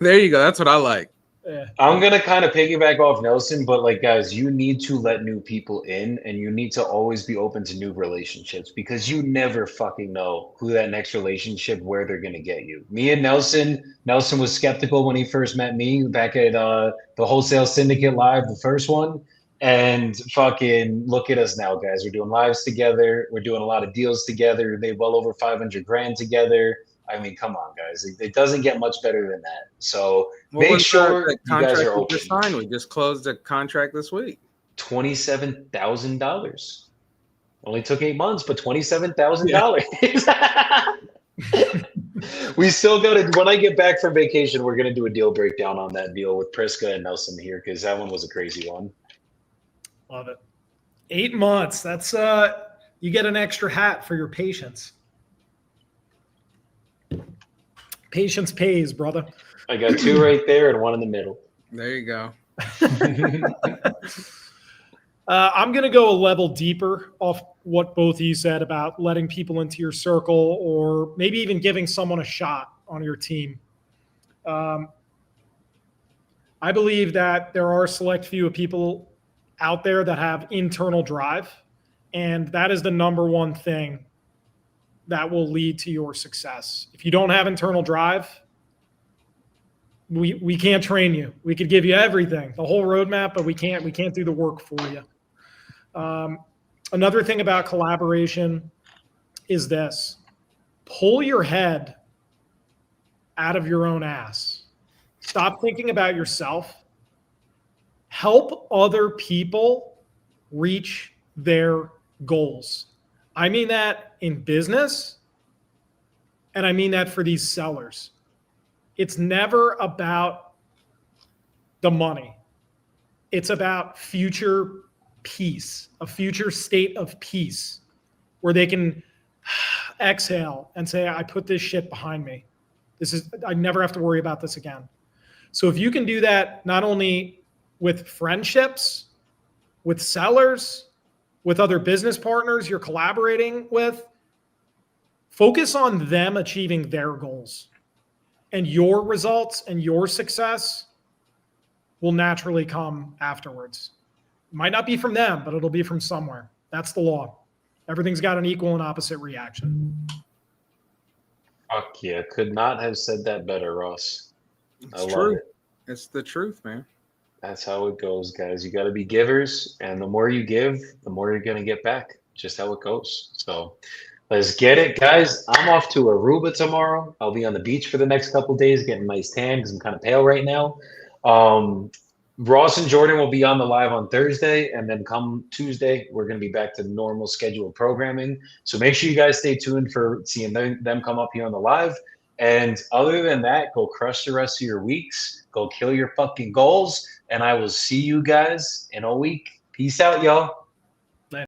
Speaker 3: There you go. That's what I like.
Speaker 2: Yeah.
Speaker 1: I'm gonna kind of piggyback off Nelson, but like guys, you need to let new people in and you need to always be open to new relationships because you never fucking know who that next relationship where they're gonna get you. Me and Nelson was skeptical when he first met me back at the Wholesale Syndicate Live, the first one. And fucking look at us now, guys. We're doing lives together. We're doing a lot of deals together. They well over 500 grand together. I mean, come on, guys. It doesn't get much better than that. So make sure you guys are open.
Speaker 3: We just closed a contract this week.
Speaker 1: $27,000. Only took 8 months, but $27,000. We still got to. When I get back from vacation, we're gonna do a deal breakdown on that deal with Priska and Nelson here because that one was a crazy one.
Speaker 2: Love it. 8 months. That's you get an extra hat for your patience. Patience pays, brother.
Speaker 1: I got 2 right there and 1 in the middle.
Speaker 3: There you go.
Speaker 2: I'm going to go a level deeper off what both of you said about letting people into your circle or maybe even giving someone a shot on your team. I believe that there are a select few of people out there that have internal drive, and that is the number one thing that will lead to your success. If you don't have internal drive, we can't train you. We could give you everything, the whole roadmap, but we can't do the work for you. Another thing about collaboration is this: pull your head out of your own ass. Stop thinking about yourself. Help other people reach their goals. I mean that in business, and I mean that for these sellers. It's never about the money. It's about future peace, a future state of peace where they can exhale and say, I put this shit behind me. I never have to worry about this again. So if you can do that, not only with friendships, with sellers, with other business partners you're collaborating with, focus on them achieving their goals. And your results and your success will naturally come afterwards. It might not be from them, but it'll be from somewhere. That's the law. Everything's got an equal and opposite reaction.
Speaker 1: Fuck yeah. Could not have said that better, Ross.
Speaker 3: It's true. It's the truth, man.
Speaker 1: That's how it goes, guys. You got to be givers, and the more you give, the more you're going to get back. Just how it goes. So let's get it, guys. I'm off to Aruba tomorrow. I'll be on the beach for the next couple of days, getting a nice tan because I'm kind of pale right now. Ross and Jordan will be on the live on Thursday, and then come Tuesday, we're going to be back to normal scheduled programming. So make sure you guys stay tuned for seeing them come up here on the live. And other than that, go crush the rest of your weeks. Go kill your fucking goals. And I will see you guys in a week. Peace out, y'all.